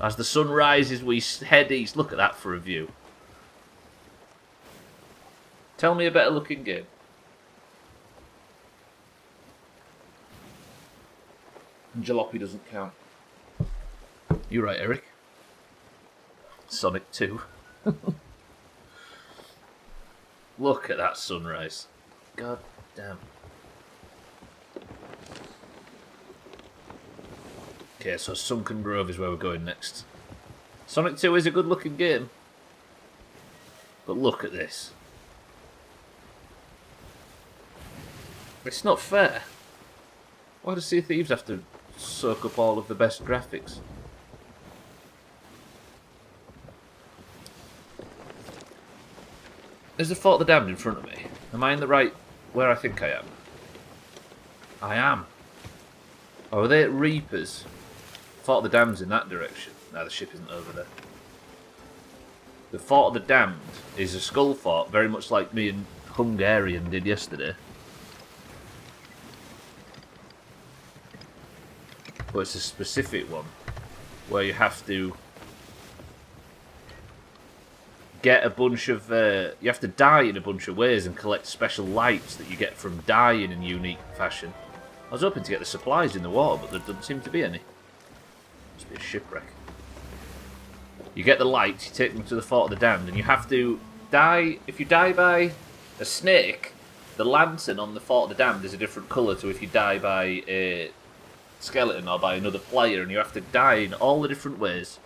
As the sun rises, we head east. Look at that for a view. Tell me a better looking game. And Jalopy doesn't count. You're right, Eric. Sonic 2. Look at that sunrise. God damn. Okay, so Sunken Grove is where we're going next. Sonic 2 is a good looking game. But look at this. It's not fair. Why does Sea of Thieves have to soak up all of the best graphics? Is the Fort of the Damned in front of me? Am I in the right... where I think I am? I am. Or are they at Reapers? Fort of the Damned's in that direction. No, the ship isn't over there. The Fort of the Damned is a skull fort, very much like me and Hungarian did yesterday. But it's a specific one, where you have to get a bunch of... you have to die in a bunch of ways and collect special lights that you get from dying in unique fashion. I was hoping to get the supplies in the water, but there doesn't seem to be any. Must be a shipwreck. You get the lights, you take them to the Fort of the Damned, and you have to die... if you die by a snake, the lantern on the Fort of the Damned is a different colour to if you die by a skeleton or by another player, and you have to die in all the different ways.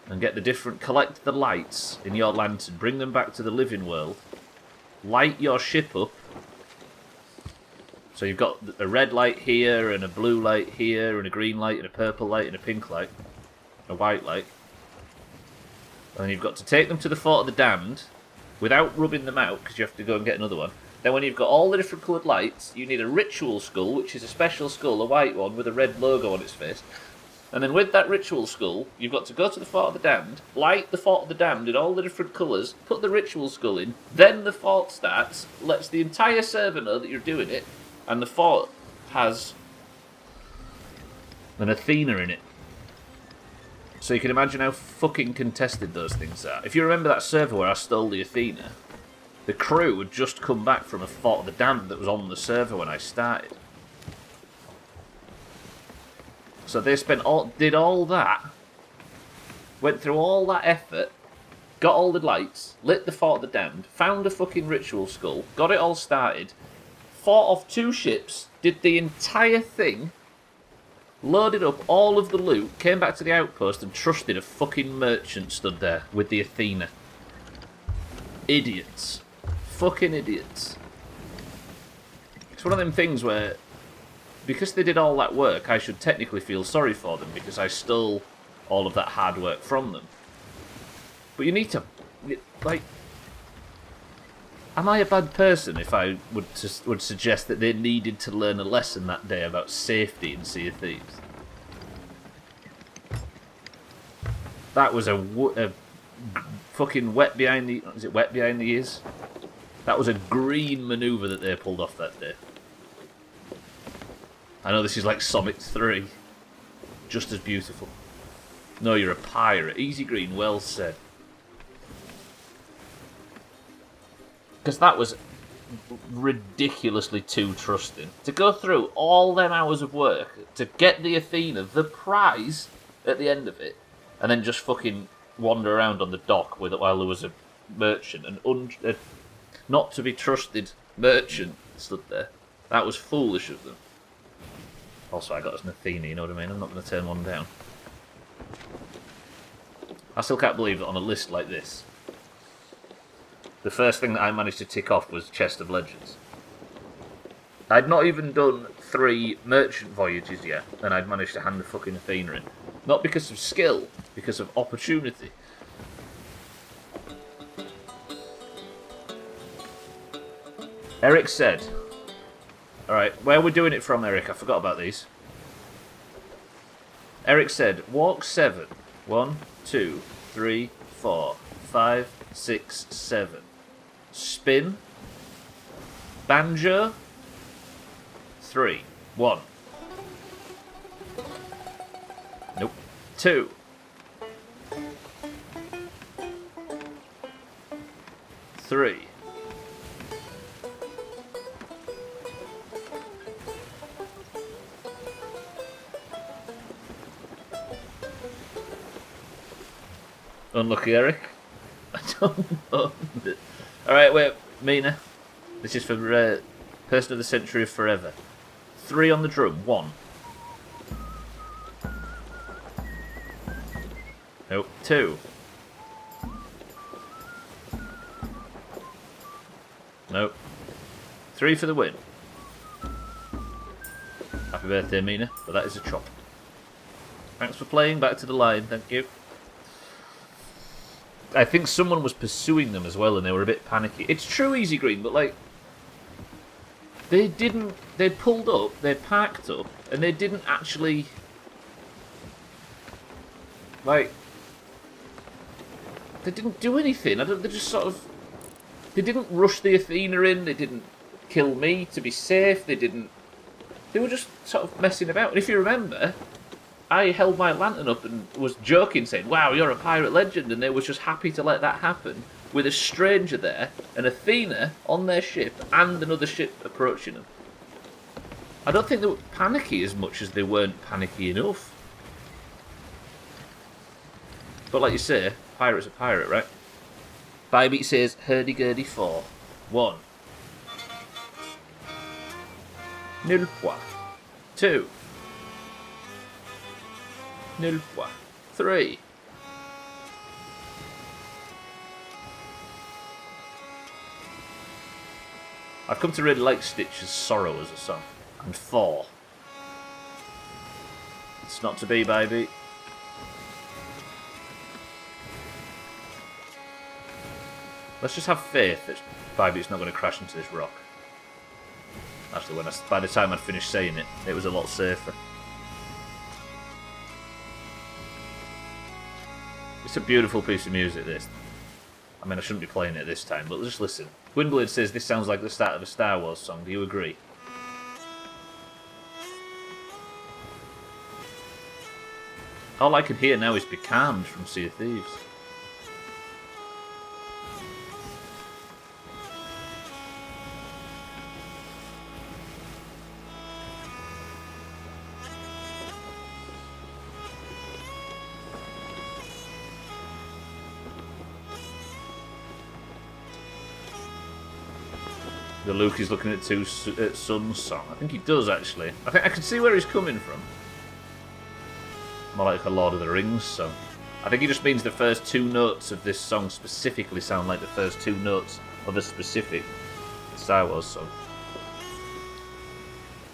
And get the different... collect the lights in your lantern, bring them back to the living world, light your ship up. So you've got a red light here, and a blue light here, and a green light, and a purple light, and a pink light, a white light. And then you've got to take them to the Fort of the Damned without rubbing them out, because you have to go and get another one. Then when you've got all the different coloured lights, you need a ritual skull, which is a special skull, a white one, with a red logo on its face. And then with that ritual skull, you've got to go to the Fort of the Damned, light the Fort of the Damned in all the different colours, put the ritual skull in, then the fort starts, lets the entire server know that you're doing it, and the fort has an Athena in it. So you can imagine how fucking contested those things are. If you remember that server where I stole the Athena, the crew had just come back from a Fort of the Damned that was on the server when I started. So they did all that, went through all that effort, got all the lights, lit the Fort of the Damned, found a fucking ritual skull, got it all started, fought off 2 ships, did the entire thing, loaded up all of the loot, came back to the outpost and trusted a fucking merchant stood there with the Athena. Idiots. Fucking idiots. one of them things where, because they did all that work, I should technically feel sorry for them because I stole all of that hard work from them. But you need to, like, am I a bad person if I would suggest that they needed to learn a lesson that day about safety in Sea of Thieves? That was a fucking wet behind the... Is it wet behind the ears? That was a green manoeuvre that they pulled off that day. I know this is like Summit 3. Just as beautiful. No, you're a pirate. Easy green, well said. Because that was ridiculously too trusting. To go through all them hours of work to get the Athena, the prize, at the end of it, and then just fucking wander around on the dock while there was a merchant, a not to be trusted merchant stood there. That was foolish of them. Also, I got us an Athena, you know what I mean? I'm not going to turn one down. I still can't believe that on a list like this, the first thing that I managed to tick off was Chest of Legends. I'd not even done 3 merchant voyages yet, and I'd managed to hand the fucking Athena in. Not because of skill, because of opportunity. Eric said... Alright, where we're doing it from, Eric? I forgot about these. Eric said, walk 7. 1, 2, 3, 4, 5, 6, 7. Spin. Banjo. 3. 1. Nope. 2. 3. Unlucky, Eric. I don't know. Alright, wait, Mina. This is for Person of the Century of Forever. 3 on the drum. 1. Nope. 2. Nope. 3 for the win. Happy birthday, Mina. But that is a chop. Thanks for playing. Back to the line. Thank you. I think someone was pursuing them as well and they were a bit panicky. It's true, Easy Green, but like... They'd pulled up, they'd parked up, and they didn't actually... Like... They didn't do anything. They just sort of... They didn't rush the Athena in, they didn't kill me to be safe, they were just sort of messing about. And if you remember... I held my lantern up and was joking, saying, wow, you're a pirate legend, and they were just happy to let that happen, with a stranger there, an Athena on their ship, and another ship approaching them. I don't think they were panicky as much as they weren't panicky enough. But like you say, pirate's a pirate, right? Bybeat says, hurdy-gurdy 4. 1. Nul point. 2. Nul point. 3. I've come to really like Stitch's Sorrow as a song. And 4. It's not to be, baby. Let's just have faith that Bybeat's not going to crash into this rock. Actually, by the time I'd finished saying it, it was a lot safer. It's a beautiful piece of music, this. I mean, I shouldn't be playing it this time, but just listen. Gwynblade says this sounds like the start of a Star Wars song. Do you agree? All I can hear now is Becalmed from Sea of Thieves. The Luke is looking at Sun's song. I think he does, actually. I think I can see where he's coming from. More like a Lord of the Rings song. I think he just means the first 2 notes of this song specifically sound like the first 2 notes of a specific Star Wars song.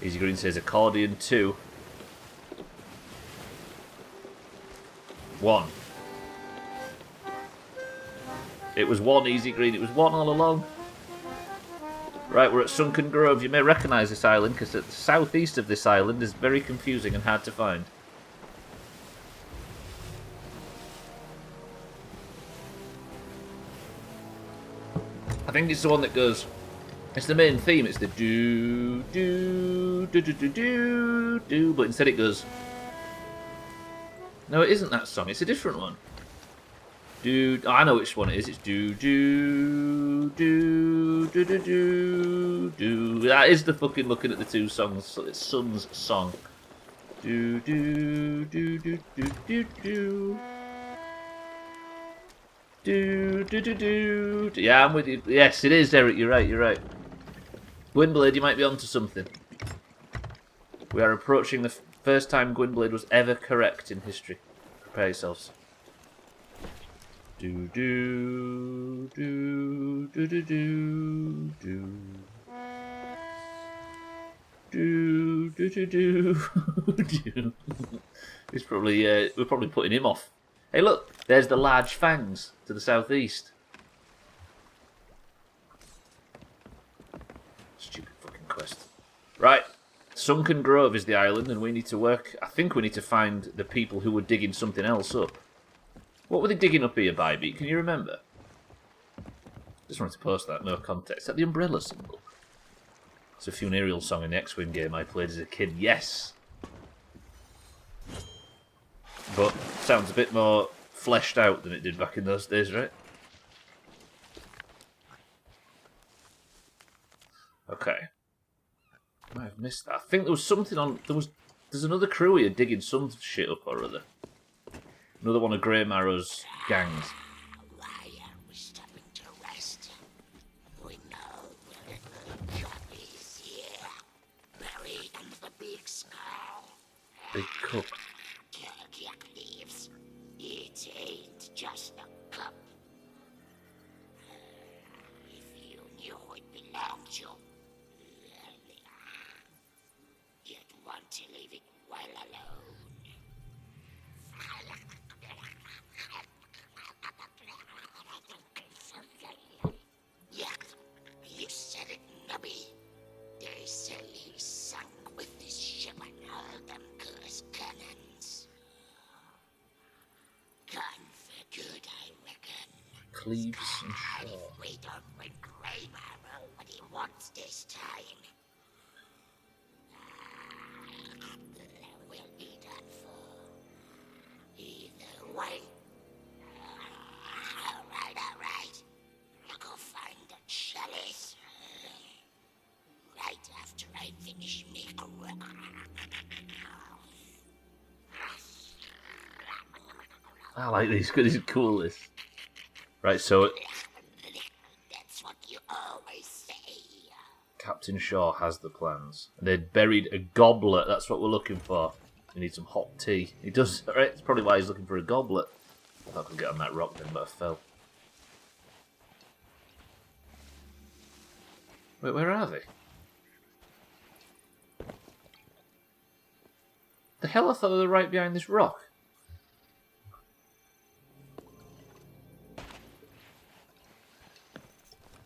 Easy Green says accordion 2. 1. It was 1, Easy Green. It was 1 all along. Right, we're at Sunken Grove. You may recognise this island because the southeast of this island is very confusing and hard to find. I think it's the one that goes... It's the main theme. It's the do, do, do, do, do, do, do. But instead it goes... No, it isn't that song. It's a different one. Do... Oh, I know which one it is. It's do, do, do, do, do, do, do. That is the fucking looking at the two songs. It's Sun's song. Do, do, do, do, do, do, do. Do, do, do, do. Yeah, I'm with you. Yes, it is, Eric. You're right, you're right. Gwynblade, you might be onto something. We are approaching the first time Gwynblade was ever correct in history. Prepare yourselves. Do, do, do, do, do, do, do. Do, do, do, do, do. It's probably, we're probably putting him off. Hey, look, there's the large fangs to the southeast. Stupid fucking quest. Right, Sunken Grove is the island, and we need to work. I think we need to find the people who were digging something else up. What were they digging up here, Bybee? Can you remember? Just wanted to post that, no context. Is that the umbrella symbol? It's a funereal song in the X-Wing game I played as a kid. Yes! But sounds a bit more fleshed out than it did back in those days, right? Okay. I might have missed that. I think there was something on... There's another crew here digging some shit up or other. Another one of Grey Marrow's gangs. Why are we stopping to rest? We know where the job is here. Buried under the big skull. Big cup. Thieves. It ain't just a cup. If you knew who it belonged to, you'd want to leave it well alone. Yeah, you said it, Nubby. They say he sunk with this ship and all them cursed cannons. Gone for good, I reckon. Cleaves and And Shaw. if we don't bring Grey Marrow what he wants this time, we'll be done for. Either way. Alright. I'll go find the chalice. Right after I finish making I like these. These are cool, this. Right, so That's what you always say. Captain Shaw has the plans. And they'd buried a goblet. That's what we're looking for. We need some hot tea. He does. Right, that's probably why he's looking for a goblet. I thought I could get on that rock then, but I fell. Wait, where are they? The hell, I thought they were right behind this rock.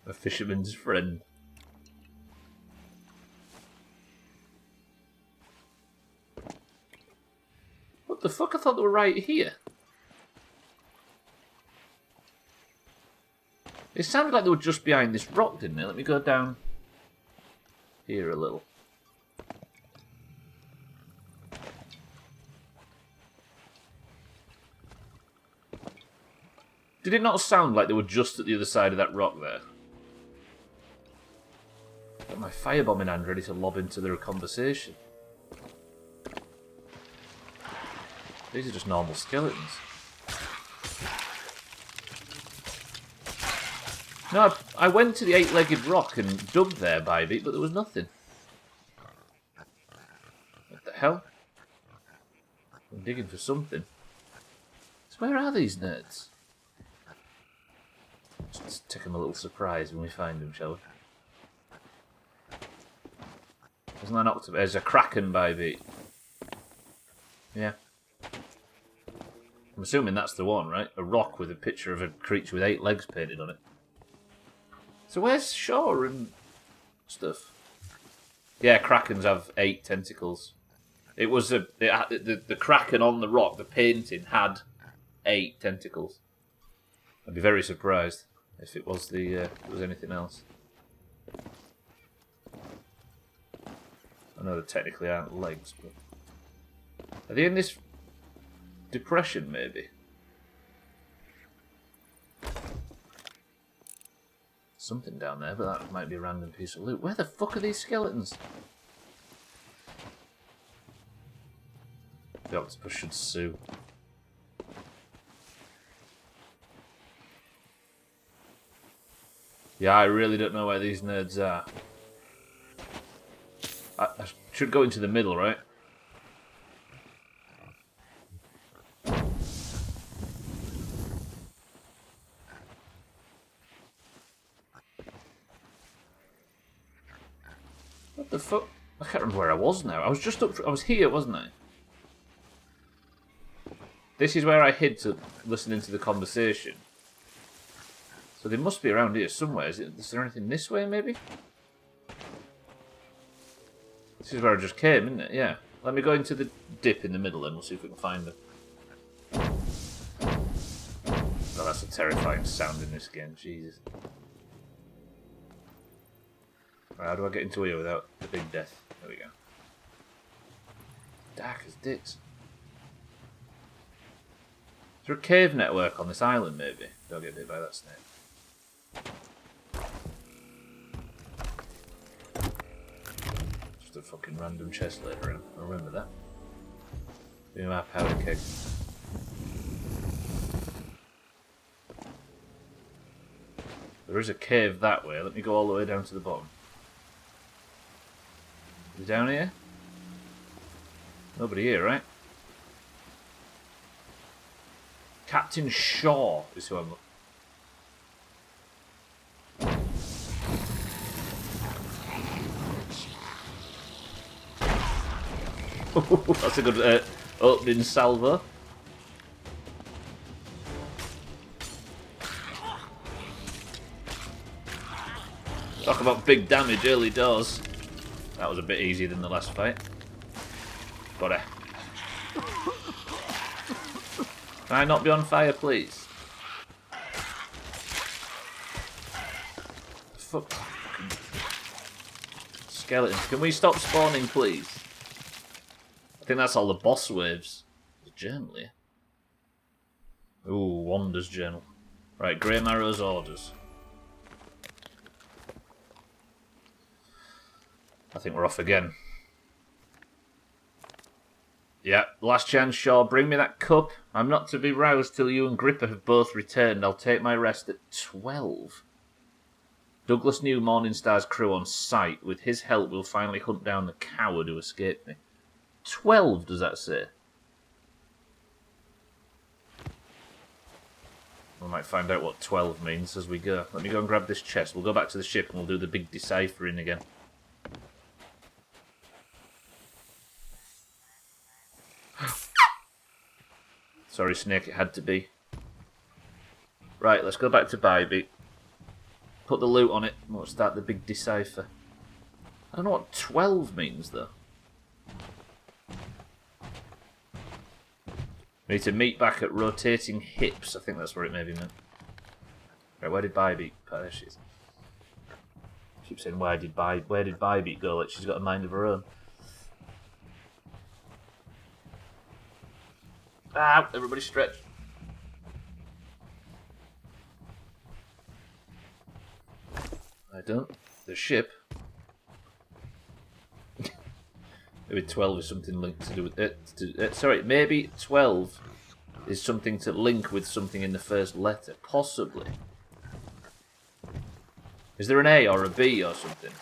A fisherman's friend. What the fuck? I thought they were right here. It sounded like they were just behind this rock, didn't it? Let me go down here a little. Did it not sound like they were just at the other side of that rock there? Got my firebomb in hand ready to lob into their conversation. These are just normal skeletons. No, I went to the eight-legged rock and dug there, Bybee, but there was nothing. What the hell? I'm digging for something. So where are these nerds? Let's take them a little surprise when we find them, shall we? Isn't that an octopus? There's a kraken by beat. Yeah. I'm assuming that's the one, right? A rock with a picture of a creature with 8 legs painted on it. So where's Shaw and stuff? Yeah, krakens have 8 tentacles. It was the kraken on the rock, the painting, had 8 tentacles. I'd be very surprised if it was anything else. I know they technically aren't legs, but are they in this depression? Maybe. Something down there, but that might be a random piece of loot. Where the fuck are these skeletons? The octopus should sue. Yeah, I really don't know where these nerds are. I should go into the middle, right? What the fuck? I can't remember where I was now. I was just up. I was here, wasn't I? This is where I hid to listen into the conversation. So they must be around here somewhere. Is there anything this way, maybe? This is where I just came, isn't it? Yeah. Let me go into the dip in the middle then. We'll see if we can find them. Oh, that's a terrifying sound in this game. Jesus. Right, how do I get into here without the big death? There we go. Dark as dicks. Is there a cave network on this island, maybe? Don't get bit by that snake. Just a fucking random chest later on. I remember that. Give me my powder keg. There is a cave that way. Let me go all the way down to the bottom. Is it down here? Nobody here, right? Captain Shaw is who I'm looking. That's a good opening salvo. Talk about big damage early doors. That was a bit easier than the last fight. Got it. Can I not be on fire, please? Fuck. Skeletons. Can we stop spawning, please? I think that's all the boss waves. There's a journal here. Ooh, Wanda's journal. Right, Grey Marrow's orders. I think we're off again. Yeah, last chance, Shaw. Bring me that cup. I'm not to be roused till you and Gripper have both returned. I'll take my rest at 12. Douglas knew Morningstar's crew on sight. With his help, we'll finally hunt down the coward who escaped me. 12, does that say? We might find out what 12 means as we go. Let me go and grab this chest. We'll go back to the ship and we'll do the big deciphering again. Sorry, Snake, it had to be. Right, let's go back to Bybee. Put the loot on it, and we'll start the big decipher. I don't know what 12 means, though. We need to meet back at Rotating Hips. I think that's where it maybe meant. Right, where did Bybee? Oh, there she is. I keep saying, where did Bybee go? Like she's got a mind of her own. Ah, everybody stretch. I don't. The ship. Maybe 12 is something linked to do with it. Sorry, maybe 12 is something to link with something in the first letter. Possibly. Is there an A or a B or something?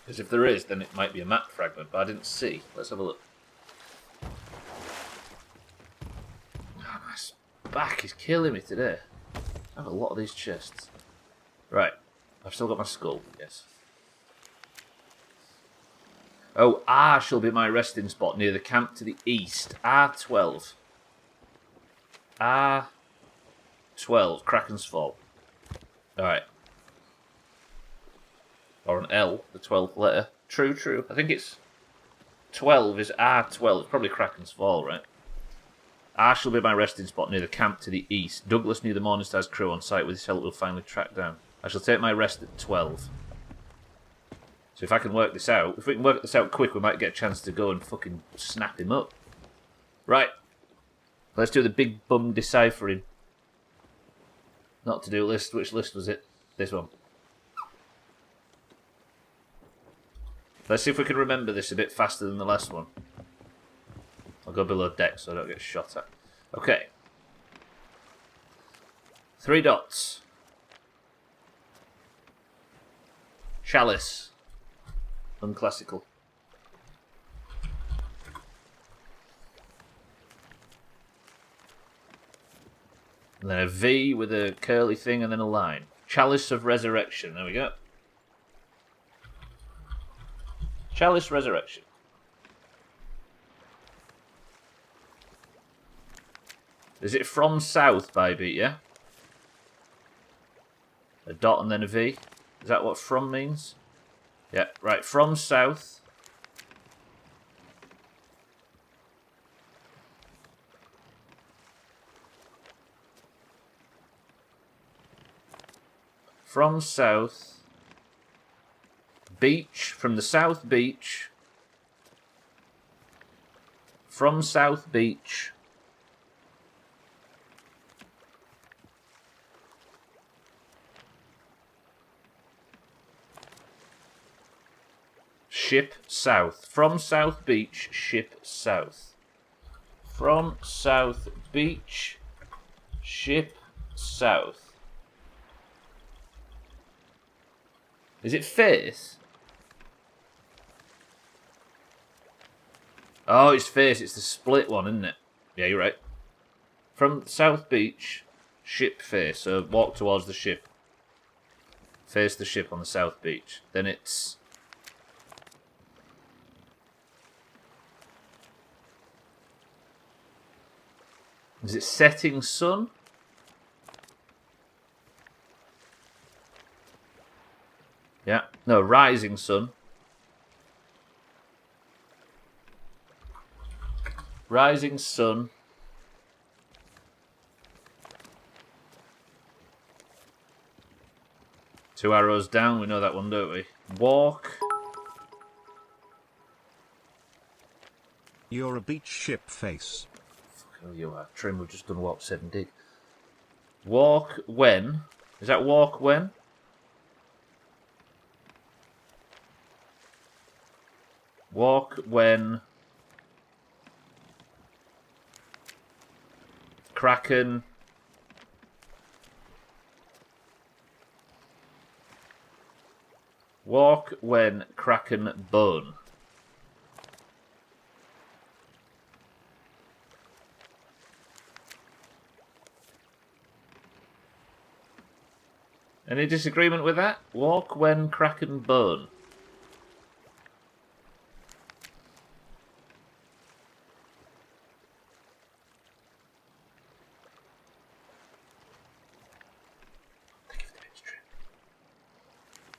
Because if there is, then it might be a map fragment, but I didn't see. Let's have a look. Oh, my back is killing me today. I have a lot of these chests. Right. I've still got my skull, yes. Oh, R shall be my resting spot near the camp to the east. R12. R12, Kraken's Fall. Alright. Or an L, the 12th letter. True, true. I think it's 12 is R12. It's probably Kraken's Fall, right? R shall be my resting spot near the camp to the east. Douglas knew the Morningstar's crew on site with his help will finally track down. I shall take my rest at 12. So if I can work this out, if we can work this out quick, we might get a chance to go and fucking snap him up. Right. Let's do the big bum deciphering. Not to do list. Which list was it? This one. Let's see if we can remember this a bit faster than the last one. I'll go below deck so I don't get shot at. Okay. 3 dots. Chalice. Unclassical. And then a V with a curly thing and then a line. Chalice of Resurrection. There we go. Chalice Resurrection. Is it from south by beat, yeah? A dot and then a V. Is that what from means? Yeah, right. From south. From south. Beach. From the south beach. From south beach. Ship south. From south beach, ship south. From south beach, ship south. Is it face? Oh, it's face. It's the split one, isn't it? Yeah, you're right. From south beach, ship face. So walk towards the ship. Face the ship on the south beach. Then it's... Is it setting sun? Yeah. No, rising sun. Rising sun. Two arrows down, we know that one, don't we? Walk. You're a beach ship face. Oh, you are. Trim, we've just done Warp 7 dig. Walk when? Is that walk when? Walk when... Kraken... Walk when Kraken bone. Any disagreement with that? Walk when Kraken bone.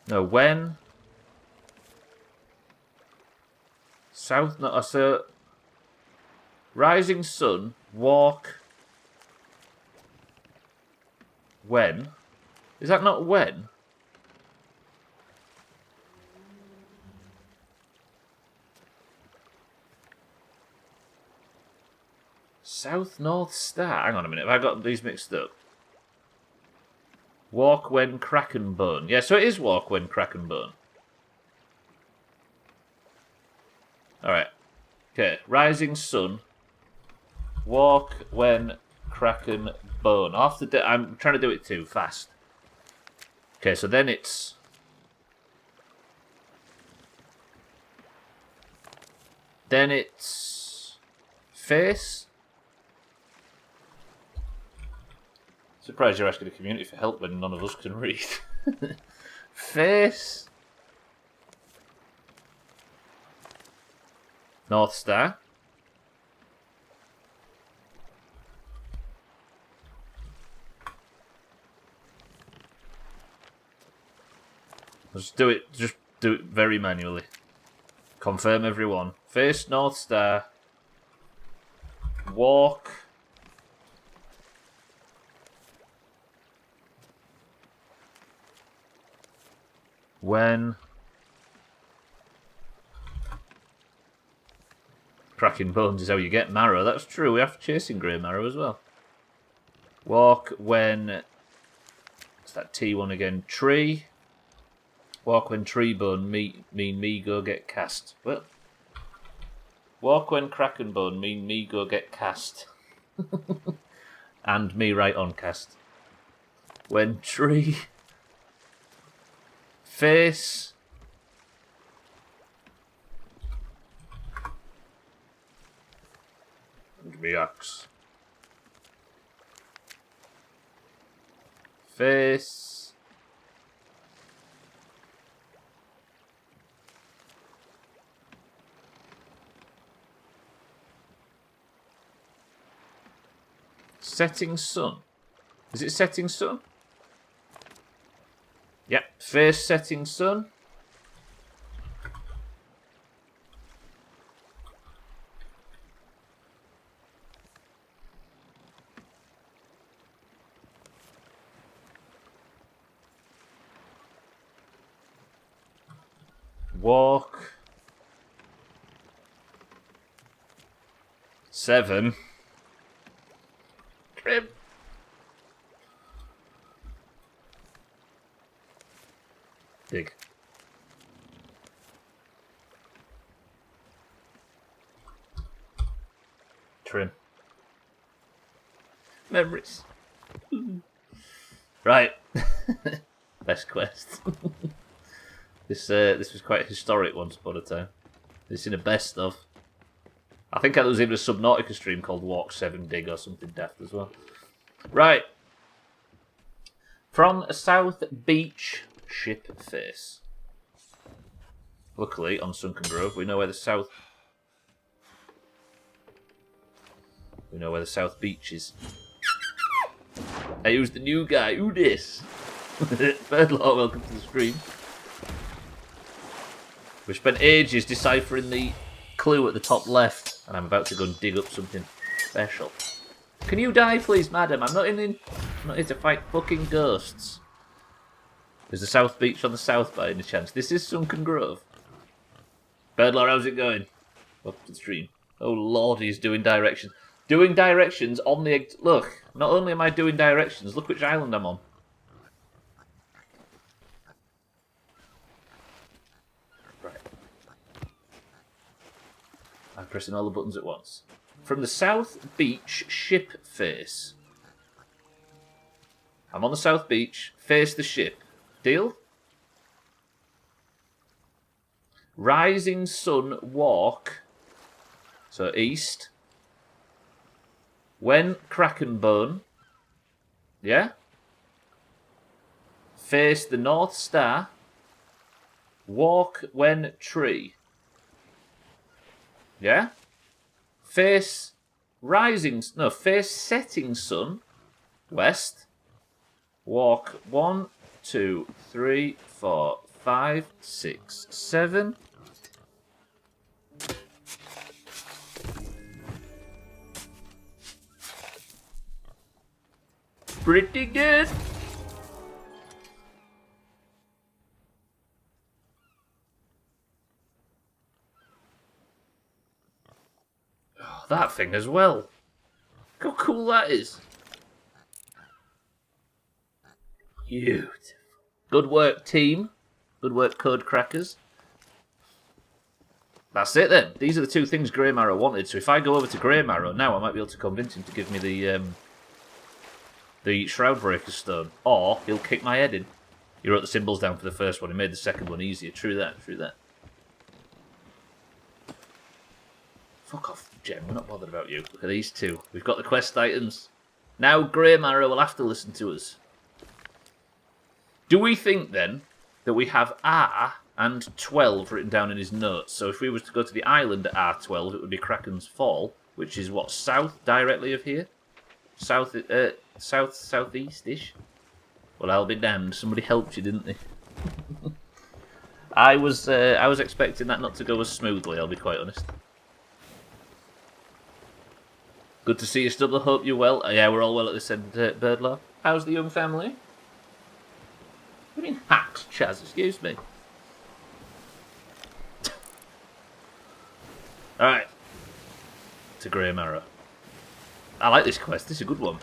No, when? South, no, so... Rising sun, walk... When? Is that not when? South, north, star. Hang on a minute, have I got these mixed up? Walk when Kraken bone. Yeah, so it is walk when Kraken bone. Alright. Okay, rising sun. Walk when Kraken bone. I'm trying to do it too fast. Okay, so then it's... Then it's... Face? Surprised you're asking the community for help when none of us can read. Face? North Star. Just do it very manually. Confirm everyone. Face North Star. Walk. When cracking bones is how you get marrow. That's true. We have chasing grey marrow as well. Walk when... What's that T one again? Tree. Walk when tree bone mean me go get cast. Well, walk when kraken bone mean me go get cast. And me right on cast. When tree face and me axe. Face setting sun. Is it setting sun? Yep, face setting sun. Walk. 7. Trim. Dig. Trim. Memories. Right. Best quest. This was quite historic once upon a time. It's in a best of. I think there was even a Subnautica stream called Walk 7 Dig or something daft as well. Right. From a South Beach ship face. Luckily, on Sunken Grove, we know where the South... We know where the South Beach is. Hey, who's the new guy? Who this? Birdlaw, welcome to the stream. We spent ages deciphering the clue at the top left, and I'm about to go and dig up something special. Can you die, please, madam? I'm not here to fight fucking ghosts. Is the South Beach on the south by any chance? This is Sunken Grove. Birdlaw, how's it going? Welcome to the stream. Oh lord, he's doing directions. Doing directions on the... Look, not only am I doing directions, look which island I'm on. Right. I'm pressing all the buttons at once. From the South Beach ship face. I'm on the South Beach, face the ship. Deal? Rising sun walk. So east. When kraken bone. Yeah? Face the North Star. Walk when tree. Yeah? Face rising... No, face setting sun. West. Walk 1, 2, 3, 4, 5, 6, 7. Pretty good. Oh, that thing as well. Look how cool that is. Beautiful. Good work, team. Good work, code crackers. That's it then. These are the two things Grey Marrow wanted. So if I go over to Grey Marrow now, I might be able to convince him to give me the Shroudbreaker stone, or he'll kick my head in. He wrote the symbols down for the first one. He made the second one easier. True that. True that. Fuck off, Jem. We're not bothered about you. Look at these two. We've got the quest items. Now Grey Marrow will have to listen to us. Do we think then that we have and 12 written down in his notes. So if we was to go to the island at R12, it would be Kraken's Fall, which is what, south directly of here? Southeast-ish? Well, I'll be damned. Somebody helped you, didn't they? I was expecting that not to go as smoothly, I'll be quite honest. Good to see you, Stubbler. Hope you're well. Yeah, we're all well at this end, Birdlaw. How's the young family? What do you mean hacks, Chaz? Excuse me. Alright. To Grey Marrow. I like this quest. This is a good one.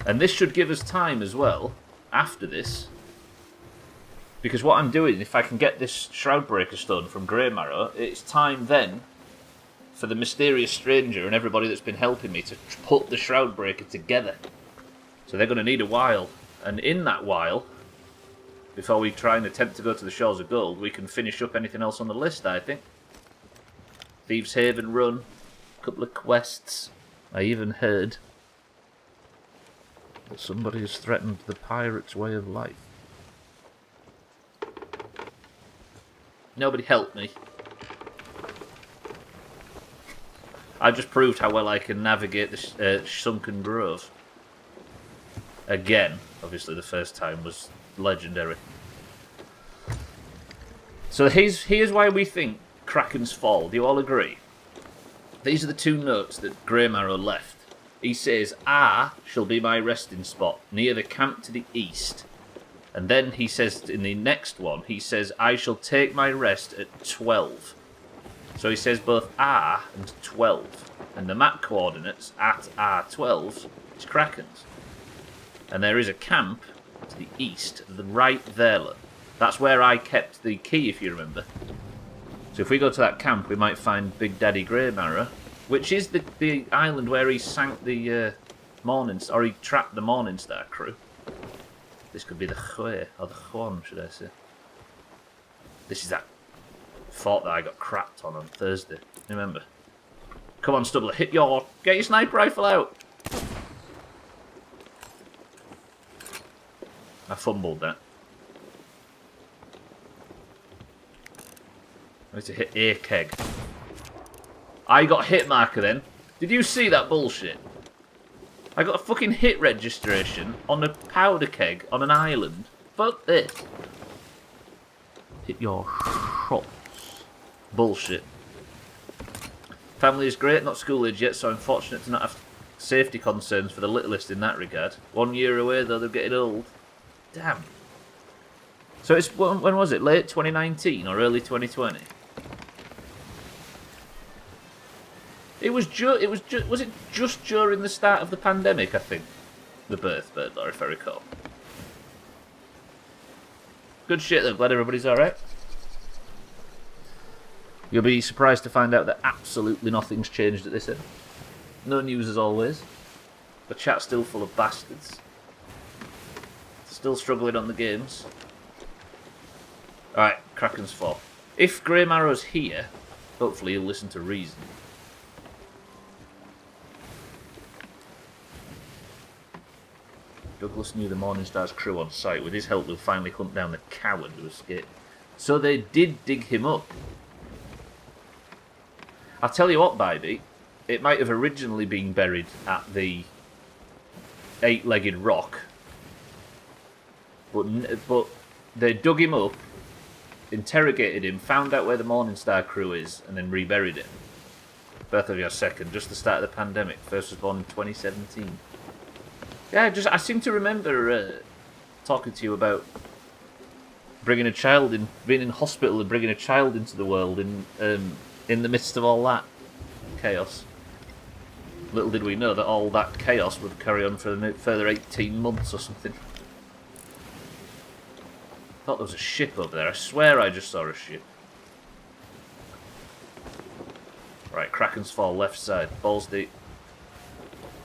And this should give us time as well, after this. Because what I'm doing, if I can get this Shroudbreaker stone from Grey Marrow, it's time then for the mysterious stranger and everybody that's been helping me to put the Shroudbreaker together. So they're going to need a while. And in that while, before we try and attempt to go to the Shores of Gold, we can finish up anything else on the list, I think. Thieves Haven Run, a couple of quests. I even heard that somebody has threatened the pirate's way of life. Nobody helped me. I just proved how well I can navigate the Sunken Grove. Again, obviously the first time was legendary. So here's why we think Kraken's Fall. Do you all agree? These are the two notes that Grey Marrow left. He says, shall be my resting spot, near the camp to the east. And then he says in the next one, he says, I shall take my rest at 12. So he says both and 12. And the map coordinates at R12 is Kraken's. And there is a camp to the east, right there. Look. That's where I kept the key, if you remember. So if we go to that camp, we might find Big Daddy Grey Marrow, which is the island where he sank the or he trapped the Morningstar crew. This could be the Hue, or the Juan, should I say. This is that fort that I got crapped on Thursday. Remember? Come on, Stubbler, get your sniper rifle out! I fumbled that. I need to hit a keg. I got hit marker then. Did you see that bullshit? I got a fucking hit registration on a powder keg on an island. Fuck this. Hit your shots. Bullshit. Family is great, not school age yet, so I'm fortunate to not have safety concerns for the littlest in that regard. 1 year away though, they're getting old. Damn. So it's, when was it? Late 2019 or early 2020? Was it just during the start of the pandemic, I think? The birth, Birdlaw, if I recall. Good shit though, glad everybody's alright. You'll be surprised to find out that absolutely nothing's changed at this end. No news as always. The chat's still full of bastards. Still struggling on the games. Alright, Kraken's Fall. If Grey Marrow's here, hopefully he'll listen to reason. Douglas knew the Morningstar's crew on site. With his help, we'll finally hunt down the coward who escaped. So they did dig him up. I'll tell you what, Bybee. It might have originally been buried at the 8-legged rock. But they dug him up, interrogated him, found out where the Morningstar crew is, and then reburied it. Birth of your second, just the start of the pandemic. First was born in 2017. Yeah, I seem to remember talking to you about bringing a child in, being in hospital and bringing a child into the world in the midst of all that chaos. Little did we know that all that chaos would carry on for a further 18 months or something. I thought there was a ship over there. I swear I just saw a ship. Right, Kraken's Fall, left side, balls deep.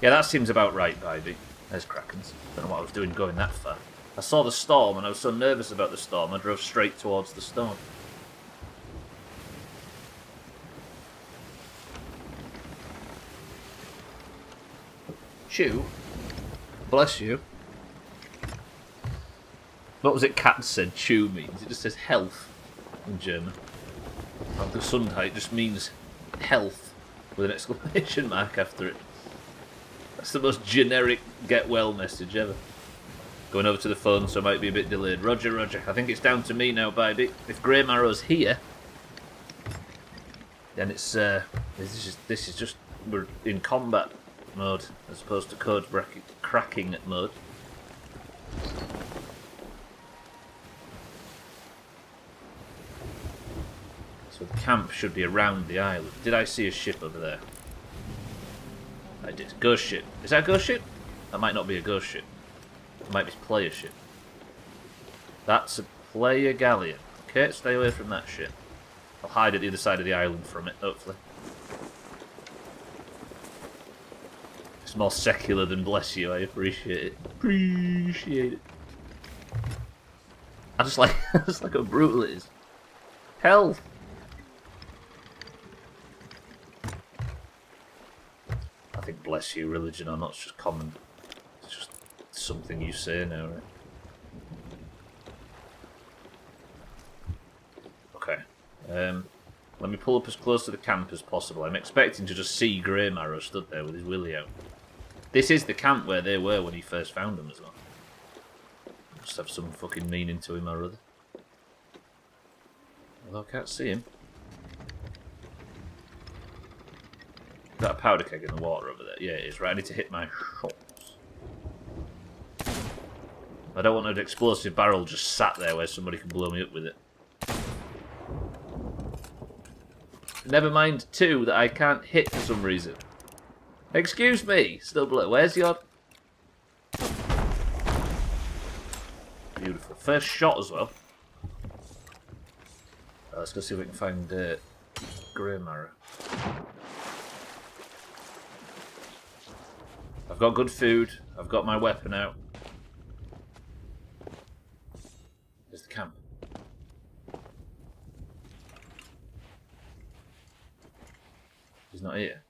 Yeah, that seems about right, Bybee. There's Kraken's. Don't know what I was doing going that far. I saw the storm and I was so nervous about the storm I drove straight towards the storm. Chew. Bless you. What was it Cat said chew means? It just says health in German. And Gesundheit just means health with an exclamation mark after it. That's the most generic get well message ever. Going over to the phone, so I might be a bit delayed. Roger, Roger. I think it's down to me now, baby. If Grey Marrow's here, then it's this is just we're in combat mode as opposed to code cracking mode. So the camp should be around the island. Did I see a ship over there? I did. Ghost ship. Is that a ghost ship? That might not be a ghost ship. It might be a player ship. That's a player galleon. Okay, stay away from that shit. I'll hide at the other side of the island from it, hopefully. It's more secular than bless you, I appreciate it. Appreciate it. I just like how brutal it is. Hell! I think bless you, religion or not, it's just common. It's just something you say now, right? Okay. Let me pull up as close to the camp as possible. I'm expecting to just see Grey Marrow stood there with his willy out. This is the camp where they were when he first found them as well. Must have some fucking meaning to him or other. Although I can't see him. Is that a powder keg in the water over there? Yeah, it is. Right, I need to hit my shots. I don't want an explosive barrel just sat there where somebody can blow me up with it. Never mind, too, that I can't hit for some reason. Excuse me, Stubbler, where's your... Beautiful. First shot as well. Let's go see if we can find Grey Marrow. I've got good food. I've got my weapon out. There's the camp. He's not here.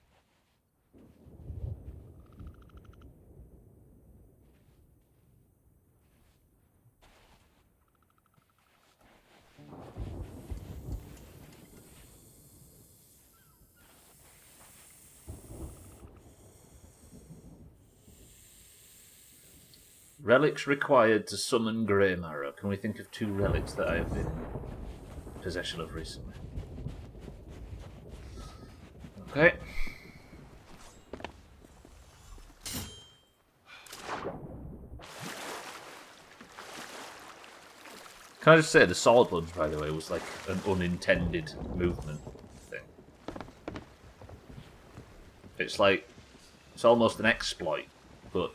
Relics required to summon Grey Marrow. Can we think of 2 relics that I have been in possession of recently? Okay. Can I just say the sword lunge, by the way, was like an unintended movement thing. It's like, it's almost an exploit, but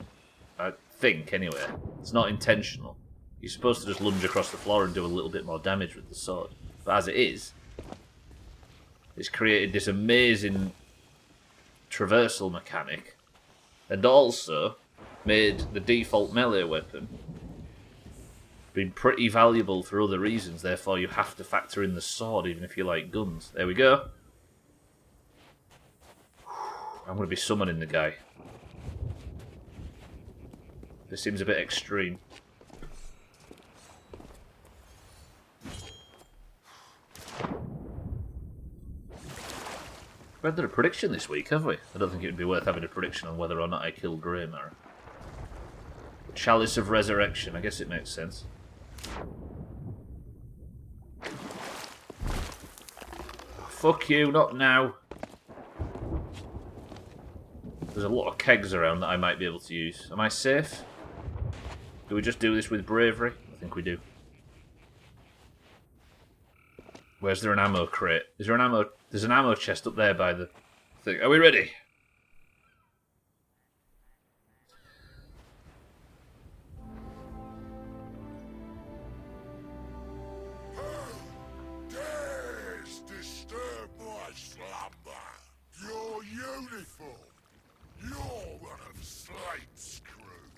I think anyway, it's not intentional. You're supposed to just lunge across the floor and do a little bit more damage with the sword. But as it is, it's created this amazing traversal mechanic, and also made the default melee weapon be pretty valuable for other reasons. Therefore, you have to factor in the sword, even if you like guns. There we go. I'm going to be summoning the guy. This seems a bit extreme. We've had a prediction this week, have we? I don't think it would be worth having a prediction on whether or not I kill Grey Marrow. Chalice of Resurrection, I guess it makes sense. Fuck you, not now. There's a lot of kegs around that I might be able to use. Am I safe? Do we just do this with bravery? I think we do. Where's there an ammo crate? Is there an ammo... There's an ammo chest up there by the thing. Are we ready? Dares disturb my slumber. Your uniform. You're one of Slate's crew.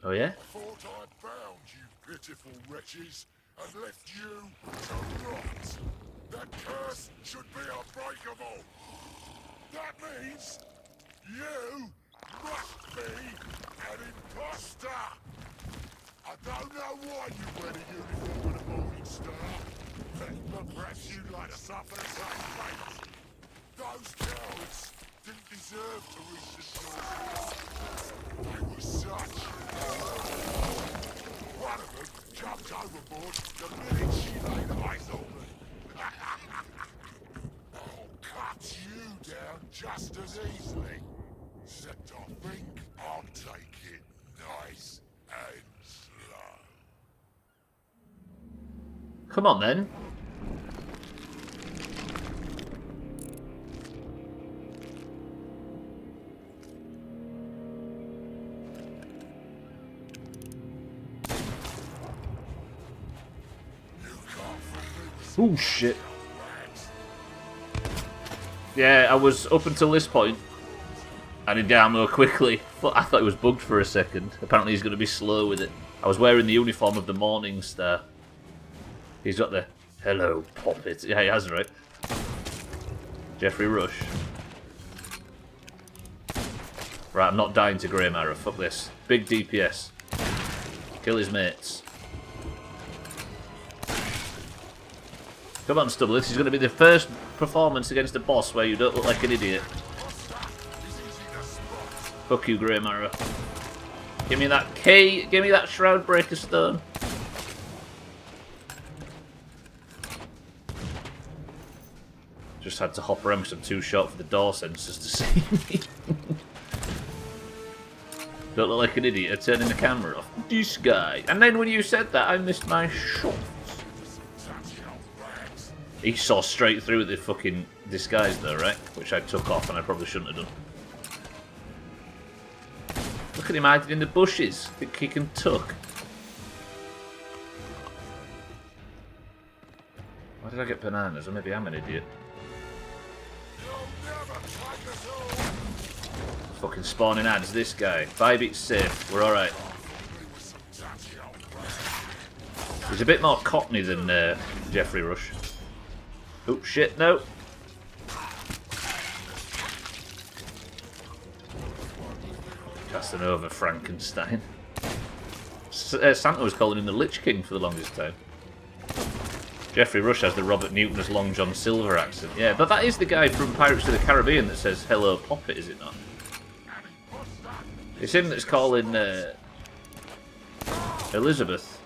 Oh yeah? Thought I'd found you pitiful wretches and left you to rot. That curse should be unbreakable. That means you must be an imposter. A don't know why you wear the uniform of the Morning Star, but perhaps you'd like to suffer the same fate. Those cowards didn't deserve to reach the shores. They were such. One of them jumped overboard the minute she laid eyes on me. I'll cut you down just as easily. Except I think I'll take it nice and slow. Come on then. Oh shit. Yeah, I was up until this point. I did down more quickly. I thought it was bugged for a second. Apparently he's going to be slow with it. I was wearing the uniform of the Morning Star. He's got the hello poppet. Yeah, he has, right? Jeffrey Rush. Right, I'm not dying to Grey Marrow. Fuck this. Big DPS. Kill his mates. Come on, Stubbler. This is going to be the first performance against a boss where you don't look like an idiot. Fuck you, Grey Marrow. Give me that key. Give me that Shroud Breaker Stone. Just had to hop around because I'm too short for the door sensors to see me. Don't look like an idiot. Turning the camera off. This guy. And then when you said that, I missed my shot. He saw straight through the fucking disguise though, right? Which I took off and I probably shouldn't have done. Look at him hiding in the bushes. Think he can tuck. Why did I get bananas? Or maybe I'm an idiot. Fucking spawning ads, this guy. 5 bits safe. We're alright. He's a bit more cockney than Jeffrey Rush. Oh shit, no. Casting over Frankenstein. Santa was calling him the Lich King for the longest time. Jeffrey Rush has the Robert Newton as Long John Silver accent. Yeah, but that is the guy from Pirates of the Caribbean that says hello poppet, is it not? It's him that's calling Elizabeth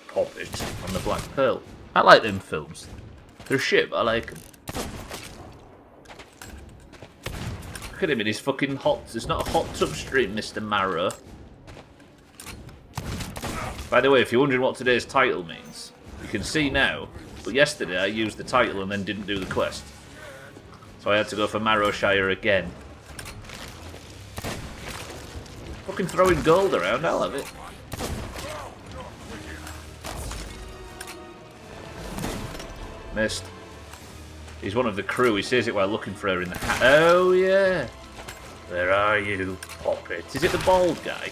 Poppet on the Black Pearl. I like them films. They're shit, but I like them. Look at him in his fucking hot... It's not a hot tub stream, Mr. Marrow. By the way, if you're wondering what today's title means, you can see now, but yesterday I used the title and then didn't do the quest. So I had to go for Marrowshire again. Fucking throwing gold around, I'll have it. Missed. He's one of the crew. He says it while looking for her in the hat. Oh, yeah. Where are you, Poppet? Is it the bald guy?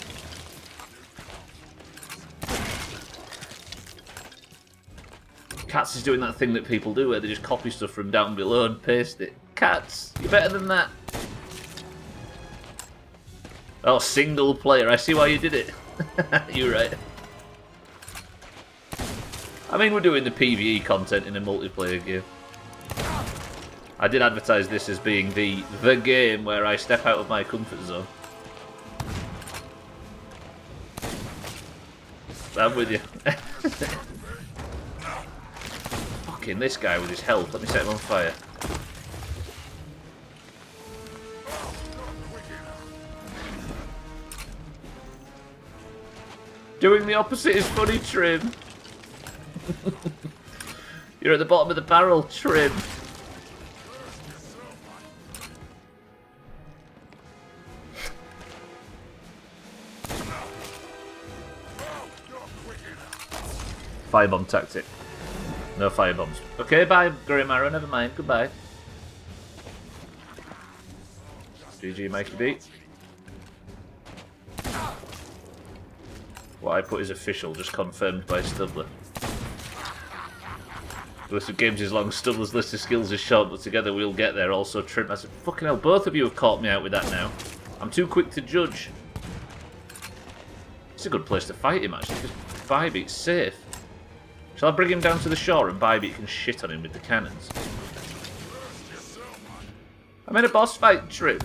Cats is doing that thing that people do where they just copy stuff from down below and paste it. Cats, you're better than that. Oh, single player. I see why you did it. You're right. I mean, we're doing the PvE content in a multiplayer game. I did advertise this as being the game where I step out of my comfort zone. I'm with you. Fucking this guy with his health. Let me set him on fire. Doing the opposite is funny, Trim. You're at the bottom of the barrel, Trim. Firebomb tactic. No firebombs. Okay, bye, Grey Marrow. Never mind. Goodbye. GG, Mikey B. What I put is official, just confirmed by Stubbler. The list of games is long, Stubbler's list of skills is short, but together we'll get there. Also, Trim. I said, fucking hell, both of you have caught me out with that now. I'm too quick to judge. It's a good place to fight him, actually, because Bybeat's safe. Shall I bring him down to the shore and Bybeat can shit on him with the cannons? I'm in a boss fight, Trim.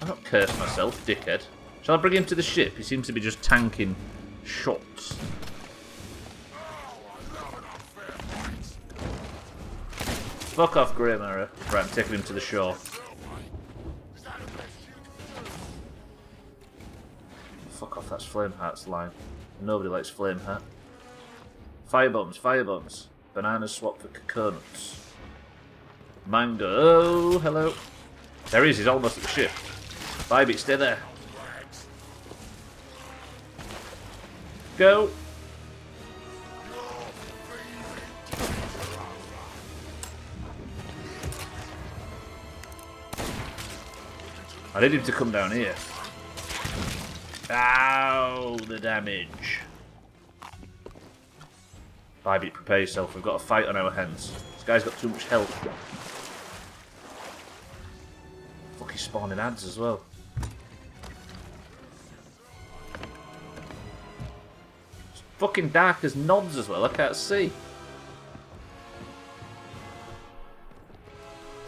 I don't curse myself, dickhead. Shall I bring him to the ship? He seems to be just tanking shots. Fuck off, Grey Marrow. Right, I'm taking him to the shore. Fuck off, that's Flameheart's line. Nobody likes Flameheart. Firebombs, firebombs. Bananas swap for coconuts. Mango. Oh, hello. There he is, he's almost at the ship. Bybeat, stay there. Go. I need him to come down here. Ow, the damage. Bybeat, prepare yourself. We've got a fight on our hands. This guy's got too much health. Fuck, he's spawning ads as well. It's fucking dark as nods as well. I can't see.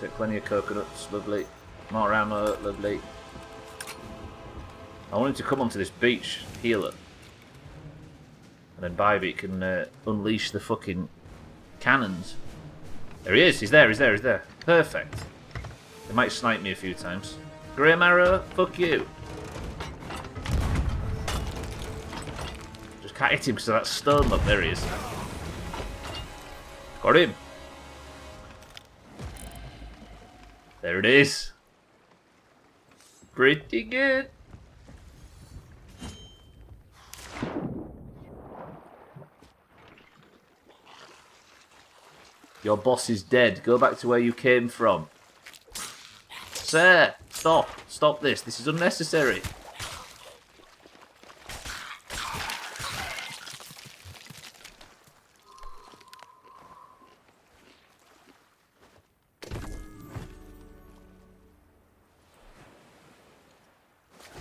Take plenty of coconuts. Lovely. More ammo. Lovely. I want him to come onto this beach, healer. And then Bybeat can unleash the fucking cannons. There he is, he's there, he's there, he's there. Perfect. They might snipe me a few times. Grey Marrow, fuck you. Just can't hit him because of that stone look. There he is. Got him. There it is. Pretty good. Your boss is dead. Go back to where you came from. Sir, stop. Stop this. This is unnecessary.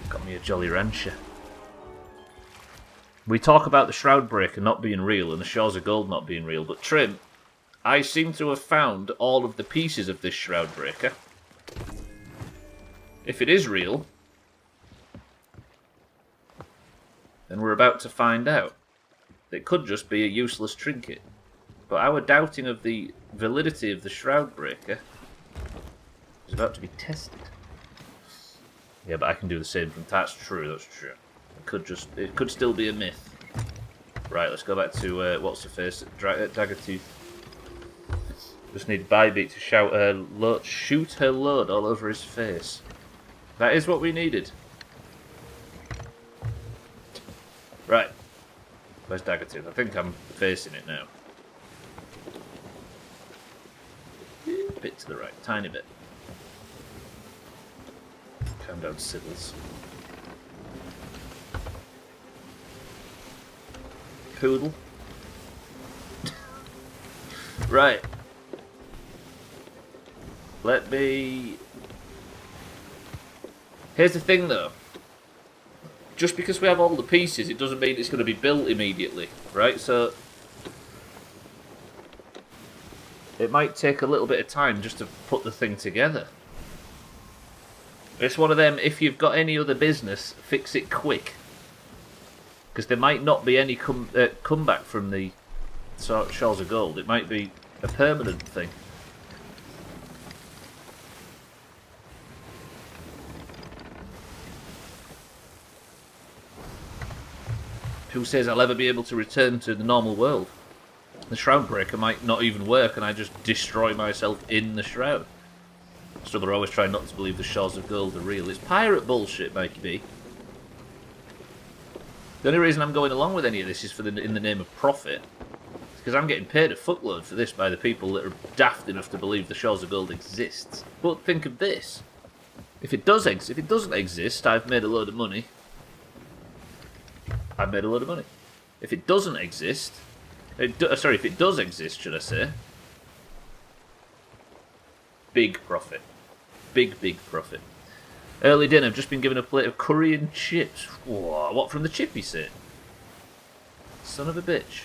Got me a Jolly Rancher. We talk about the Shroudbreaker not being real and the Shores of Gold not being real, but Trim, I seem to have found all of the pieces of this Shroudbreaker. If it is real, then we're about to find out. It could just be a useless trinket. But our doubting of the validity of the Shroudbreaker is about to be tested. Yeah, but I can do the same thing. That's true, that's true. It could still be a myth. Right, let's go back to what's her face? Daggertooth. Just need Bybeat to shoot her load all over his face. That is what we needed. Right. Where's Daggertooth? I think I'm facing it now. A bit to the right, tiny bit. Calm down, Siddles. Poodle. Right. Let me... Here's the thing though. Just because we have all the pieces, it doesn't mean it's going to be built immediately, right? So... it might take a little bit of time just to put the thing together. It's one of them, if you've got any other business, fix it quick. Because there might not be any comeback from the Shores of Gold. It might be a permanent thing. Who says I'll ever be able to return to the normal world? The Shroudbreaker might not even work and I just destroy myself in the Shroud. Stubbler always try not to believe the Shores of Gold are real. It's pirate bullshit, Mikey B. The only reason I'm going along with any of this is in the name of profit. It's because I'm getting paid a fuckload for this by the people that are daft enough to believe the Shores of Gold exists. But think of this. If it doesn't exist, I've made a load of money. I've made a load of money. If it doesn't exist... if it does exist, should I say... big profit. Big profit. Early dinner, I've just been given a plate of curry and chips. Whoa, what from the chippy set? Son of a bitch.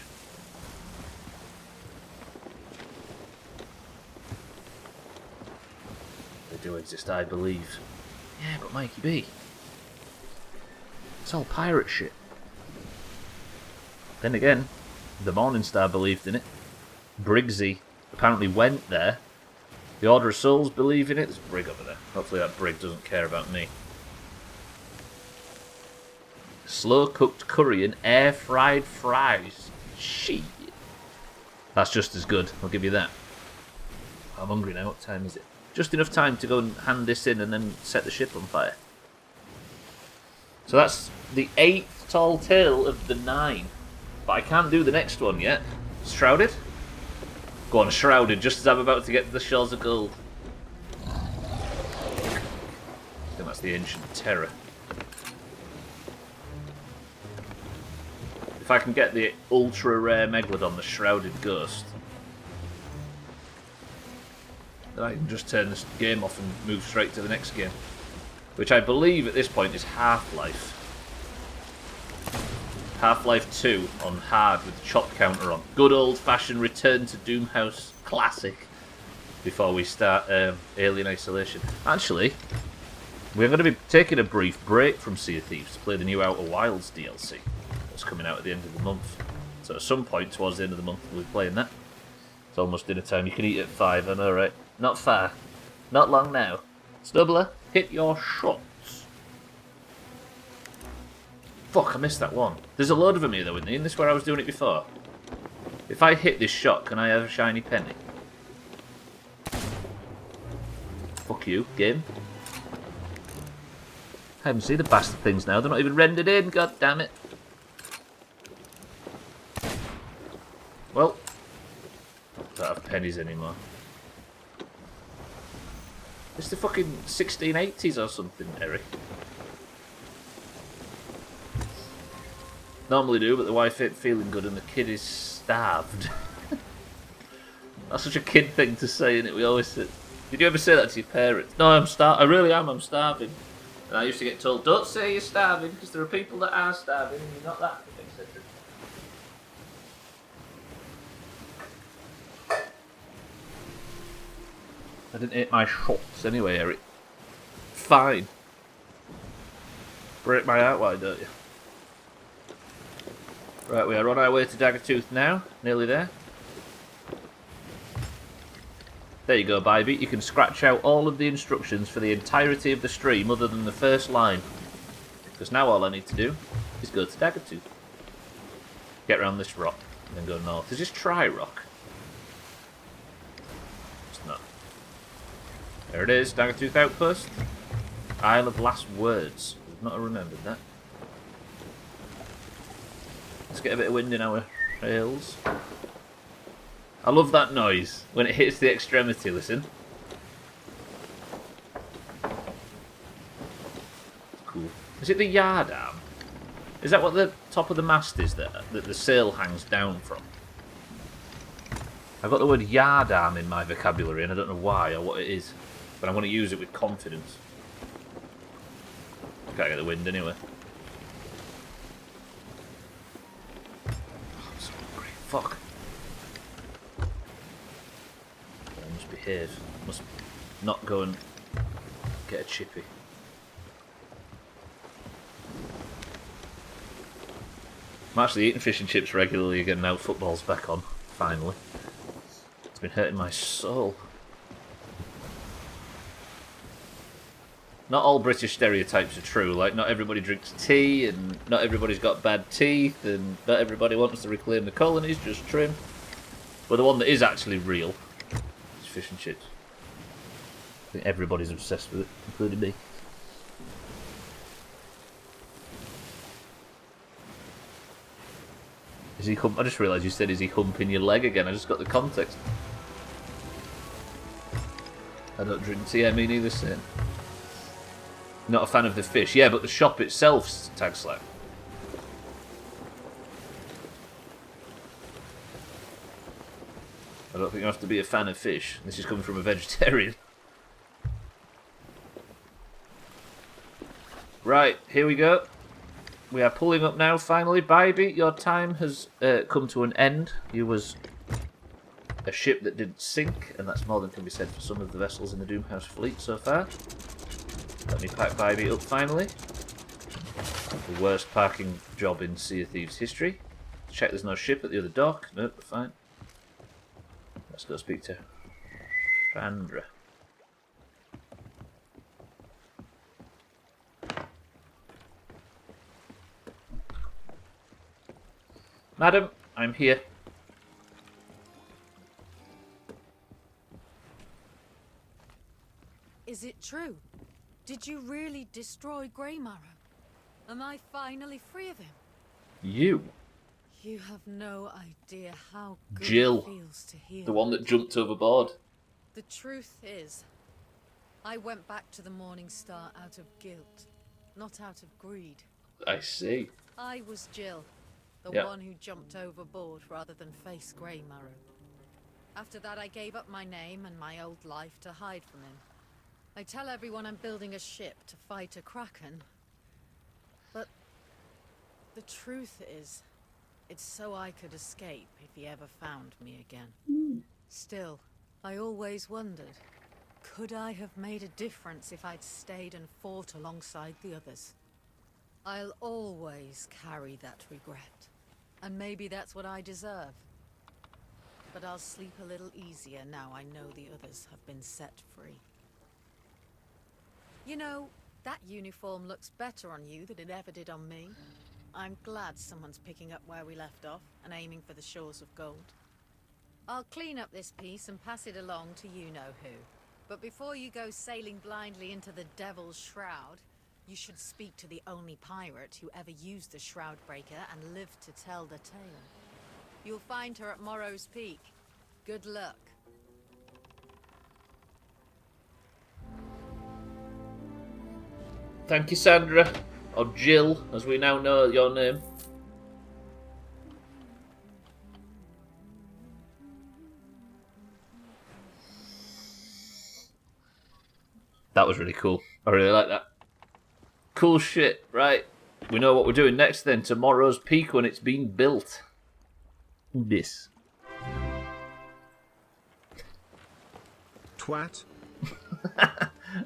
They do exist, I believe. Yeah, but Mikey B. It's all pirate shit. Then again, the Morningstar believed in it. Briggsy apparently went there. The Order of Souls believe in it. There's a brig over there. Hopefully that brig doesn't care about me. Slow cooked curry and air fried fries. Shit. That's just as good, I'll give you that. I'm hungry now, what time is it? Just enough time to go and hand this in and then set the ship on fire. So that's the 8th tall tale of the 9. But I can't do the next one yet. Shrouded? Go on, Shrouded, just as I'm about to get to the Shores of Gold. I think that's the Ancient Terror. If I can get the ultra rare Megalodon, the Shrouded Ghost, then I can just turn this game off and move straight to the next game. Which I believe at this point is Half-Life. Half-Life 2 on hard with the chop counter on. Good old-fashioned return to Doomhaus classic before we start Alien Isolation. Actually, we're going to be taking a brief break from Sea of Thieves to play the new Outer Wilds DLC that's coming out at the end of the month. So at some point towards the end of the month we'll be playing that. It's almost dinner time. You can eat at 5, I know, right? Not far. Not long now. Stubbler, hit your shots. Fuck, I missed that one. There's a load of them here though, isn't there? Isn't this where I was doing it before? If I hit this shot, can I have a shiny penny? Fuck you, game. I haven't seen the bastard things now. They're not even rendered in, god damn it. Well, I don't have pennies anymore. It's the fucking 1680s or something, Eric. Normally do, but the wife ain't feeling good and the kid is starved. That's such a kid thing to say, isn't it? We always say... Did you ever say that to your parents? No, I really am, I'm starving. And I used to get told, don't say you're starving, because there are people that are starving and you're not that, etc. I didn't hit my shots anyway, Eric. Fine. Break my heart, why don't you? Right, we are on our way to Daggertooth now. Nearly there. There you go, Bybee. You can scratch out all of the instructions for the entirety of the stream other than the first line. Because now all I need to do is go to Daggertooth. Get around this rock and then go north. Is this Tri-Rock? It's not. There it is, Daggertooth Outpost. Isle of Last Words. I've not remembered that. Let's get a bit of wind in our sails. I love that noise when it hits the extremity, listen. Cool. Is it the yard arm? Is that what the top of the mast is that the sail hangs down from? I've got the word yard arm in my vocabulary and I don't know why or what it is. But I want to use it with confidence. Can't get the wind anyway. Oh, I'm so hungry. Fuck. I must behave. Must not go and get a chippy. I'm actually eating fish and chips regularly again now football's back on, finally. It's been hurting my soul. Not all British stereotypes are true, like not everybody drinks tea, and not everybody's got bad teeth, and not everybody wants to reclaim the colonies, just trim. But the one that is actually real is fish and chips. I think everybody's obsessed with it, including me. Is he I just realised you said, is he humping your leg again? I just got the context. I don't drink tea, me neither, Sin. Not a fan of the fish. Yeah, but the shop itself's tag slack. I don't think you have to be a fan of fish. This is coming from a vegetarian. Right, here we go. we are pulling up now, finally. Bybee, your time has come to an end. You was a ship that didn't sink, and that's more than can be said for some of the vessels in the Doomhaus fleet so far. Let me pack Bybee up, finally. The worst parking job in Sea of Thieves history. Check there's no ship at the other dock. Nope, we're fine. Let's go speak to Sandra. Madam, I'm here. Is it true? Did you really destroy Grey Marrow? Am I finally free of him? You? You have no idea how good Jill, it feels to hear. the one that jumped overboard. The truth is, I went back to the Morning Star out of guilt, not out of greed. I see. I was Jill, the Yeah. one who jumped overboard rather than face Grey Marrow. After that, I gave up my name and my old life to hide from him. I tell everyone I'm building a ship to fight a kraken, but the truth is, it's so I could escape if he ever found me again. Still, I always wondered, could I have made a difference if I'd stayed and fought alongside the others? I'll always carry that regret, and maybe that's what I deserve. But I'll sleep a little easier now I know the others have been set free. You know, that uniform looks better on you than it ever did on me. I'm glad someone's picking up where we left off and aiming for the shores of gold. I'll clean up this piece and pass it along to you-know-who. But before you go sailing blindly into the Devil's Shroud, you should speak to the only pirate who ever used the Shroud Breaker and lived to tell the tale. You'll find her at Morrow's Peak. Good luck. Thank you, Sandra. Or Jill, as we now know your name. That was really cool. I really like that. Cool shit, right? We know what we're doing next then. Tomorrow's Peak when it's being built. This. Twat.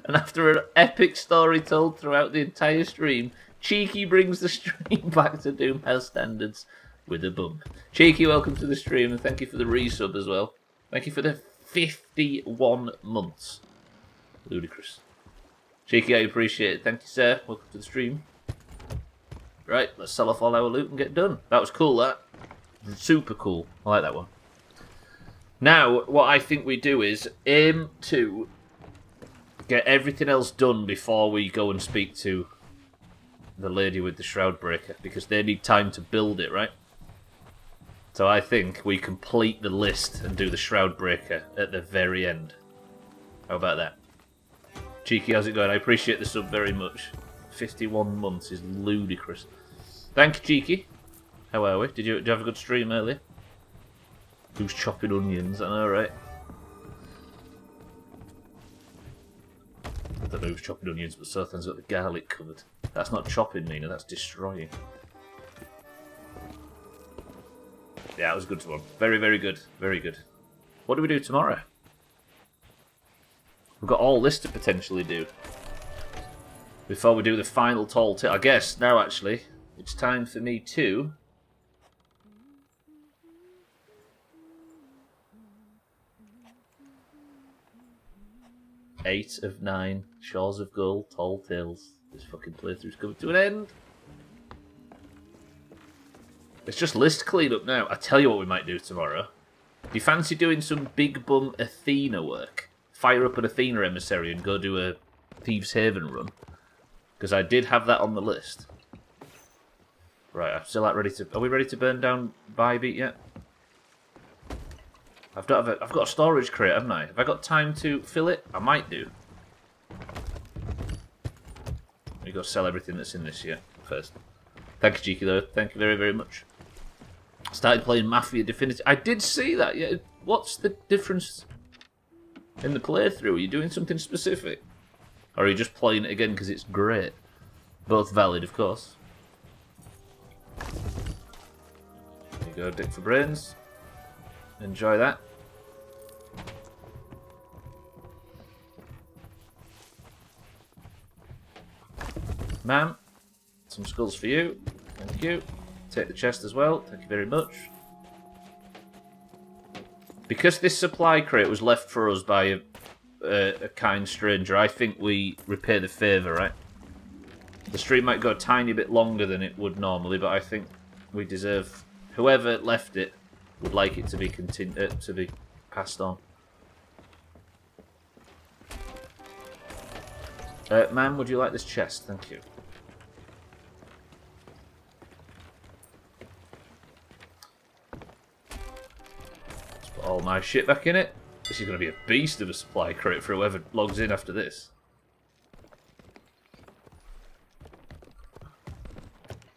And after an epic story told throughout the entire stream, Cheeky brings the stream back to Doomhaus standards with a bump. Cheeky, welcome to the stream, and thank you for the resub as well. Thank you for the 51 months. Ludicrous. Cheeky, I appreciate it. Thank you, sir. Welcome to the stream. Right, let's sell off all our loot and get done. That was cool, that. Super cool. I like that one. Now, what I think we do is aim to get everything else done before we go and speak to the lady with the Shroud Breaker, because they need time to build it, right? So I think we complete the list and do the Shroud Breaker at the very end. How about that? Cheeky, how's it going? I appreciate the sub very much. 51 months is ludicrous. Thank you, Cheeky. How are we? Did you have a good stream earlier? Who's chopping onions? I know, right? I don't know who's chopping onions, but Sothan's got the garlic covered. That's not chopping, Mina, that's destroying. Yeah, it was a good one. Very, very good. Very good. What do we do tomorrow? We've got all this to potentially do. Before we do the final tall tale. I guess now, actually, it's time for me to... 8 of 9 Shores of Gold, Tall Tales. This fucking playthrough's coming to an end. It's just list cleanup now. I tell you what we might do tomorrow. Do you fancy doing some big bum Athena work? Fire up an Athena emissary and go do a Thieves Haven run? Because I did have that on the list. Right, I'm still ready to... Are we ready to burn down Bybee yet? I've got a storage crate, haven't I? Have I got time to fill it? I might do. Let me go sell everything that's in this yet first. Thank you, Cheeky, though. Thank you very, very much. Started playing Mafia Definitive. I did see that, yeah. What's the difference in the playthrough? Are you doing something specific? Or are you just playing it again because it's great? Both valid, of course. you go, Dick for brains. Enjoy that. Ma'am, some skulls for you. Thank you. Take the chest as well. Thank you very much. Because this supply crate was left for us by a kind stranger, I think we repay the favour, right? The stream might go a tiny bit longer than it would normally, but I think we deserve... Whoever left it would like it to be passed on. Ma'am, would you like this chest? Thank you. Let's put all my shit back in it. This is going to be a beast of a supply crate for whoever logs in after this.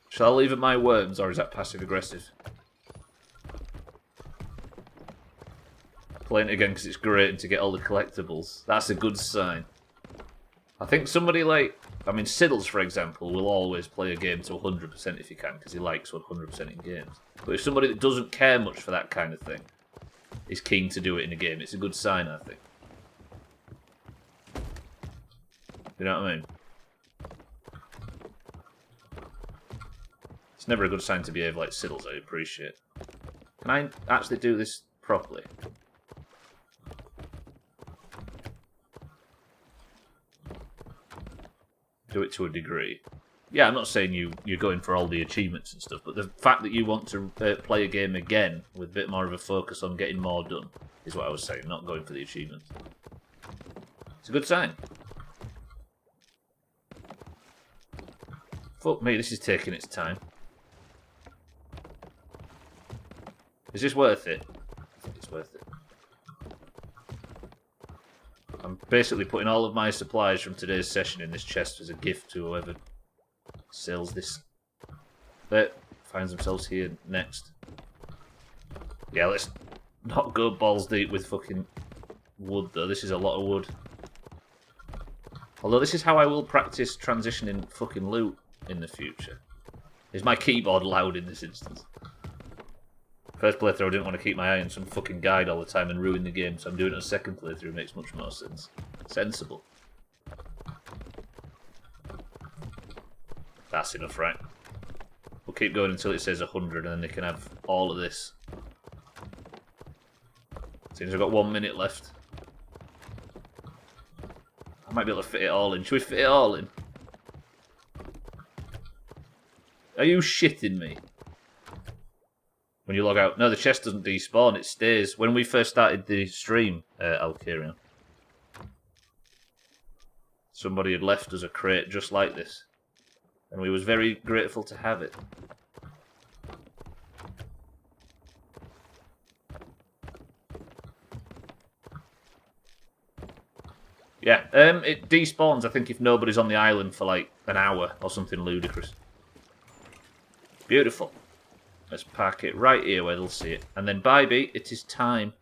Shall I leave it my worms, or is that passive-aggressive? Playing it again because it's great and to get all the collectibles. That's a good sign. I think somebody like... I mean, Siddles, for example, will always play a game to 100% if he can, because he likes 100% in games. But if somebody that doesn't care much for that kind of thing is keen to do it in a game, it's a good sign, I think. You know what I mean? It's never a good sign to behave like Siddles, I appreciate. Can I actually do this properly? Do it to a degree. Yeah, I'm not saying you're going for all the achievements and stuff, but the fact that you want to play a game again with a bit more of a focus on getting more done is what I was saying, not going for the achievements. It's a good sign. Fuck me, this is taking its time. Is this worth it? I think it's worth it. I'm basically putting all of my supplies from today's session in this chest as a gift to whoever sells this. That finds themselves here next. Yeah, let's not go balls deep with fucking wood, though. This is a lot of wood. Although this is how I will practice transitioning fucking loot in the future. Is my keyboard loud in this instance? First playthrough, I didn't want to keep my eye on some fucking guide all the time and ruin the game, so I'm doing it on second playthrough. It makes much more sense. Sensible. That's enough, right? We'll keep going until it says 100 and then they can have all of this. Seems I've got 1 minute left. I might be able to fit it all in. Should we fit it all in? Are you shitting me? When you log out. No, the chest doesn't despawn, it stays. When we first started the stream, Alkarion, somebody had left us a crate just like this. And we was very grateful to have it. Yeah, it despawns, I think, if nobody's on the island for like an hour or something ludicrous. Beautiful. Let's park it right here where they'll see it. And then, bye-bye, it is time.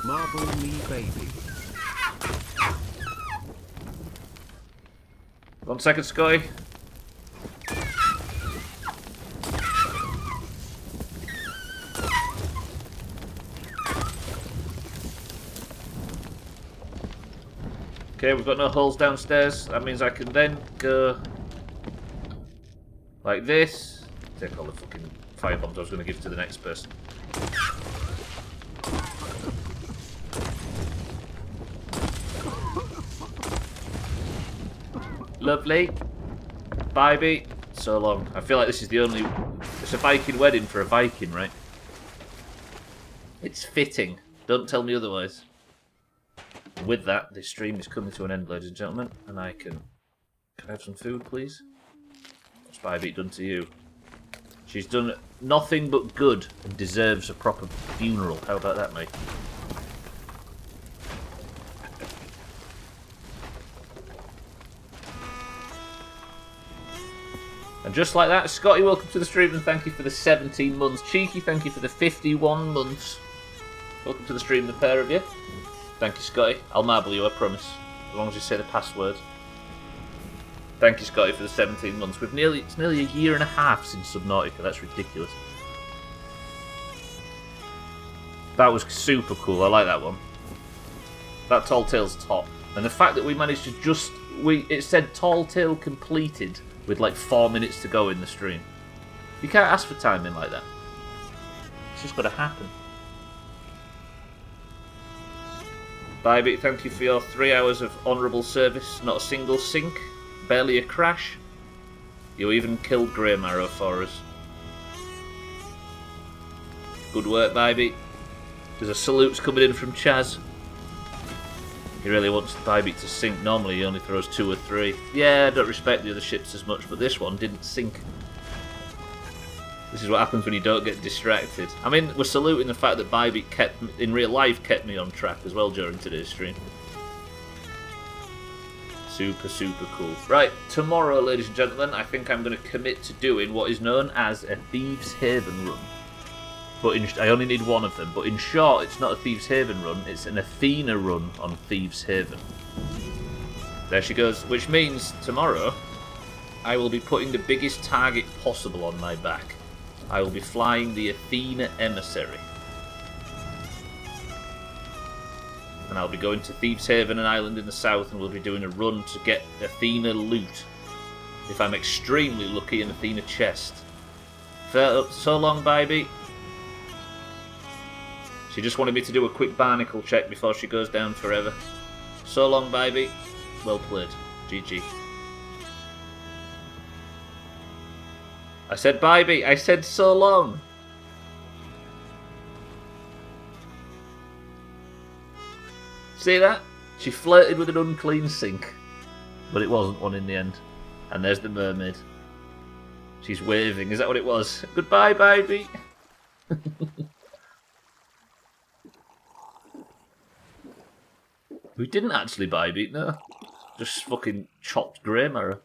Marble me, baby. 1 second, Scotty. Okay, we've got no holes downstairs. That means I can then go like this. Take all the fucking firebombs I was going to give to the next person. Lovely. Bye-bye. So long. I feel like this is the only... It's a Viking wedding for a Viking, right? It's fitting. Don't tell me otherwise. With that, this stream is coming to an end, ladies and gentlemen, and I can... Can I have some food, please? What's Bybee done to you? She's done nothing but good and deserves a proper funeral. How about that, mate? And just like that, Scotty, welcome to the stream and thank you for the 17 months. Cheeky, thank you for the 51 months. Welcome to the stream, the pair of you. Thank you, Scotty. I'll marble you, I promise. as long as you say the password. Thank you, Scotty, for the 17 months. It's nearly a year and a half since Subnautica. That's ridiculous. That was super cool. I like that one. That Tall Tale's top. And the fact that we managed to it said Tall Tale completed with like 4 minutes to go in the stream. You can't ask for timing like that. It's just got to happen. Bybit, thank you for your 3 hours of honourable service. Not a single sink. Barely a crash. You even killed Grey Marrow for us. Good work, Bybit. There's a salute's coming in from Chaz. He really wants Bybit to sink. Normally he only throws 2 or 3. Yeah, I don't respect the other ships as much, but this one didn't sink. This is what happens when you don't get distracted. I mean, we're saluting the fact that Bybit in real life kept me on track as well during today's stream. Super, super cool. Right, tomorrow, ladies and gentlemen, I think I'm going to commit to doing what is known as a Thieves Haven run. But I only need one of them. But in short, it's not a Thieves Haven run, it's an Athena run on Thieves Haven. There she goes. Which means tomorrow, I will be putting the biggest target possible on my back. I will be flying the Athena Emissary. And I'll be going to Thieves Haven, an island in the south, and we'll be doing a run to get Athena loot. If I'm extremely lucky, an Athena chest. So long, Bybit. She just wanted me to do a quick barnacle check before she goes down forever. So long, Bybit. Well played. GG. I said Bybit. I said so long. See that? She flirted with an unclean sink. But it wasn't one in the end. And there's the mermaid. She's waving. Is that what it was? Goodbye, Bybit. We didn't actually Bybit, no. Just fucking chopped Grey Marrow.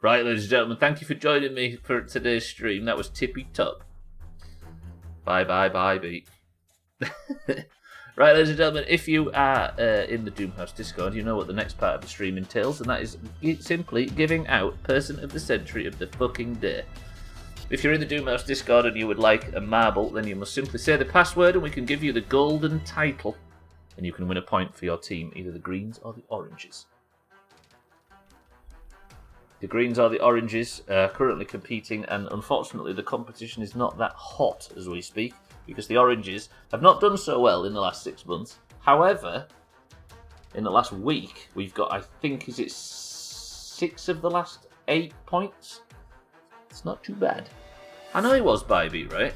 Right, ladies and gentlemen, thank you for joining me for today's stream. That was tippy top. Bye bye Bybit. Right, ladies and gentlemen, if you are in the Doomhaus Discord, you know what the next part of the stream entails, and that is simply giving out Person of the Century of the fucking day. If you're in the Doomhaus Discord and you would like a marble, then you must simply say the password and we can give you the golden title, and you can win a point for your team, either the greens or the oranges. The greens or the oranges are currently competing, and unfortunately the competition is not that hot as we speak, because the oranges have not done so well in the last 6 months. However, in the last week, we've got, I think, is it 6 of the last 8 points? It's not too bad. I know it was Bybit, right?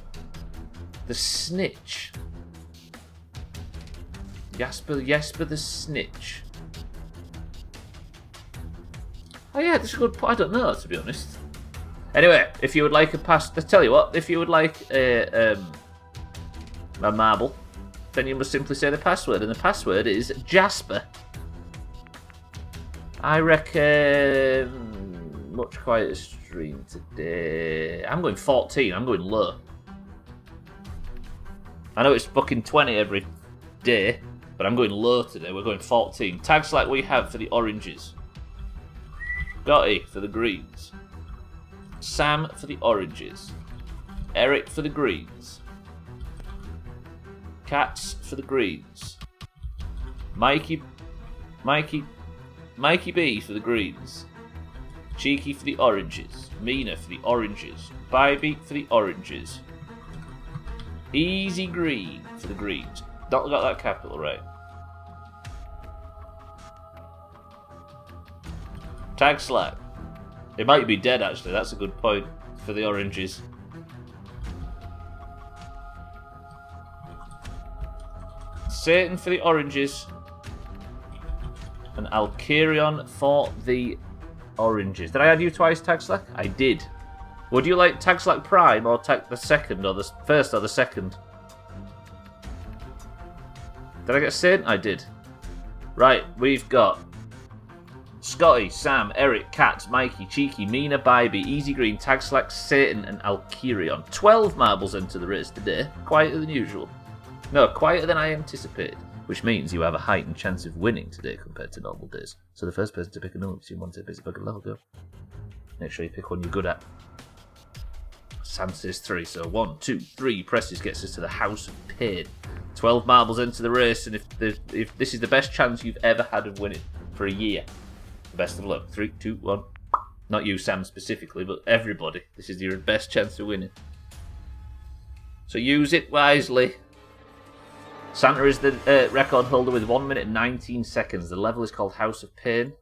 The Snitch. Jesper the Snitch. Oh yeah, that's a good point. I don't know, to be honest. Anyway, if you would like a I tell you what, if you would like a marble, then you must simply say the password, and the password is Jasper. I reckon much quieter stream today. I'm going 14. I'm going low. I know it's fucking 20 every day, but I'm going low today. We're going 14. Tags like we have for the oranges. Gotti for the greens. Sam for the oranges. Eric for the greens. Cats for the greens. Mikey B for the greens. Cheeky for the oranges. Mina for the oranges. Bybit for the oranges. Easy Green for the greens. Not got that capital right. Tag Slack. It might be dead actually, that's a good point for the oranges. Satan for the oranges. And Alkirion for the oranges. Did I add you twice, Tag Slack? I did. Would you like Tag Slack Prime or the second, or the first or the second? Did I get Satan? I did. Right, we've got Scotty, Sam, Eric, Katz, Mikey, Cheeky, Mina, Bybee, Easy Green, Tagslack, Satan, and Alkirion. 12 marbles enter the race today. Quieter than usual. No, quieter than I anticipated. Which means you have a heightened chance of winning today compared to normal days. So the first person to pick a number between 1 to 8 is a bug level, go. Make sure you pick one you're good at. Sam says 3, so 1, 2, 3 presses gets us to the House of Pain. 12 marbles enter the race, and if this is the best chance you've ever had of winning for a year, best of luck. 3, 2, 1. Not you, Sam, specifically, but everybody. This is your best chance of winning. So use it wisely. Santa is the record holder with 1 minute and 19 seconds. The level is called House of Pain,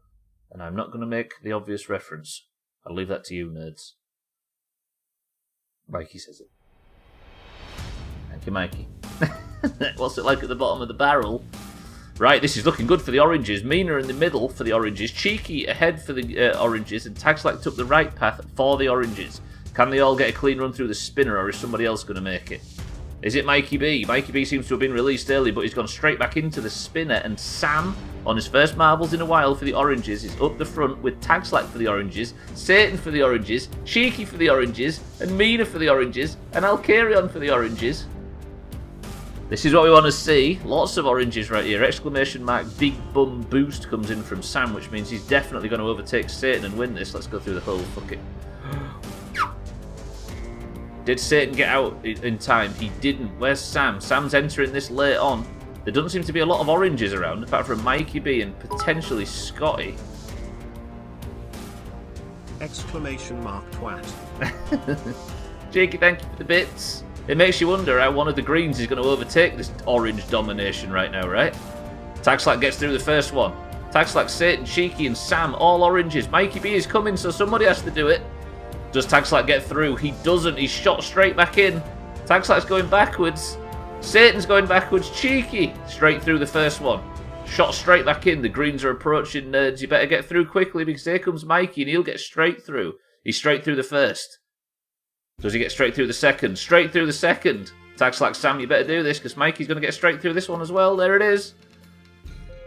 and I'm not going to make the obvious reference. I'll leave that to you, nerds. Mikey says it. Thank you, Mikey. What's it like at the bottom of the barrel? Right, this is looking good for the oranges. Mina in the middle for the oranges. Cheeky ahead for the oranges. And Tagslack took the right path for the oranges. Can they all get a clean run through the spinner, or is somebody else going to make it? Is it Mikey B? Mikey B seems to have been released early, but he's gone straight back into the spinner. And Sam, on his first marbles in a while for the oranges, is up the front with Tagslack for the oranges, Satan for the oranges, Cheeky for the oranges, and Mina for the oranges, and Alkirion for the oranges. This is what we want to see. Lots of oranges right here. Exclamation mark, big bum boost comes in from Sam, which means he's definitely going to overtake Satan and win this. Let's go through the whole fucking... Did Satan get out in time? He didn't. Where's Sam? Sam's entering this late on. There doesn't seem to be a lot of oranges around, apart from Mikey B and potentially Scotty. Exclamation mark twat. Jakey, thank you for the bits. It makes you wonder how one of the greens is going to overtake this orange domination right now, right? Tagslack gets through the first one. Tagslack, Satan, Cheeky, and Sam, all oranges. Mikey B is coming, so somebody has to do it. Does Tagslack get through? He doesn't. He's shot straight back in. Tagslack's going backwards. Satan's going backwards. Cheeky straight through the first one. Shot straight back in. The greens are approaching, nerds. You better get through quickly because here comes Mikey and he'll get straight through. He's straight through the first. Does he get straight through the second? Straight through the second. Tagslack, Sam, you better do this because Mikey's going to get straight through this one as well. There it is.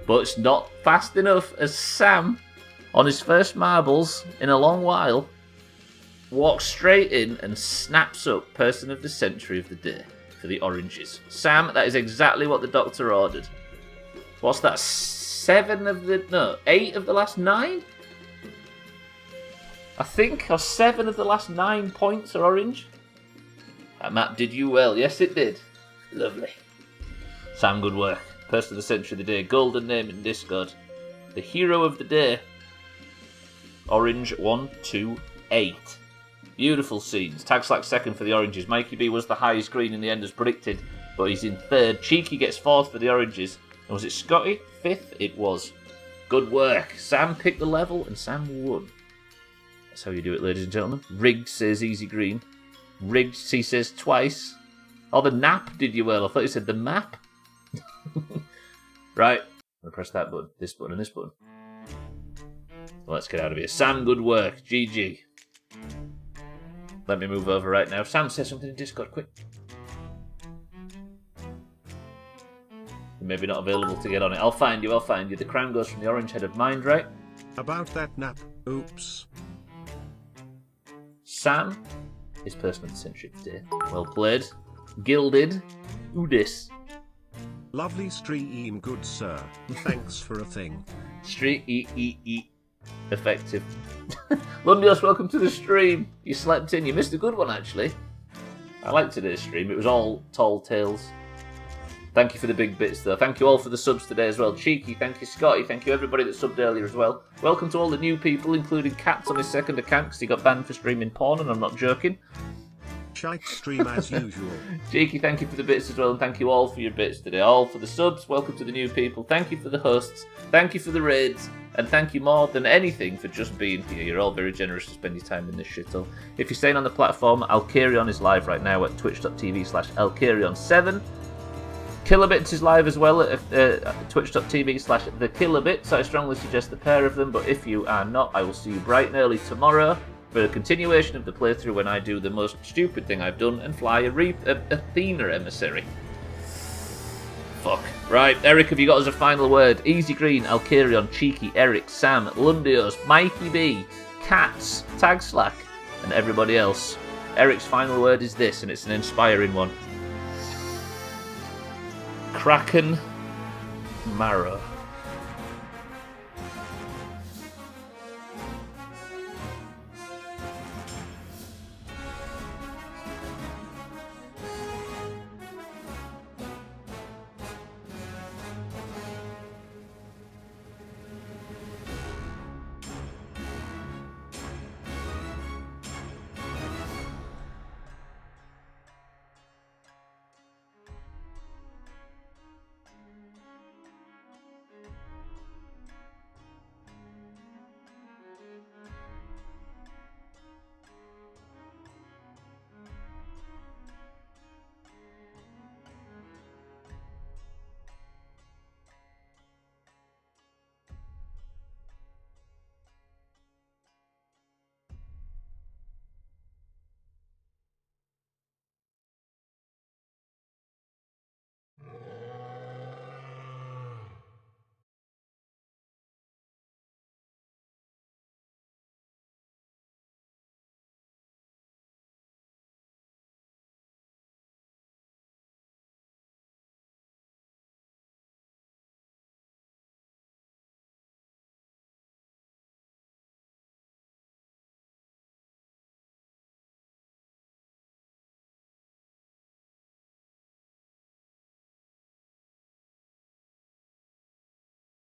But it's not fast enough as Sam, on his first marbles in a long while, walks straight in and snaps up Person of the Century of the day for the oranges. Sam, that is exactly what the doctor ordered. What's that? 8 of the last 9? I think, or 7 of the last 9 points are orange. That map did you well. Yes, it did. Lovely. Sam, good work. Person of the Century of the day. Golden name in Discord. The hero of the day. Orange 1, 2, 8. Beautiful scenes. Tagslack second for the oranges. Mikey B was the highest green in the end as predicted, but he's in third. Cheeky gets fourth for the oranges. And was it Scotty? Fifth? It was. Good work. Sam picked the level and Sam won. That's how you do it, ladies and gentlemen. Rigged says easy green. Rigged, he says twice. Oh, the nap did you well. I thought you said the map. Right. I'm going to press that button, this button, and this button. Well, let's get out of here. Sam, good work. GG. Let me move over right now. Sam says something in Discord, quick. You're maybe not available to get on it. I'll find you. The crown goes from the orange head of mind, right? About that nap. Oops. Sam is Person of the Century today. Well played. Gilded. Udis. Lovely stream, good sir. Thanks for a thing. Street effective. Lundios, welcome to the stream. You slept in. You missed a good one, actually. I liked today's stream. It was all tall tales. Thank you for the big bits, though. Thank you all for the subs today as well. Cheeky, thank you, Scotty. Thank you, everybody that subbed earlier as well. Welcome to all the new people, including Katz on his second account because he got banned for streaming porn, and I'm not joking. Shite stream as usual. Cheeky, thank you for the bits as well, and thank you all for your bits today. All for the subs. Welcome to the new people. Thank you for the hosts. Thank you for the raids. And thank you more than anything for just being here. You're all very generous to spend your time in this shithole. If you're staying on the platform, Alkirion is live right now at twitch.tv/Alkirion7. Kilobits is live as well at twitch.tv/TheKilobits. I strongly suggest the pair of them, but if you are not, I will see you bright and early tomorrow for a continuation of the playthrough when I do the most stupid thing I've done and fly a Athena emissary. Fuck. Right, Eric, have you got us a final word? Easy Green, Alkirion, Cheeky, Eric, Sam, Lundios, Mikey B, Cats, Tag Slack, and everybody else. Eric's final word is this, and it's an inspiring one. Kraken Marrow.